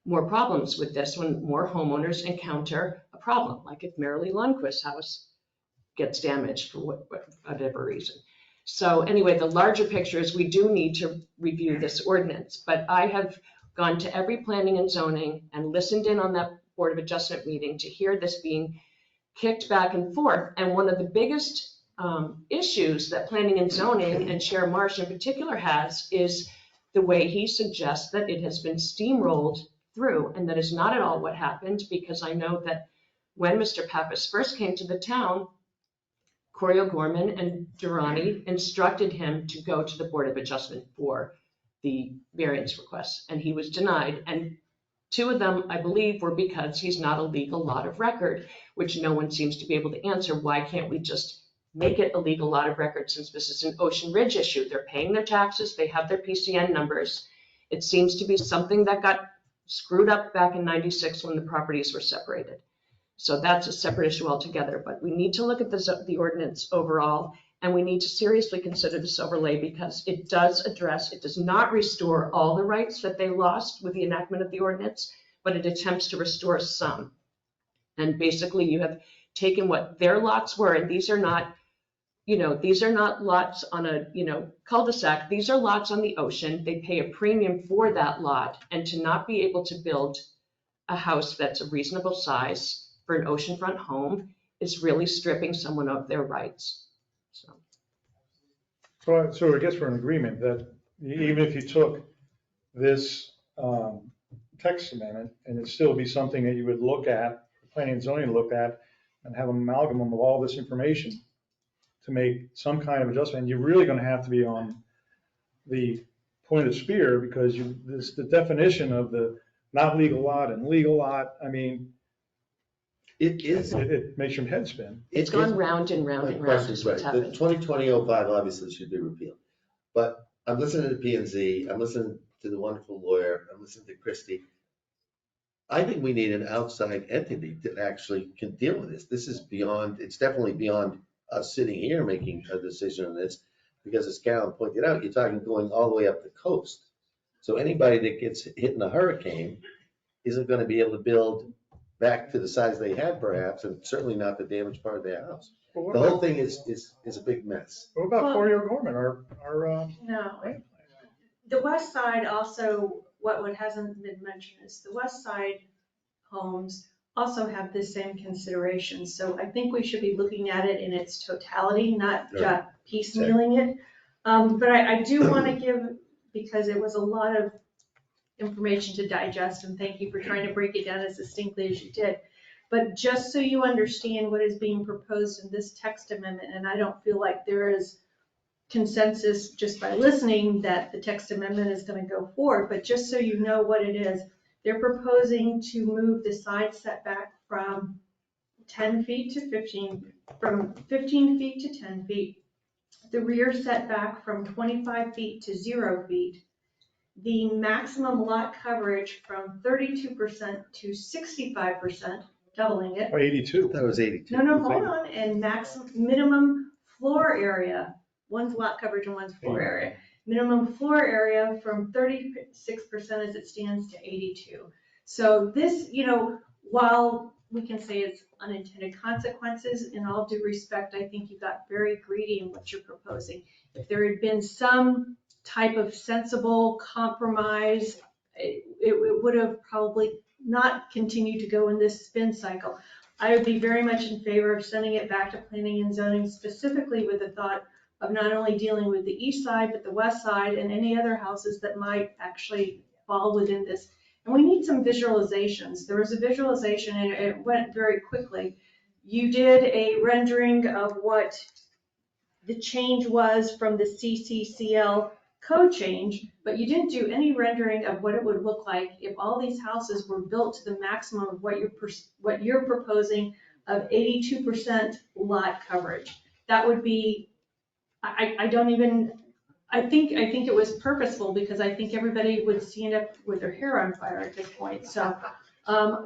more problems with this when more homeowners encounter a problem, like if Marilee Lundquist's house gets damaged for whatever reason. So anyway, the larger picture is we do need to review this ordinance, but I have gone to every planning and zoning and listened in on that Board of Adjustment meeting to hear this being kicked back and forth. And one of the biggest issues that planning and zoning and Chair Marsh in particular has is the way he suggests that it has been steamrolled through, and that is not at all what happened, because I know that when Mr. Pappas first came to the town, Corey O'Gorman and Durrani instructed him to go to the Board of Adjustment for the variance requests, and he was denied. And 2 of them, I believe, were because he's not a legal lot of record, which no one seems to be able to answer. Why can't we just make it a legal lot of record, since this is an Ocean Ridge issue? They're paying their taxes, they have their PCN numbers. It seems to be something that got screwed up back in '96 when the properties were separated. So that's a separate issue altogether, but we need to look at the ordinance overall, and we need to seriously consider this overlay, because it does address, it does not restore all the rights that they lost with the enactment of the ordinance, but it attempts to restore some. And basically you have taken what their lots were, and these are not, these are not lots on a, cul-de-sac. These are lots on the ocean. They pay a premium for that lot, and to not be able to build a house that's a reasonable size for an oceanfront home is really stripping someone of their rights. So I guess we're in agreement that even if you took this text amendment, and it'd still be something that you would look at, planning and zoning to look at, and have an amalgam of all this information to make some kind of adjustment, you're really gonna have to be on the point of spear, because the definition of the not legal lot and legal lot, I mean, it makes your head spin. It's gone round and round and round is what's Right, the happened. 2020-05 obviously should be repealed. But I'm listening to P and Z, I'm listening to the wonderful lawyer, I'm listening to Christie. I think we need an outside entity that actually can deal with this. This is beyond, it's definitely beyond us sitting here making a decision on this, because as Carolyn pointed out, you're talking going all the way up the coast. So anybody that gets hit in a hurricane isn't gonna be able to build back to the size they had perhaps, and certainly not the damaged part of their house. The whole thing is a big mess. What about Cory O'Gorman, our No. The west side also, what hasn't been mentioned is the west side homes also have the same considerations. So I think we should be looking at it in its totality, not just piecemealing it. But I do want to give, because it was a lot of information to digest, and thank you for trying to break it down as distinctly as you did. But just so you understand what is being proposed in this text amendment, and I don't feel like there is consensus just by listening that the text amendment is going to go forward, but just so you know what it is, they're proposing to move the side setback from 10 feet to 15, from 15 feet to 10 feet, the rear setback from 25 feet to 0 feet, the maximum lot coverage from 32% to 65%, doubling it. Or 82. That was 82. No, hold on, and minimum floor area, one's lot coverage and one's floor area. Minimum floor area from 36% as it stands to 82. So this, while we can say it's unintended consequences, in all due respect, I think you got very greedy in what you're proposing. If there had been some type of sensible compromise, it would have probably not continued to go in this spin cycle. I would be very much in favor of sending it back to planning and zoning, specifically with the thought of not only dealing with the east side, but the west side and any other houses that might actually fall within this. And we need some visualizations. There was a visualization and it went very quickly. You did a rendering of what the change was from the CCCL code change, but you didn't do any rendering of what it would look like if all these houses were built to the maximum of what you're proposing of 82% lot coverage. That would be, I think it was purposeful, because I think everybody would stand up with their hair on fire at this point. So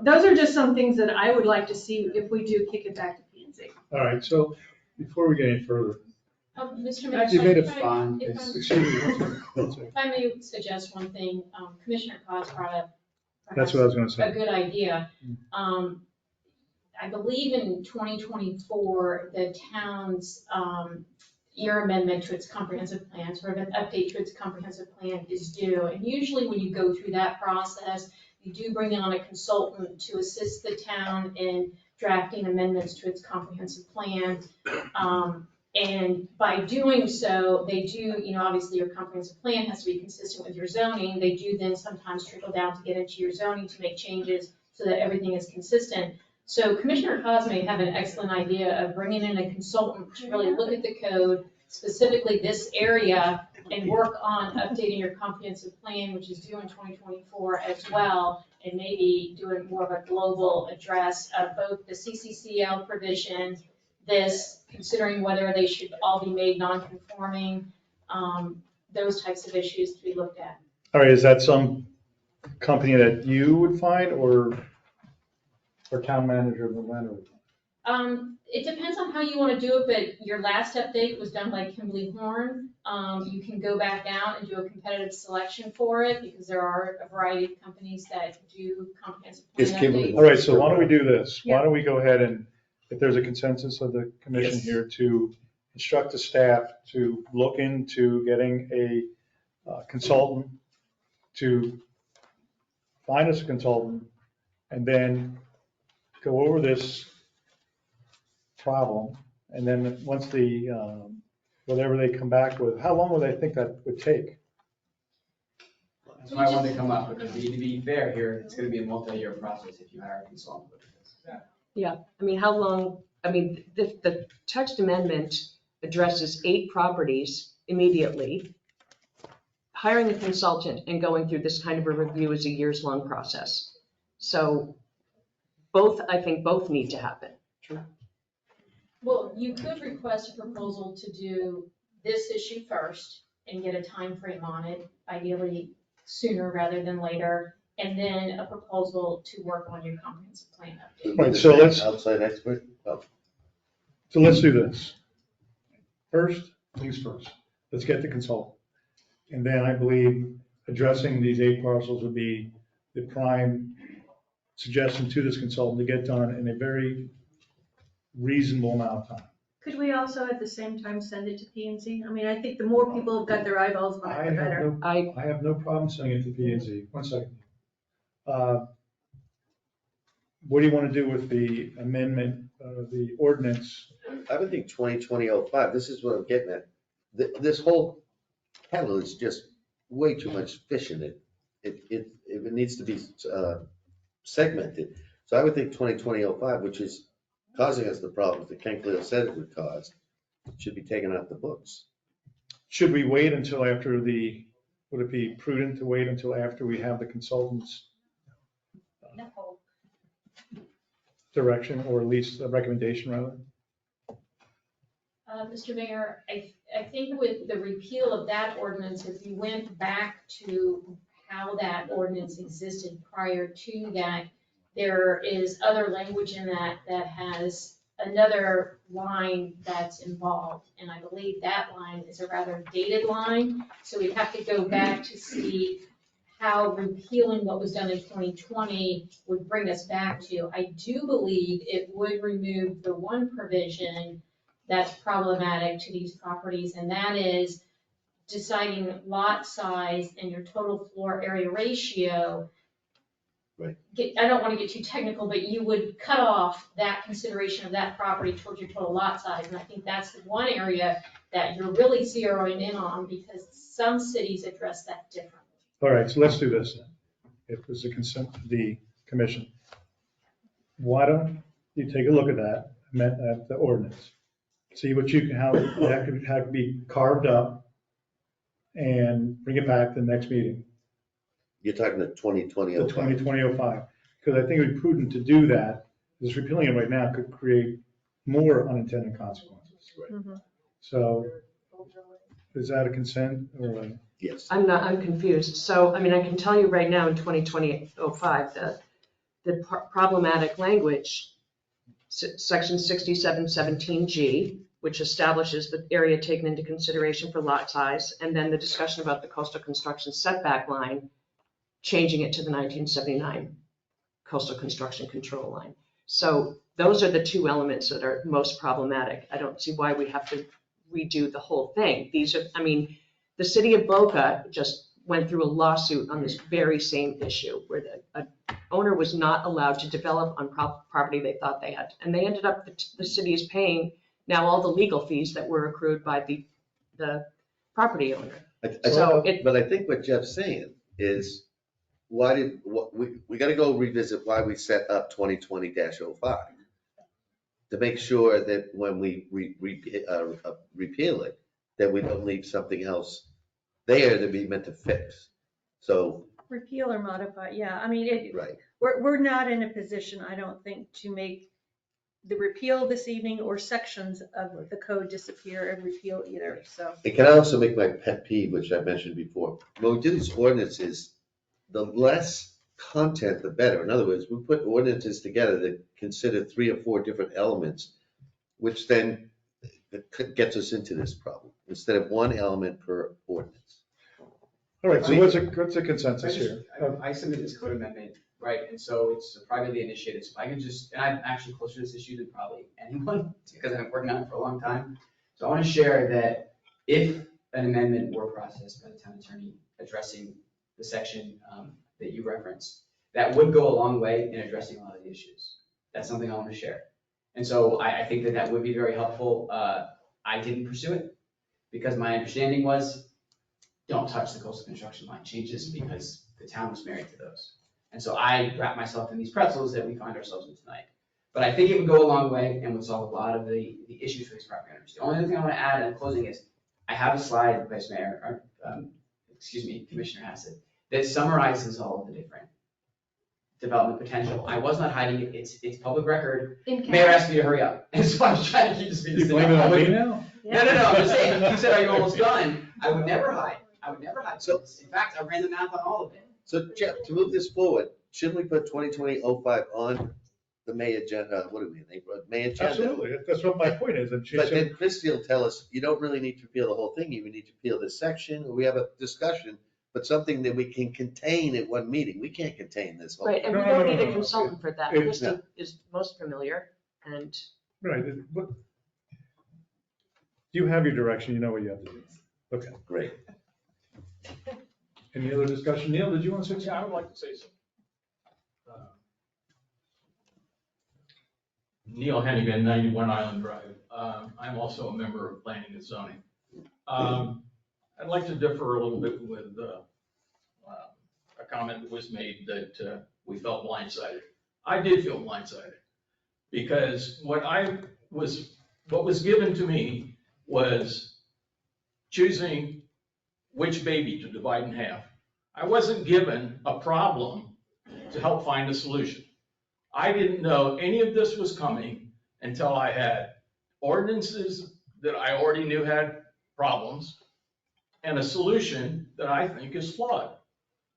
those are just some things that I would like to see if we do kick it back to P&Z. All right, so before we get any further, Mr. Mayor, you made a fine. excuse me. If I may suggest one thing, Commissioner Cos brought up. That's what I was gonna say. A good idea. I believe in 2024, the town's year amendment to its comprehensive plan, sort of an update to its comprehensive plan is due. And usually when you go through that process, you do bring on a consultant to assist the town in drafting amendments to its comprehensive plan. And by doing so, they do, obviously your comprehensive plan has to be consistent with your zoning. They do then sometimes trickle down to get into your zoning to make changes so that everything is consistent. So Commissioner Cos may have an excellent idea of bringing in a consultant to really look at the code, specifically this area, and work on updating your comprehensive plan, which is due in 2024 as well, and maybe doing more of a global address of both the CCCL provision, this, considering whether they should all be made non-conforming, those types of issues to be looked at. All right, is that some company that you would find, or town manager of Atlanta? It depends on how you want to do it, but your last update was done by Kimberly Horn. You can go back out and do a competitive selection for it, because there are a variety of companies that do comprehensive plan updates. All right, so why don't we do this? Why don't we go ahead and, if there's a consensus of the commission here, to instruct the staff to look into getting a consultant, to find us a consultant, and then go over this problem, and then once the, whatever they come back with, how long would they think that would take? That's why I wanted to come up, because to be fair here, it's gonna be a multi-year process if you hire a consultant. Yeah, how long, the text amendment addresses 8 properties immediately. Hiring a consultant and going through this kind of a review is a years-long process. So I think both need to happen. Well, you could request a proposal to do this issue first and get a time frame on it, ideally sooner rather than later, and then a proposal to work on your comprehensive plan update. Right, so let's, Outside expert? Oh. so let's do this. First, things first, let's get the consultant. And then I believe addressing these 8 parcels would be the prime suggestion to this consultant to get done in a very reasonable amount of time. Could we also at the same time send it to P and Z? I mean, I think the more people have got their eyeballs on it, the better. I have no problem sending it to P and Z. One second. What do you want to do with the amendment, the ordinance? I would think 2020-05, this is what I'm getting at. This whole kettle is just way too much fish in it. It needs to be segmented. So I would think 2020-05, which is causing us the problems that Ken Cleo said it would cause, should be taken off the books. Should we wait until after would it be prudent to wait until after we have the consultant's No. direction, or at least a recommendation rather? Mr. Mayor, I think with the repeal of that ordinance, if you went back to how that ordinance existed prior to that, there is other language in that that has another line that's involved. And I believe that line is a rather dated line. So we'd have to go back to see how repealing what was done in 2020 would bring us back to. I do believe it would remove the one provision that's problematic to these properties, and that is deciding lot size and your total floor area ratio. Right. I don't want to get too technical, but you would cut off that consideration of that property towards your total lot size. And I think that's the one area that you're really zeroing in on, because some cities address that differently. All right, so let's do this then. If there's a consent to the commission, why don't you take a look at that, at the ordinance? See what you can, how that could be carved up and bring it back to the next meeting. You're talking the 2020-05. The 2020-05, because I think it would be prudent to do that, because repealing it right now could create more unintended consequences. Right. So is that a consent or a? Yes. I'm confused. So, I mean, I can tell you right now in 2020-05, the problematic language, section 6717G, which establishes the area taken into consideration for lot size, and then the discussion about the coastal construction setback line, changing it to the 1979 coastal construction control line. So those are the 2 elements that are most problematic. I don't see why we have to redo the whole thing. The city of Boca just went through a lawsuit on this very same issue, where the owner was not allowed to develop on property they thought they had. And they ended up, the city is paying now all the legal fees that were accrued by the property owner. But I think what Jeff's saying is, we got to go revisit why we set up 2020-05, to make sure that when we repeal it, that we don't leave something else there that we meant to fix. So. Repeal or modify, yeah. I mean, Right. We're not in a position, I don't think, to make the repeal this evening or sections of the code disappear and repeal either, so. It can also make my pet peeve, which I mentioned before. When we do these ordinances, the less content, the better. In other words, we put ordinances together that consider 3 or 4 different elements, which then gets us into this problem, instead of one element per ordinance. All right, so what's a consensus here? I submitted this code amendment, right, and so it's privately initiated, so I can just, and I'm actually closer to this issue than probably anyone, because I've been working on it for a long time. So I want to share that if an amendment were processed by the town attorney addressing the section that you referenced, that would go a long way in addressing a lot of the issues. That's something I want to share. And so I think that would be very helpful. I didn't pursue it because my understanding was, don't touch the coastal construction line changes, because the town was married to those. And so I wrap myself in these pretzels that we find ourselves in tonight. But I think it would go a long way and would solve a lot of the issues for these property owners. The only other thing I want to add in closing is, I have a slide, Vice Mayor, or, Commissioner Hassett, that summarizes all of the different development potential. I was not hiding it, it's public record. Mayor asked me to hurry up, and so I was trying to keep this meeting. You blame it on me now? No, I'm just saying, you said, are you almost done? I would never hide. So, in fact, I ran the math on all of it. So Jeff, to move this forward, shouldn't we put 2020-05 on the May agenda, what do we think, May agenda? Absolutely, that's what my point is. And she But said, then Christie will tell us, you don't really need to peel the whole thing, you need to peel this section, we have a discussion, but something that we can contain at one meeting. We can't contain this whole. Right, and we don't need a consultant for that. Christie is most familiar and. right, but you have your direction, you know what you have to do. Okay, great. Any other discussion? Neil, did you want to say something? Yeah, I would like to say something. Neil Hennigan, 91 Island Drive. I'm also a member of Planning and Zoning. I'd like to differ a little bit with a comment that was made that we felt blindsided. I did feel blindsided because what was given to me was choosing which baby to divide in half. I wasn't given a problem to help find a solution. I didn't know any of this was coming until I had ordinances that I already knew had problems and a solution that I think is flawed.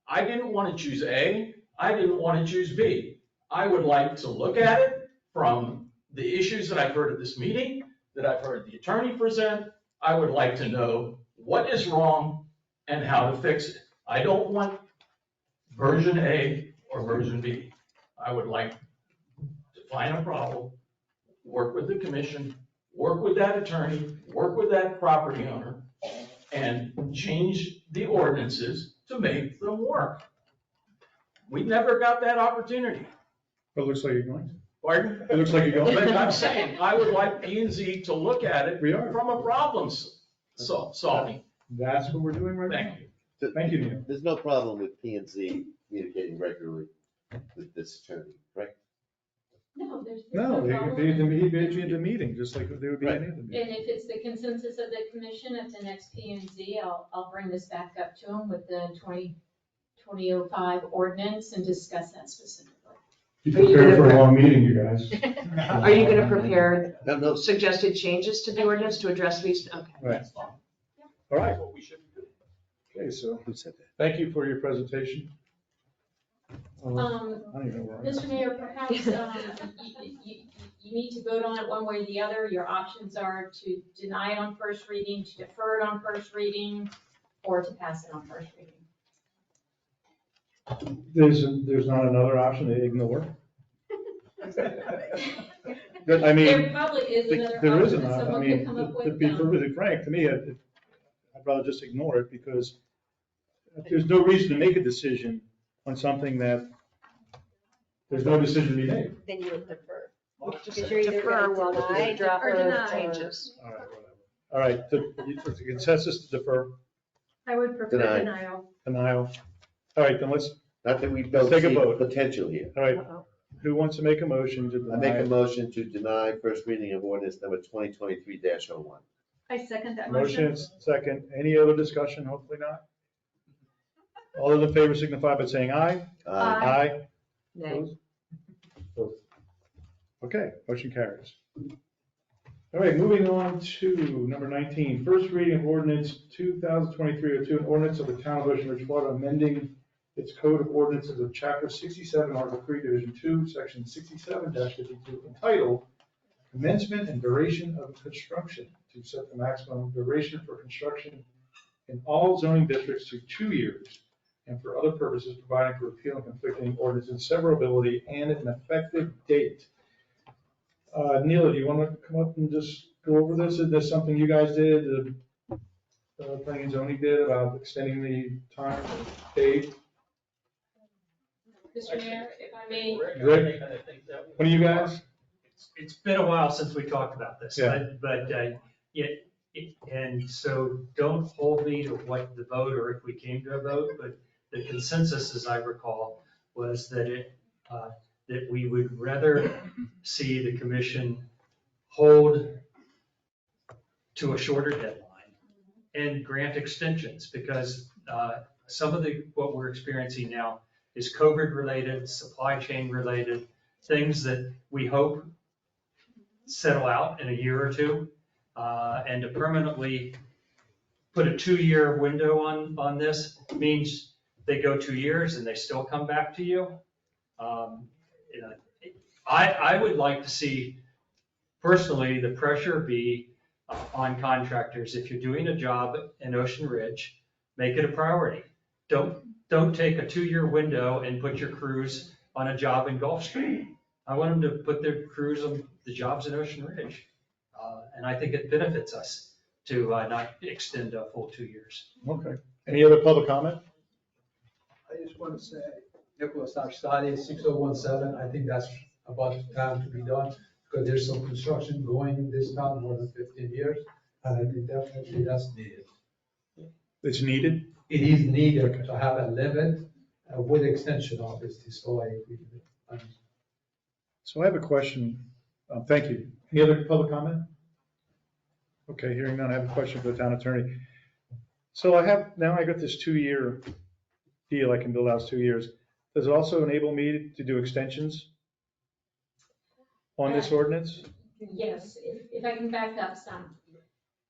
I didn't want to choose A. I didn't want to choose B. I would like to look at it from the issues that I've heard at this meeting, that I've heard the attorney present. I would like to know what is wrong and how to fix it. I don't want version A or version B. I would like to find a problem, work with the commission, work with that attorney, work with that property owner, and change the ordinances to make them work. We never got that opportunity. It looks like you're going to. Pardon? It looks like you're going to. But I'm saying, I would like P&Z to look at it from a problem solving. That's what we're doing right now. Thank you. Thank you, Neil. There's no problem with P&Z communicating regularly with this attorney, right? No, there's No, no problem. he'd be at the meeting, just like they would be at any other meeting. And if it's the consensus of the commission at the next P&Z, I'll bring this back up to them with the 2005 ordinance and discuss that specifically. You prepared for a long meeting, you guys. Are you gonna prepare No. suggested changes to the ordinance to address these? Okay. Right. All right. Okay, so, thank you for your presentation. I don't even know where I am. Mr. Mayor, perhaps you need to vote on it one way or the other. Your options are to deny it on first reading, to defer it on first reading, or to pass it on first reading. There's not another option to ignore? But, I mean. There probably is another There is option that not, I someone mean, could come up to with. be perfectly frank, to me, I'd rather just ignore it because there's no reason to make a decision on something that there's no decision to be made. Then you would defer. Just Because you're either defer gonna while deny the draft or deny. changes. All right, whatever. All right, the consensus to defer, I would prefer Deny. denial. denial. All right, then let's Not that we don't take a see vote. potential here. All right, who wants to make a motion to I make deny? a motion to deny first reading of ordinance number 2023-01. I second that Motion motion. is second. Any other discussion? Hopefully not. All those in favor signify by saying aye. Aye. Nay. Opposed? Opposed. Okay, motion carries. All right, moving on to number 19, first reading of ordinance 2023-02, an ordinance of the town of Ocean Ridge, Florida, amending its code of ordinances of chapter 67, article 3, division 2, section 67-52, entitled Commencement and Duration of Construction, to set the maximum duration for construction in all zoning districts to 2 years, and for other purposes, providing for repeal and conflicting ordinances, severability, and an effective date. Neil, do you want to come up and just go over this? Is this something you guys did, planning and zoning did about extending the time and date? Mr. Mayor, if I may. Rick, what do you guys? It's been a while since we talked about this, Yeah. but and so don't hold me to what the vote or if we came to a vote, but the consensus, as I recall, was that that we would rather see the commission hold to a shorter deadline and grant extensions, because some of what we're experiencing now is COVID related, supply chain related, things that we hope settle out in a year or two. And to permanently put a 2-year window on this means they go 2 years and they still come back to you. You know, I would like to see, personally, the pressure be on contractors. If you're doing a job in Ocean Ridge, make it a priority. Don't take a 2-year window and put your crews on a job in Gulfstream. I want them to put their crews on the jobs in Ocean Ridge. And I think it benefits us to not extend a full 2 years. Okay. Any other public comment? I just want to say, Nicholas Arstadi, 6017, I think that's about the time to be done, because there's some construction going in this town more than 15 years, and I think definitely that's needed. It's needed? It is needed to have a limit with extension, obviously, so I agree with it. So I have a question. Thank you. Any other public comment? Okay, hearing none, I have a question for the town attorney. So I got this 2-year deal, I can build out 2 years. Does it also enable me to do extensions on this ordinance? Yes, if I can back up some.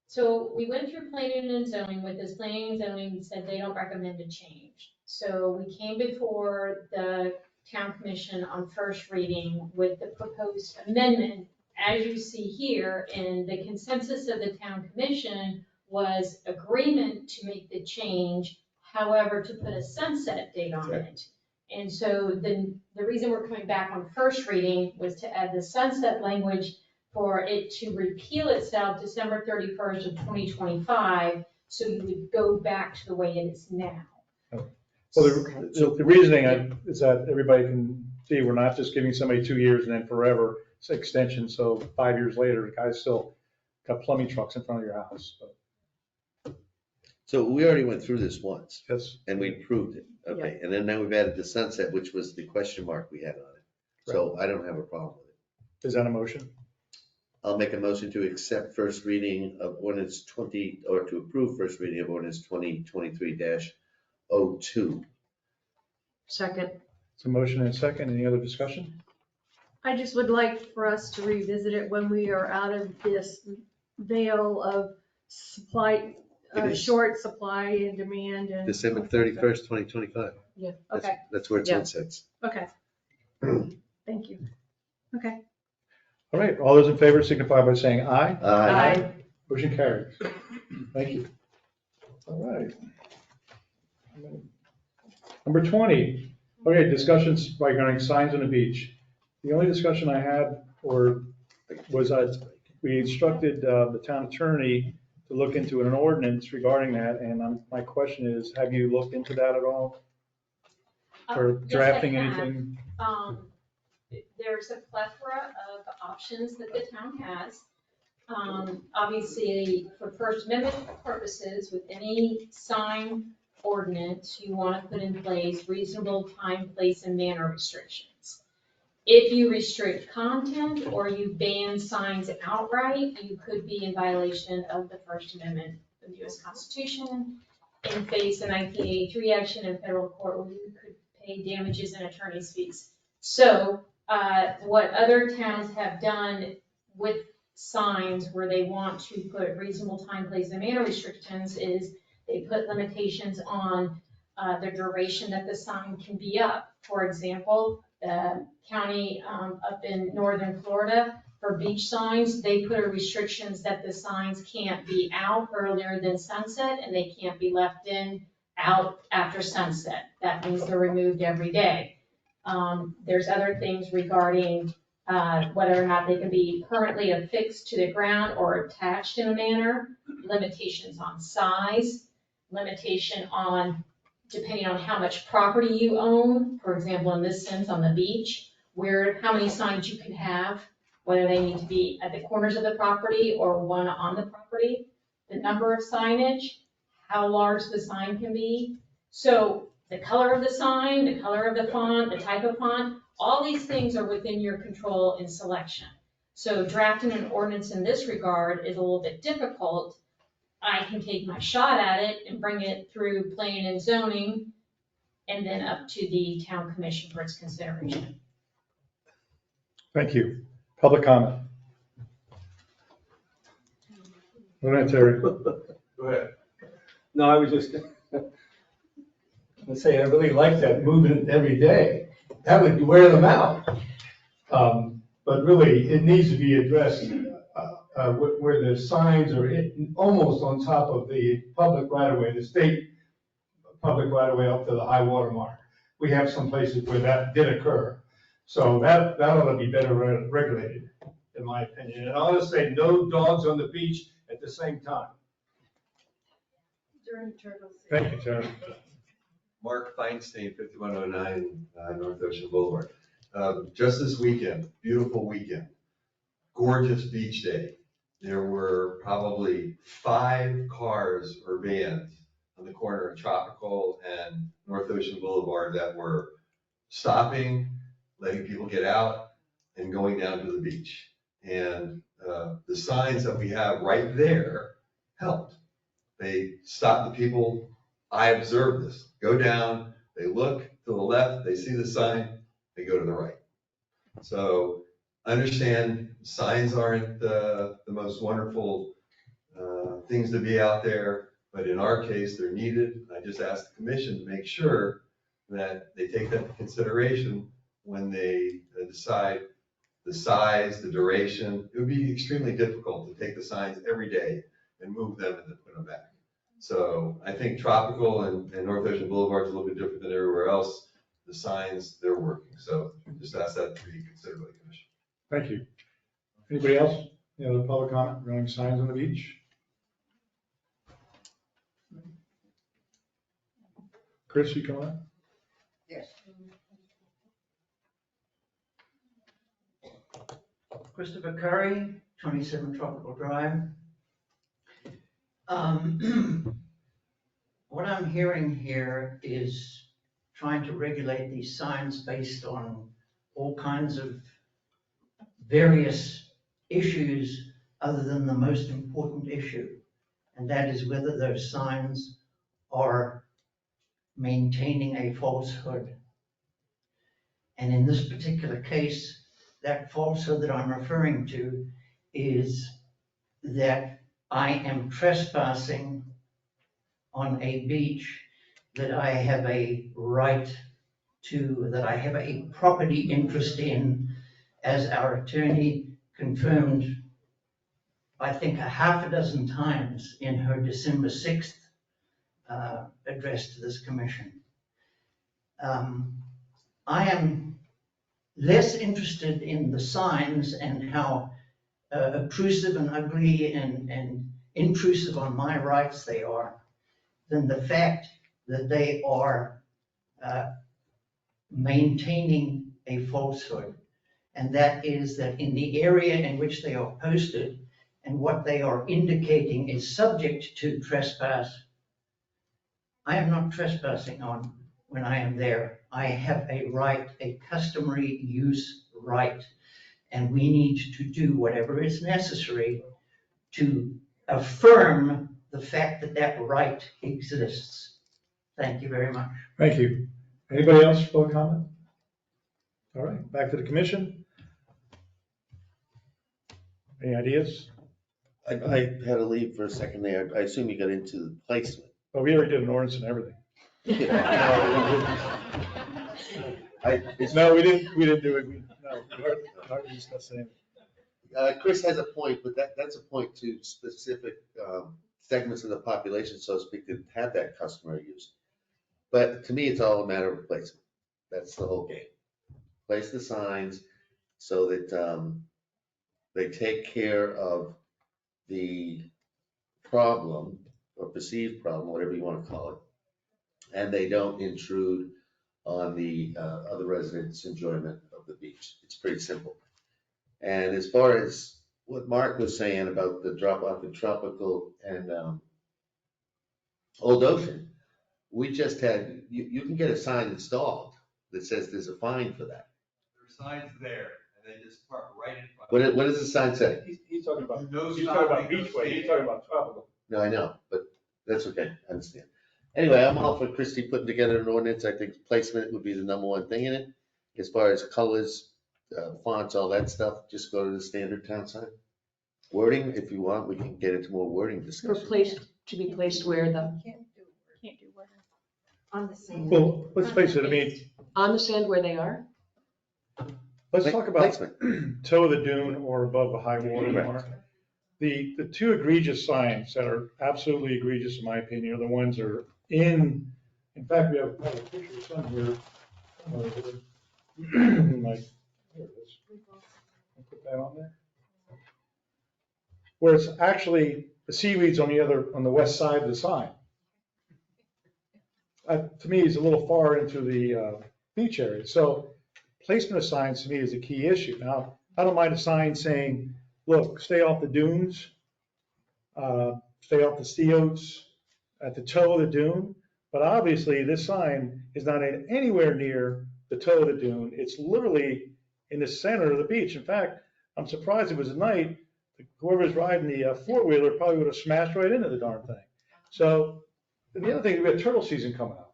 So we went through planning and zoning with this. Planning and zoning said they don't recommend a change. So we came before the town commission on first reading with the proposed amendment. As you see here, and the consensus of the town commission was agreement to make the change, however, to put a sunset date on it. And so the reason we're coming back on first reading was to add the sunset language for it to repeal itself December 31st of 2025, so you would go back to the way it is now. Well, the reasoning is that everybody can see we're not just giving somebody 2 years and then forever. It's an extension, so 5 years later, the guy's still got plumbing trucks in front of your house. So we already went through this once. Yes. And we approved it. Okay, and then now we've added the sunset, which was the question mark we had on it. So I don't have a problem with it. Is that a motion? I'll make a motion to accept first reading of ordinance 20, or to approve first reading of ordinance 2023-02. Second. It's a motion and a second. Any other discussion? I just would like for us to revisit it when we are out of this veil of supply, short supply and demand and. December 31st, 2025. Yeah, okay, That's where it sunsets. okay. Thank you. Okay. All right, all those in favor signify by saying aye. Aye. Motion carries. Thank you. All right. Number 20, okay, discussions regarding signs on the beach. The only discussion I had was we instructed the town attorney to look into an ordinance regarding that, and my question is, have you looked into that at all? Or drafting anything? There's a plethora of options that the town has. Obviously, for First Amendment purposes, with any sign ordinance, you want to put in place reasonable time, place, and manner restrictions. If you restrict content or you ban signs outright, you could be in violation of the First Amendment of the U.S. Constitution and face a 1983 action in federal court where you could pay damages and attorney's fees. So what other towns have done with signs where they want to put reasonable time, place, and manner restrictions is they put limitations on the duration that the sign can be up. For example, the county up in northern Florida for beach signs, they put restrictions that the signs can't be out earlier than sunset and they can't be left out after sunset. That means they're removed every day. There's other things regarding whether or not they can be permanently affixed to the ground or attached in a manner, limitations on size, limitation on, depending on how much property you own, for example, in this sense on the beach, how many signs you can have, whether they need to be at the corners of the property or one on the property, the number of signage, how large the sign can be. So The color of the sign, the color of the font, the type of font, all these things are within your control in selection. So drafting an ordinance in this regard is a little bit difficult. I can take my shot at it and bring it through planning and zoning and then up to the town commission for its consideration. Thank you. Public comment. Go ahead, Terry. Go ahead. No, I was just gonna say, I really like that movement every day. That would wear them out. But really, it needs to be addressed where the signs are almost on top of the public right of way, the state public right of way up to the high water mark. We have some places where that did occur. So that ought to be better regulated, in my opinion. And I ought to say no dogs on the beach at the same time. During turtle season. Thank you, Terry. Mark Feinstein, 5109 North Ocean Boulevard. Just this weekend, beautiful weekend, gorgeous beach day. There were probably 5 cars or vans on the corner of Tropical and North Ocean Boulevard that were stopping, letting people get out, and going down to the beach. And the signs that we have right there helped. They stopped the people. I observed this. Go down, they look to the left, they see the sign, they go to the right. So understand signs aren't the most wonderful things to be out there, but in our case, they're needed. I just asked the commission to make sure that they take that into consideration when they decide the size, the duration. It would be extremely difficult to take the signs every day and move them and then put them back. So I think Tropical and North Ocean Boulevard is a little bit different than everywhere else. The signs, they're working. So just ask that to be considered by the commission. Thank you. Anybody else? Any other public comment regarding signs on the beach? Chris, you come on? Yes. Christopher Curry, 27 Tropical Drive. What I'm hearing here is trying to regulate these signs based on all kinds of various issues other than the most important issue, and that is whether those signs are maintaining a falsehood. And in this particular case, that falsehood that I'm referring to is that I am trespassing on a beach that I have a right to, that I have a property interest in, as our attorney confirmed, I think, 6 times in her December 6th address to this commission. I am less interested in the signs and how obtrusive and ugly and intrusive on my rights they are, than the fact that they are maintaining a falsehood. And that is that in the area in which they are posted and what they are indicating is subject to trespass, I am not trespassing on when I am there. I have a right, a customary use right, and we need to do whatever is necessary to affirm the fact that that right exists. Thank you very much. Thank you. Anybody else for a comment? All right, back to the commission. Any ideas? I had to leave for a second there. I assume you got into the placement. Oh, we already did an ordinance and everything. No, we didn't do it. We hardly discussed anything. Chris has a point, but that's a point to specific segments of the population, so to speak, that have that customer use. But to me, it's all a matter of placement. That's the whole game. Place the signs so that they take care of the problem or perceived problem, whatever you want to call it, and they don't intrude on the other residents' enjoyment of the beach. It's pretty simple. And as far as what Mark was saying about the drop off in Tropical and Old Ocean, we just had, you can get a sign installed that says there's a fine for that. There's signs there, and they just park right in front. What does the sign say? He's talking about, No he's talking about stopping, no Beachway, he's standing. talking about tropical. No, I know, but that's okay, I understand. Anyway, I'm all for Christie putting together an ordinance. I think placement would be the number one thing in it. As far as colors, fonts, all that stuff, just go to the standard town sign. Wording, if you want, we can get into more wording discussion. Replaced, to be placed where though? Can't do where? On the same. Well, let's face it, I mean, On the sand where they are? let's talk about Placement. toe of the dune or above a high water mark. The two egregious signs that are absolutely egregious, in my opinion, are the ones that are in fact, we have a picture of some here. Like, here it is. I'll put that on there. Where it's actually, the seaweed's on the west side of the sign. To me, it's a little far into the beach area. So placement of signs to me is a key issue. Now, I don't mind a sign saying, look, stay off the dunes, stay off the sea oats, at the toe of the dune. But obviously, this sign is not anywhere near the toe of the dune. It's literally in the center of the beach. In fact, I'm surprised it was at night. Whoever's riding the four-wheeler probably would have smashed right into the darn thing. So, and the other thing, we have turtle season coming up.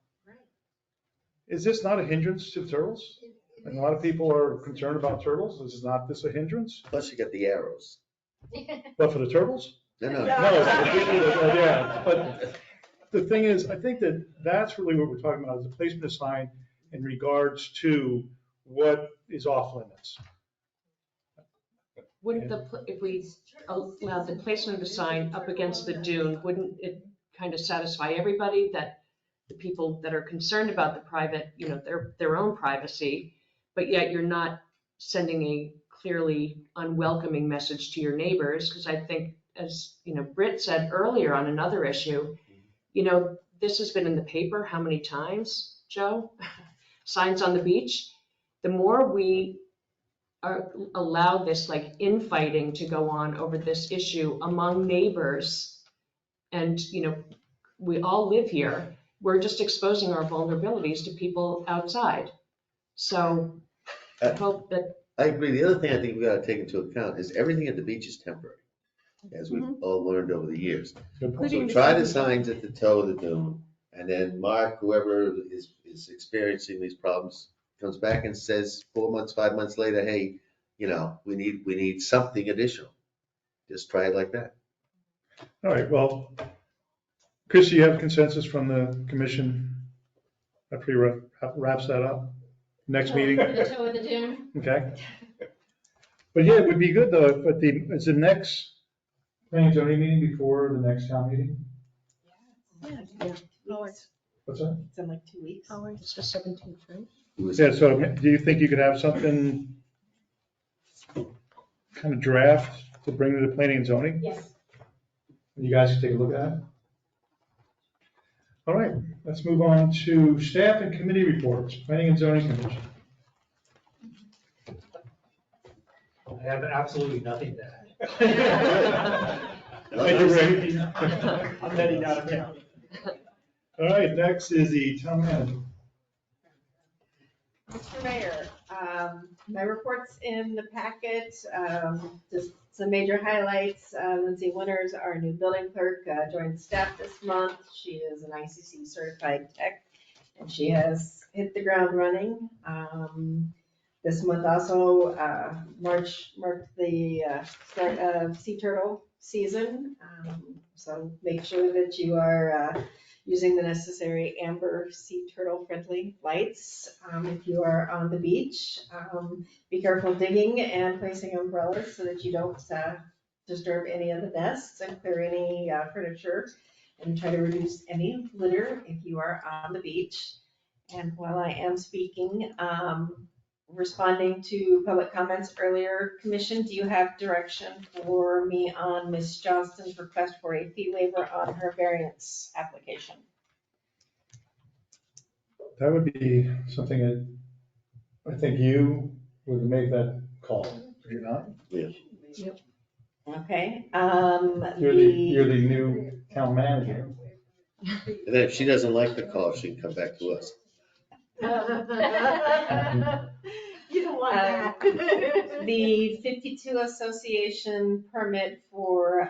Is this not a hindrance to turtles? And a lot of people are concerned about turtles. Is not this a hindrance? Plus you get the arrows. But for the turtles? No. No, yeah, but the thing is, I think that's really what we're talking about, is the placement of sign in regards to what is off limits. Wouldn't if we allowed the placement of the sign up against the dune, wouldn't it kind of satisfy everybody that the people that are concerned about the private, their own privacy, but yet you're not sending a clearly unwelcoming message to your neighbors? Because I think, as Britt said earlier on another issue, this has been in the paper how many times, Joe? Signs on the beach. The more we allow this infighting to go on over this issue among neighbors, and we all live here, we're just exposing our vulnerabilities to people outside. So I hope that. I agree. The other thing I think we got to take into account is everything at the beach is temporary, as we've all learned over the years. So try the signs at the toe of the dune, and then Mark, whoever is experiencing these problems, comes back and says 4 months, 5 months later, hey, we need something additional. Just try it like that. All right, well, Chris, you have consensus from the commission? That pretty wraps that up. Next meeting? The toe of the dune. Okay. But yeah, it would be good though, if is the next planning and zoning meeting before the next town meeting? What's that? It's in like 2 weeks. It's the 17th, right? Yeah, so do you think you could have something kind of draft to bring to the planning and zoning? Yes. You guys can take a look at it. All right, let's move on to staff and committee reports, planning and zoning commission. I have absolutely nothing to add. Thank you, Ray. I'm heading out of town. All right, next is the town manager. Mr. Mayor, my report's in the packet, just some major highlights. Lindsay Winters, our new building clerk, joined staff this month. She is an ICC certified tech, and she has hit the ground running. This month also, March marked the start of sea turtle season, so make sure that you are using the necessary amber sea turtle friendly lights. If you are on the beach, be careful digging and placing umbrellas so that you don't disturb any of the nests and clear any furniture, and try to reduce any litter if you are on the beach. And while I am speaking, responding to public comments earlier, Commission, do you have direction for me on Ms. Johnston's request for a fee waiver on her variance application? That would be something that I think you would make that call, would you not? Yeah. Okay. You're the new town manager. And then if she doesn't like the call, she can come back to us. You don't want that. The 52 Association permit for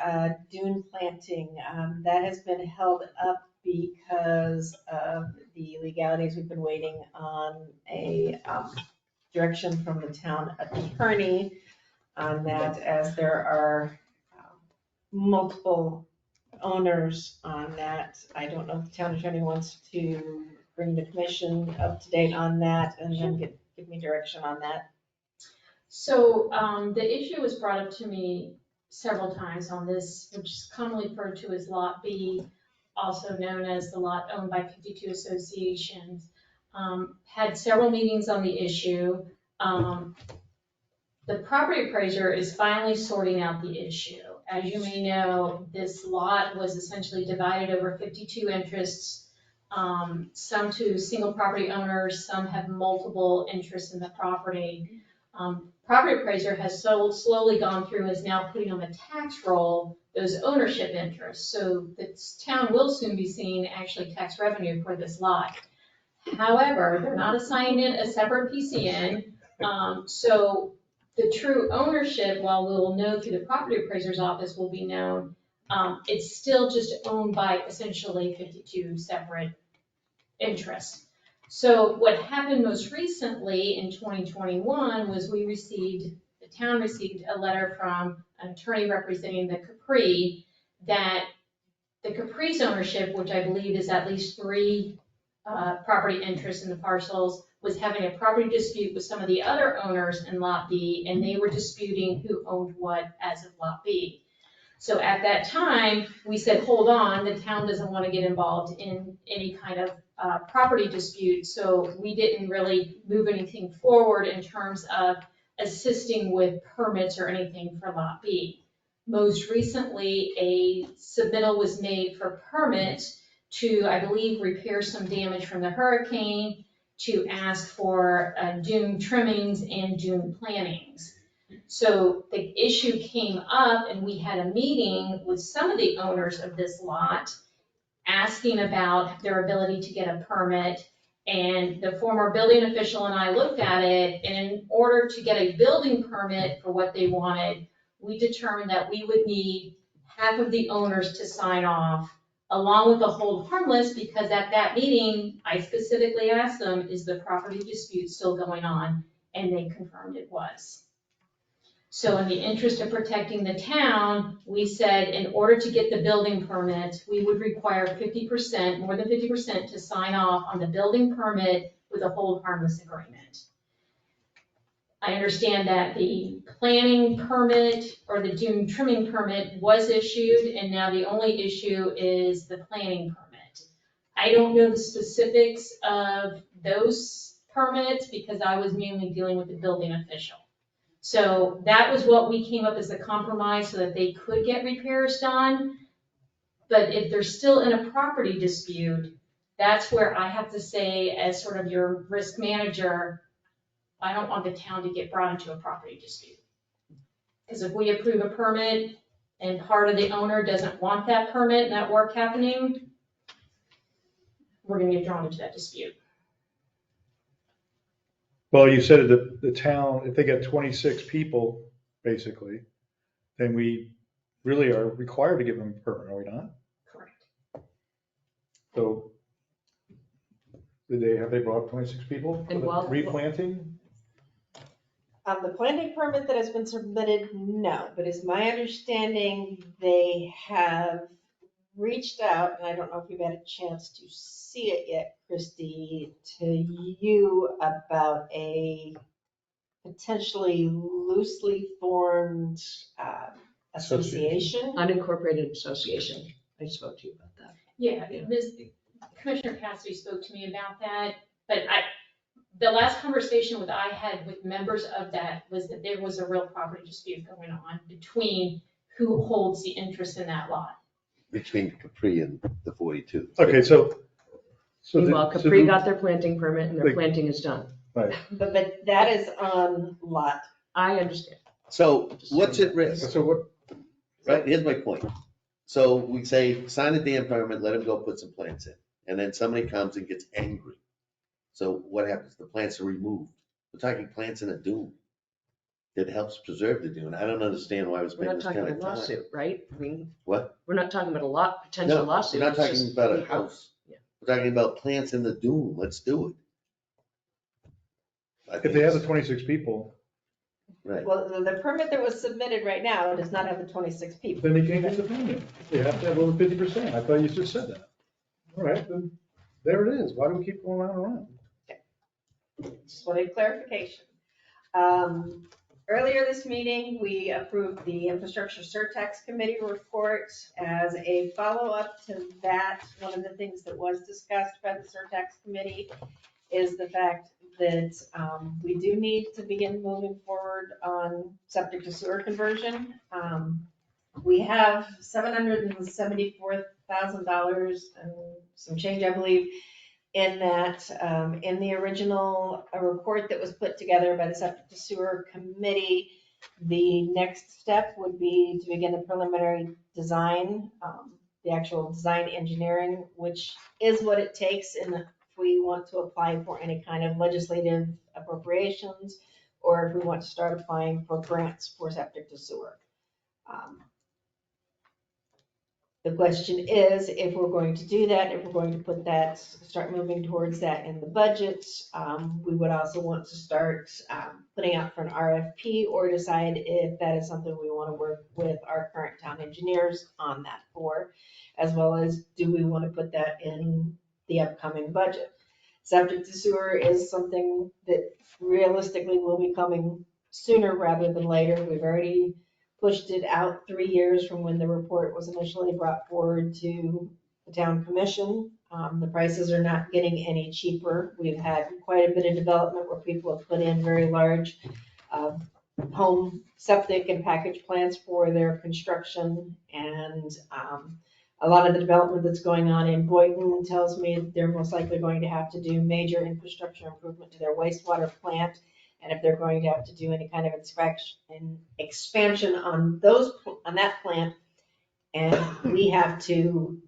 dune planting, that has been held up because of the legalities. We've been waiting on a direction from the town attorney on that, as there are multiple owners on that. I don't know if the town attorney wants to bring the commission up to date on that and then give me direction on that. So the issue was brought up to me several times on this, which is commonly referred to as Lot B, also known as the lot owned by 52 associations. Had several meetings on the issue. The property appraiser is finally sorting out the issue. As you may know, this lot was essentially divided over 52 interests, some to single property owners, some have multiple interests in the property. Property appraiser has slowly gone through, is now putting on the tax roll those ownership interests. So the town will soon be seeing actually tax revenue for this lot. However, they're not assigning it a separate PCN. So the true ownership, while we'll know through the property appraiser's office will be known, it's still just owned by essentially 52 separate interests. So what happened most recently in 2021 was the town received a letter from an attorney representing the Capri that the Capri's ownership, which I believe is at least 3 property interests in the parcels, was having a property dispute with some of the other owners in Lot B, and they were disputing who owned what as of Lot B. So at that time, we said, hold on, the town doesn't want to get involved in any kind of property dispute, so we didn't really move anything forward in terms of assisting with permits or anything for Lot B. Most recently, a submittal was made for permit to, I believe, repair some damage from the hurricane, to ask for dune trimmings and dune plantings. So the issue came up and we had a meeting with some of the owners of this lot asking about their ability to get a permit. And the former building official and I looked at it, and in order to get a building permit for what they wanted, we determined that we would need half of the owners to sign off, along with the hold harmless, because at that meeting, I specifically asked them, is the property dispute still going on? And they confirmed it was. So in the interest of protecting the town, we said in order to get the building permit, we would require 50%, more than 50%, to sign off on the building permit with a hold harmless agreement. I understand that the planning permit or the dune trimming permit was issued, and now the only issue is the planning permit. I don't know the specifics of those permits because I was mainly dealing with the building official. So that was what we came up as a compromise so that they could get repairs done. But if they're still in a property dispute, that's where I have to say, as sort of your risk manager, I don't want the town to get brought into a property dispute. Because if we approve a permit and part of the owner doesn't want that permit and that work happening, we're gonna get drawn into that dispute. Well, you said that the town, if they got 26 people, basically, then we really are required to give them a permit, are we not? Correct. So, have they brought 26 people for And the while- replanting? The planting permit that has been submitted, no, but it's my understanding they have reached out, and I don't know if you've had a chance to see it yet, Christy, to you about a potentially loosely formed association. Unincorporated association. I spoke to you about that. Yeah, Commissioner Cassidy spoke to me about that, but the last conversation I had with members of that was that there was a real property dispute going on between who holds the interest in that lot. Between Capri and the 42. Okay, so. Meanwhile, Capri got their planting permit and their planting is done. Right. But that is on lot. I understand. So what's at risk? So what? Right, here's my point. So we say, sign a damn permit, let him go put some plants in. And then somebody comes and gets angry. So what happens? The plants are removed. We're talking plants in a dune that helps preserve the dune. I don't understand why we're We're spending not this talking kind about of a time. lawsuit, right? I mean, What? we're not talking about potential No, lawsuit. we're not It's talking just about a legal. house. Yeah. We're talking about plants in the dune. Let's do it. I If think they have the it's- 26 people, Right. Well, the permit that was submitted right now does not have the 26 people. then they can't get the permit. They have to have over 50%. I thought you just said that. All right, then, there it is. Why do we keep going around and around? Just wanted clarification. Earlier this meeting, we approved the Infrastructure Surtax Committee report. As a follow-up to that, one of the things that was discussed by the Surtax Committee is the fact that we do need to begin moving forward on septic to sewer conversion. We have $774,000 and some change, I believe, in that, in the original report that was put together by the Septic to Sewer Committee, the next step would be to begin the preliminary design, the actual design engineering, which is what it takes if we want to apply for any kind of legislative appropriations, or if we want to start applying for grants for septic to sewer. The question is, if we're going to do that, if we're going to put that, start moving towards that in the budget, we would also want to start putting out for an RFP or decide if that is something we want to work with our current town engineers on that for, as well as do we want to put that in the upcoming budget. Septic to sewer is something that realistically will be coming sooner rather than later. We've already pushed it out 3 years from when the report was initially brought forward to the town commission. The prices are not getting any cheaper. We've had quite a bit of development where people have put in very large home septic and package plants for their construction. And a lot of the development that's going on in Boynton tells me they're most likely going to have to do major infrastructure improvement to their wastewater plant. And if they're going to have to do any kind of expansion on that plant, and we have to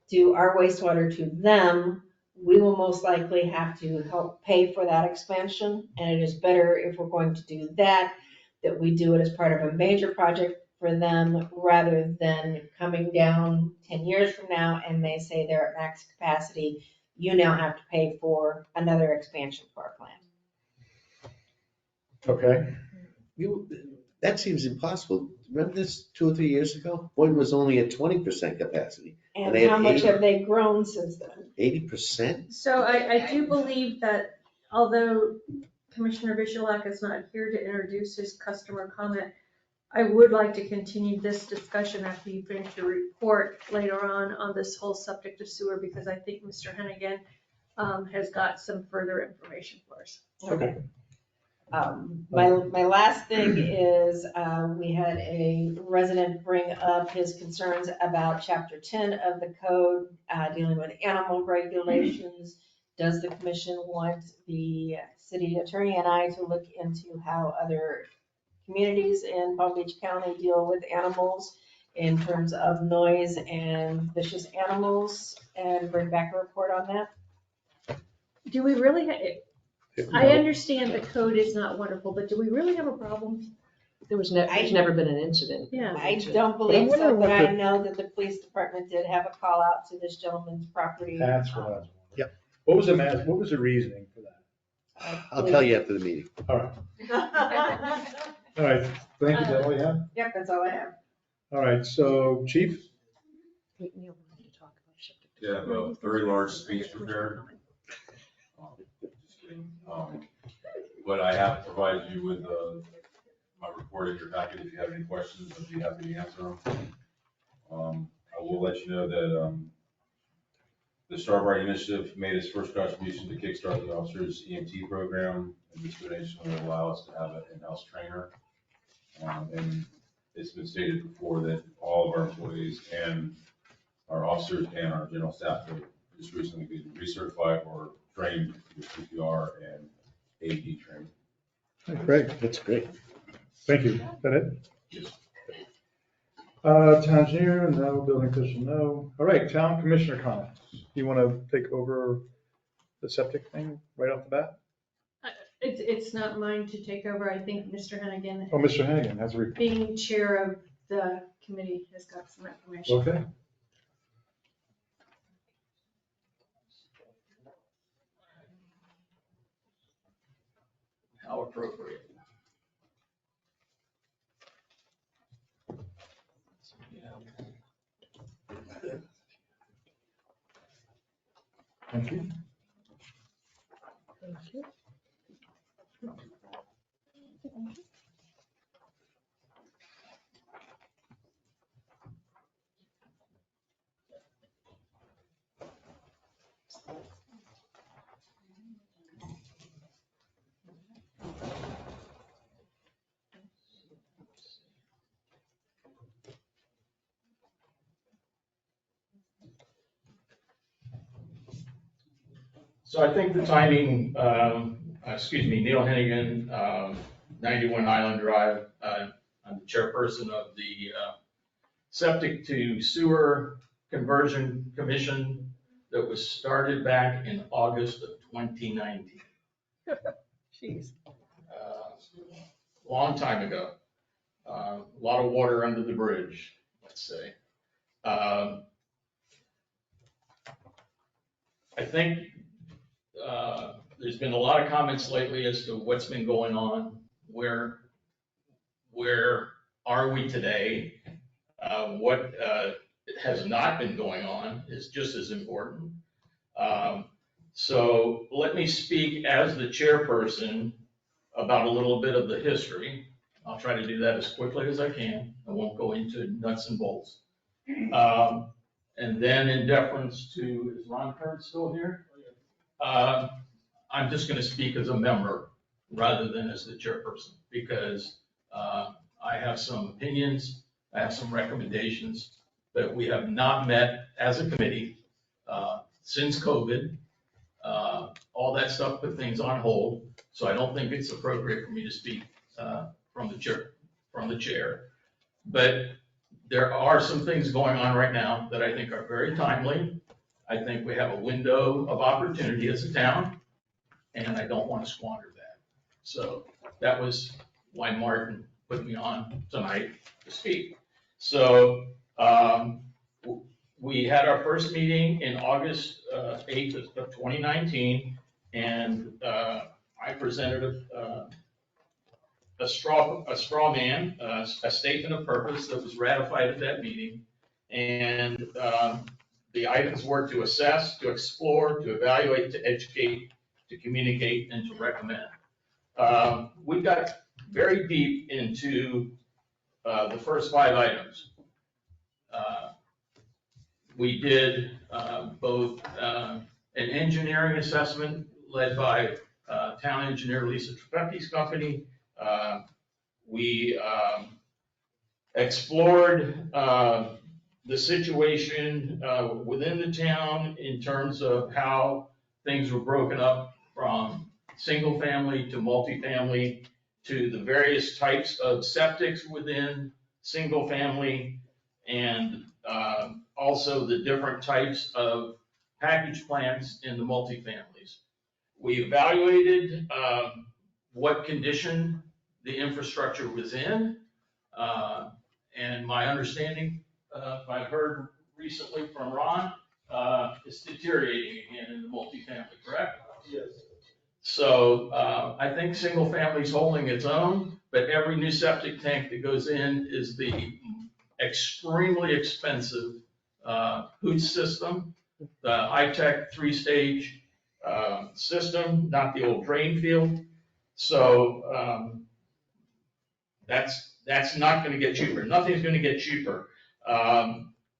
do our wastewater to them, we will most likely have to help pay for that expansion. And it is better if we're going to do that, that we do it as part of a major project for them rather than coming down 10 years from now and they say they're at max capacity, you now have to pay for another expansion for our plant. Okay. That seems impossible. Remember this 2 or 3 years ago? Boynton was only at 20% capacity. And they had how much have they grown since then? 80%? So I do believe that although Commissioner Bichelak is not here to introduce his customer comment, I would like to continue this discussion after you finish your report later on this whole septic to sewer, because I think Mr. Hennigan has got some further information for us. Okay. My last thing is, we had a resident bring up his concerns about chapter 10 of the code, dealing with animal regulations. Does the commission want the city attorney and I to look into how other communities in Palm Beach County deal with animals in terms of noise and vicious animals, and bring back a report on that? Do we really, I understand the code is not wonderful, but do we really have a problem? There's never been an incident. Yeah. I don't believe so, but I know that the police department did have a call out to this gentleman's property. That's what I was wondering. Yep. What was the reasoning for that? I'll tell you after the meeting. All right. All right. Thank you. Is that all you have? Yep, that's all I have. All right. So, Chief? Yeah, I have a very large speech prepared. But I have provided you with my report in your packet. If you have any questions, I'd be happy to answer them. I will let you know that the Starbright Initiative made its first contribution to kickstart the officers' EMT program, and this donation will allow us to have an in-house trainer. And it's been stated before that all of our employees and our officers and our general staff have just recently been recertified or trained with CPR and AED training. Great. That's great. Thank you. Is that it? Yes. Town engineer, no. Building official, no. All right, town commissioner comments. You want to take over the septic thing right off the bat? It's not mine to take over. I think Mr. Hennigan. Oh, Mr. Hannigan has a report. Being chair of the committee has got some information. Okay. How appropriate. Thank you. Thank you. So I think the timing, Neil Hennigan, 91 Island Drive. I'm the chairperson of the Septic to Sewer Conversion Commission that was started back in August of 2019. Jeez. Long time ago. A lot of water under the bridge, let's say. I think there's been a lot of comments lately as to what's been going on, where are we today? What has not been going on is just as important. So let me speak as the chairperson about a little bit of the history. I'll try to do that as quickly as I can. I won't go into nuts and bolts. And then in deference to, is Ron Kern still here? I'm just going to speak as a member rather than as the chairperson, because I have some opinions, I have some recommendations, but we have not met as a committee since COVID. All that stuff put things on hold, so I don't think it's appropriate for me to speak from the chair. But there are some things going on right now that I think are very timely. I think we have a window of opportunity as a town, and I don't want to squander that. So that was why Martin put me on tonight to speak. So we had our first meeting in August 8th of 2019, and I presented a straw man, a statement of purpose that was ratified at that meeting. And the items were to assess, to explore, to evaluate, to educate, to communicate, and to recommend. We got very deep into the first 5 items. We did both an engineering assessment led by town engineer Lisa Trepecki's company. We explored the situation within the town in terms of how things were broken up from single family to multifamily, to the various types of septics within single family, and also the different types of package plants in the multifamilies. We evaluated what condition the infrastructure was in, and my understanding, I've heard recently from Ron, it's deteriorating again in the multifamily, correct? Yes. So I think single family is holding its own, but every new septic tank that goes in is the extremely expensive Hoots system, the high-tech 3-stage system, not the old drain field. So that's not going to get cheaper. Nothing's going to get cheaper.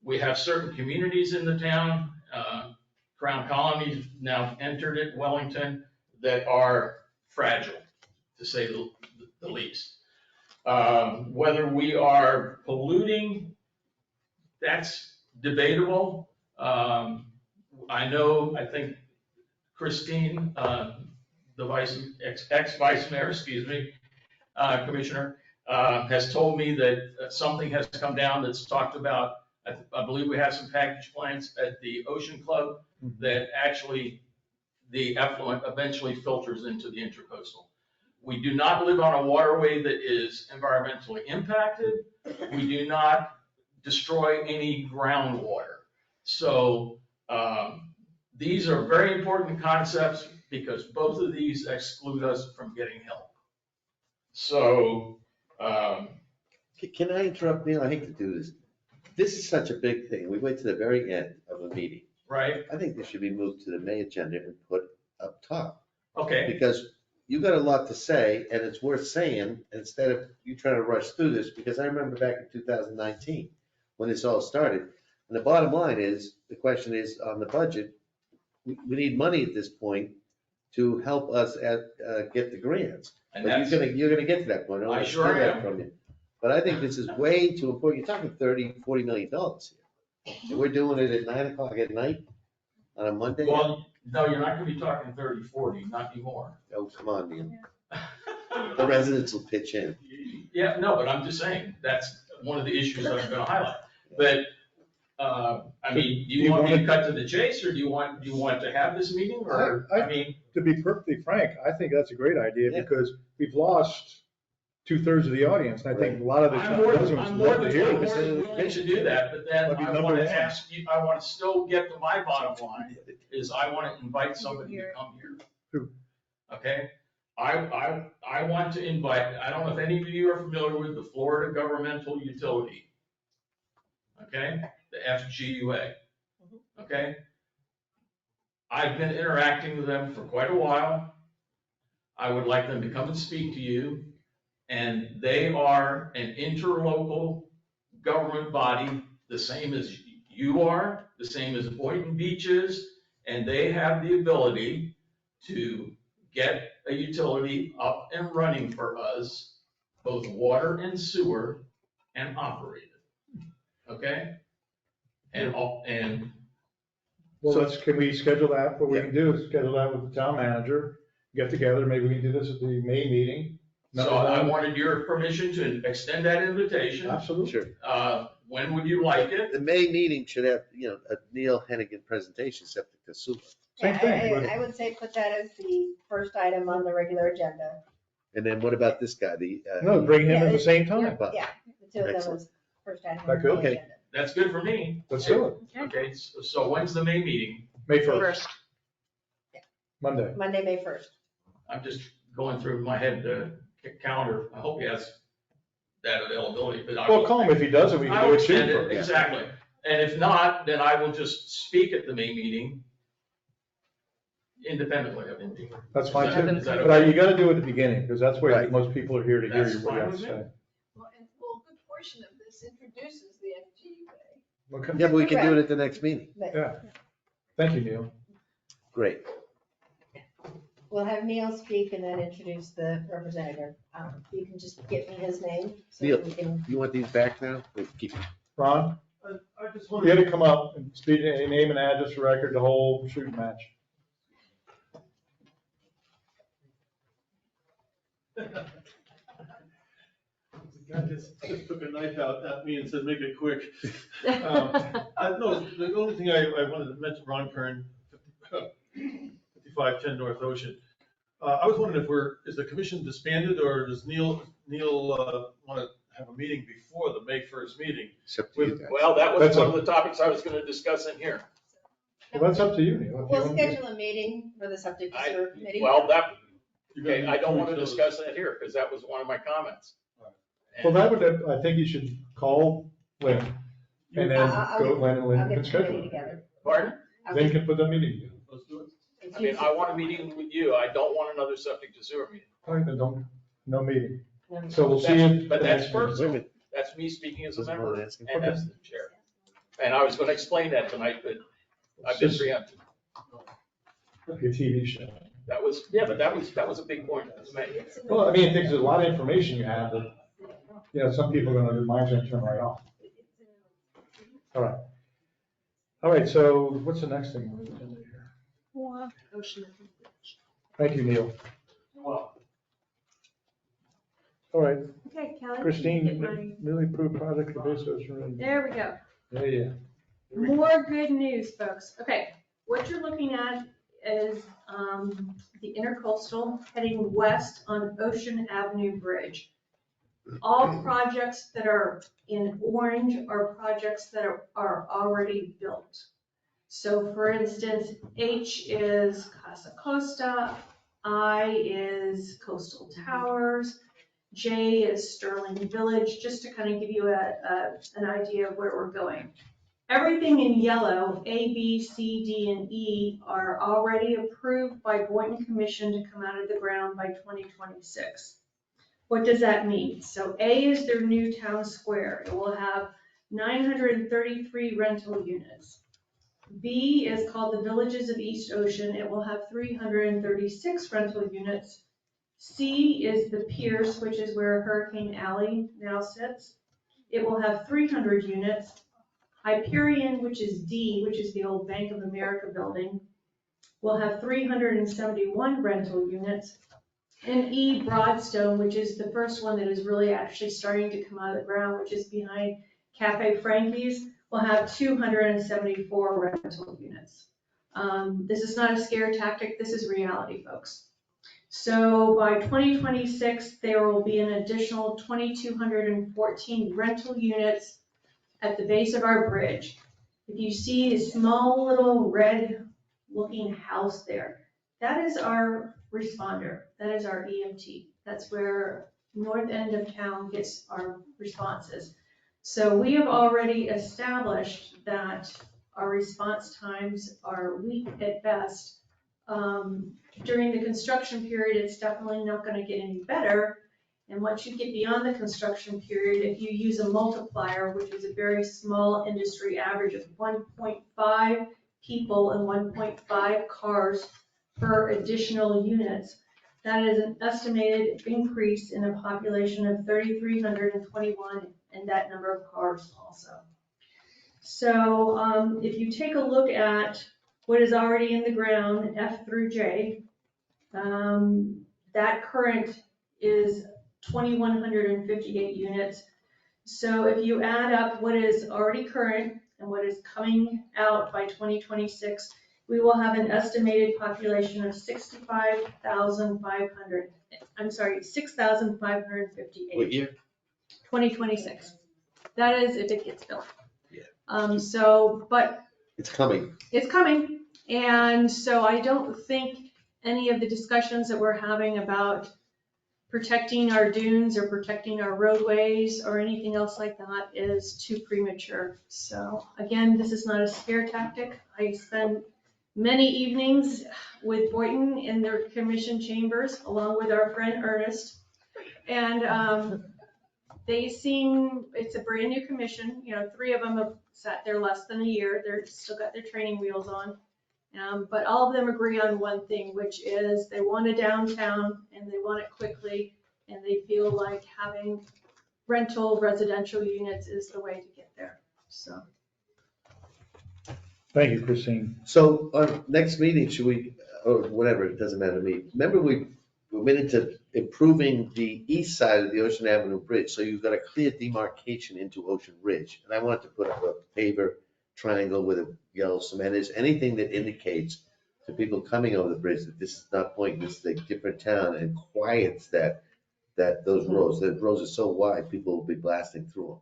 We have certain communities in the town, Crown Colony's now entered it, Wellington, that are fragile, to say the least. Whether we are polluting, that's debatable. I think Christine, the ex-vice mayor, Commissioner, has told me that something has come down that's talked about, I believe we have some package plants at the Ocean Club that actually the effluent eventually filters into the intercoastal. We do not live on a waterway that is environmentally impacted. We do not destroy any groundwater. So these are very important concepts because both of these exclude us from getting help. So. Can I interrupt, Neil? I hate to do this. This is such a big thing. We wait to the very end of a meeting. Right. I think this should be moved to the May agenda and put up top. Okay. Because you got a lot to say and it's worth saying instead of you trying to rush through this, because I remember back in 2019 when this all started. And the bottom line is, the question is on the budget, we need money at this point to help us get the grants. And But you're gonna get to that point. I don't I want to sure steal that am. from you. But I think this is way too important. You're talking $30-40 million here. And we're doing it at 9:00 at night on a Monday? Well, no, you're not gonna be talking 30, 40, not anymore. Oh, come on, Neil. The residents will pitch in. Yeah, no, but I'm just saying, that's one of the issues that I'm gonna highlight. But, I mean, do you want me to cut to the chase, or do you want to have this meeting, or, I mean? To be perfectly frank, I think that's a great idea because we've lost 2/3 of the audience. And I think a lot of the I'm more than residents love to hear this. willing to do that, but then That'd be I number wanna one. ask you, I wanna still get to my bottom line, is I wanna invite somebody to come here. Who? Okay? I want to invite, I don't know if any of you are familiar with the Florida Governmental Utility. Okay? The FGUA. Okay? I've been interacting with them for quite a while. I would like them to come and speak to you. And they are an interlocal government body, the same as you are, the same as Boynton Beach is, and they have the ability to get a utility up and running for us, both water and sewer, and operated. Okay? And Well, can we schedule that? What we can do is schedule that with the town manager, get together, maybe we can do this at the May meeting. so I wanted your permission to extend that invitation. Absolutely. Sure. When would you like it? The May meeting should have, a Neil Hennigan presentation, septic to sewer. Same thing. I would say put that as the first item on the regular agenda. And then what about this guy? No, bring him at the same time. Yeah, the two of them Excellent. was first item on Like, the okay. agenda. That's good for me. Let's do it. Okay, so when's the May meeting? May 1st. Monday. Monday, May 1st. I'm just going through my head the calendar. I hope he has that availability, but I Well, will. call him if he doesn't, we I can do will it extend soon. it, exactly. And if not, then I will just speak at the May meeting independently of Indy. That's fine Is too. that But okay? you gotta do it at the beginning, because that's where Right. most people are here to hear That's you, what you fine have to with me. say. Well, and a good portion of this introduces the FGUA. Okay. Yeah, but we can do it at the next meeting. Yeah. Thank you, Neil. Great. We'll have Neil speak and then introduce the representative. You can just get me his name so Neil, we can. you want these back now? We'll keep them. Ron, I just you had to come up and speak, a name and address for record, the whole shooting match. The guy just took a knife out at me and said, make it quick. No, the only thing I wanted to mention, Ron Kern, 5510 North Ocean. I was wondering is the commission disbanded, or does Neil want to have a meeting before the May 1st meeting? Well, that was That's one a- of the topics I was gonna discuss in here. Well, that's up to you, Neil. If you We'll want to- schedule a meeting for the septic sewer committee. Well, You're gonna okay, need I don't two wanna utilities. discuss that here, because that was one of my comments. Well, that would, I think you should call Lynn, and then I'll- go to Lynn and I'll Lynn get can the schedule committee it. together. Pardon? Then you can put that meeting together. Let's do it. I mean, I want a meeting with you, I don't want another septic to sewer meeting. All right, then no meeting. So we'll see you. But that's first. personal, that's me speaking as a Doesn't member want to ask him. and as the chair. And I was gonna explain that tonight, but I've been preempted. Like a TV show. That was, yeah, but that was a big point to make. Well, I mean, it takes a lot of information you have that, some people are gonna, their minds gonna turn right off. All right. All right, so what's the next thing on the agenda here? Ocean. Thank you, Neil. Well, All right, Okay, Kelly. Christine, get my- newly approved project for base ocean. There we go. Yeah. More good news, folks. Okay, what you're looking at is the intercoastal heading west on Ocean Avenue Bridge. All projects that are in orange are projects that are already built. So for instance, H is Casa Costa, I is Coastal Towers, J is Sterling Village, just to kind of give you an idea of where we're going. Everything in yellow, A, B, C, D, and E, are already approved by Boynton Commission to come out of the ground by 2026. What does that mean? So A is their new town square. It will have 933 rental units. B is called the Villages of East Ocean. It will have 336 rental units. C is the Pierce, which is where Hurricane Alley now sits. It will have 300 units. Hyperion, which is D, which is the old Bank of America building, will have 371 rental units. And E, Broadstone, which is the first one that is really actually starting to come out of the ground, which is behind Cafe Frankie's, will have 274 rental units. This is not a scare tactic, this is reality, folks. So by 2026, there will be an additional 2,214 rental units at the base of our bridge. If you see a small little red looking house there, that is our responder, that is our EMT. That's where north end of town gets our responses. So we have already established that our response times are weak at best. During the construction period, it's definitely not gonna get any better. And once you get beyond the construction period, if you use a multiplier, which is a very small industry average of 1.5 people and 1.5 cars per additional units, that is an estimated increase in a population of 3,321 and that number of cars also. So if you take a look at what is already in the ground, F through J, that current is 2,158 units. So if you add up what is already current and what is coming out by 2026, we will have an estimated population of 6,558. What year? 2026. That is if it gets built. Yeah. But It's coming. it's coming. And so I don't think any of the discussions that we're having about protecting our dunes or protecting our roadways or anything else like that is too premature. So again, this is not a scare tactic. I spend many evenings with Boynton in their commission chambers, along with our friend Ernest. And it's a brand new commission. 3 of them have sat there less than a year. They're still got their training wheels on. But all of them agree on one thing, which is they want a downtown and they want it quickly. And they feel like having rental residential units is the way to get there, so. Thank you, Christine. So our next meeting, should we, or whatever, it doesn't matter to me. Remember we went into improving the east side of the Ocean Avenue Bridge, so you've got a clear demarcation into Ocean Ridge. And I wanted to put up a paver triangle with a yellow cement. Is anything that indicates to people coming over the bridge that this is not Boynton, this is a different town, and quiets those roads. The roads are so wide, people will be blasting through them.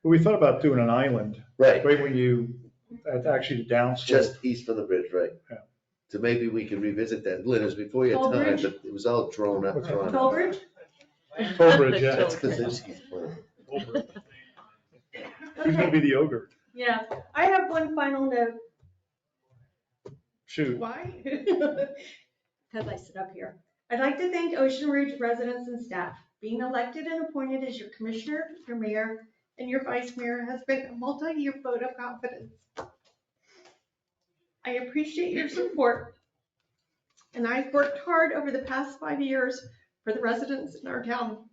But we thought about doing an island. Right. Right when you, actually the downslope. Just east of the bridge, right? Yeah. So maybe we could revisit that. Lynn, it was before your Toll time, Bridge? but it was all drawn up. Toll Bridge? Toll Bridge, yeah. That's Kaczynski's plan. Who's gonna be the ogre? Yeah, I have one final note. Shoot. Why? Because I sit up here. I'd like to thank Ocean Ridge residents and staff. Being elected and appointed as your commissioner, your mayor, and your vice mayor has been a multi-year vote of confidence. I appreciate your support, and I've worked hard over the past 5 years for the residents in our town.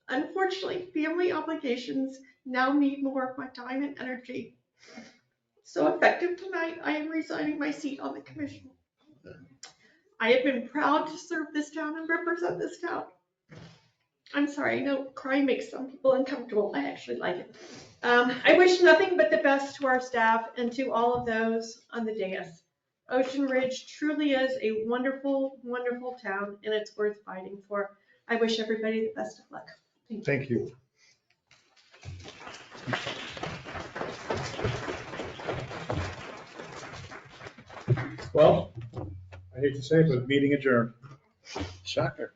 Unfortunately, family obligations now need more of my time and energy. So effective tonight, I am resigning my seat on the commission. I have been proud to serve this town and represent this town. I'm sorry, I know crying makes some people uncomfortable. I actually like it. I wish nothing but the best to our staff and to all of those on the dais. Ocean Ridge truly is a wonderful, wonderful town, and it's worth fighting for. I wish everybody the best of luck. Thank you. Well, I hate to say it, but meeting adjourned. Shocker.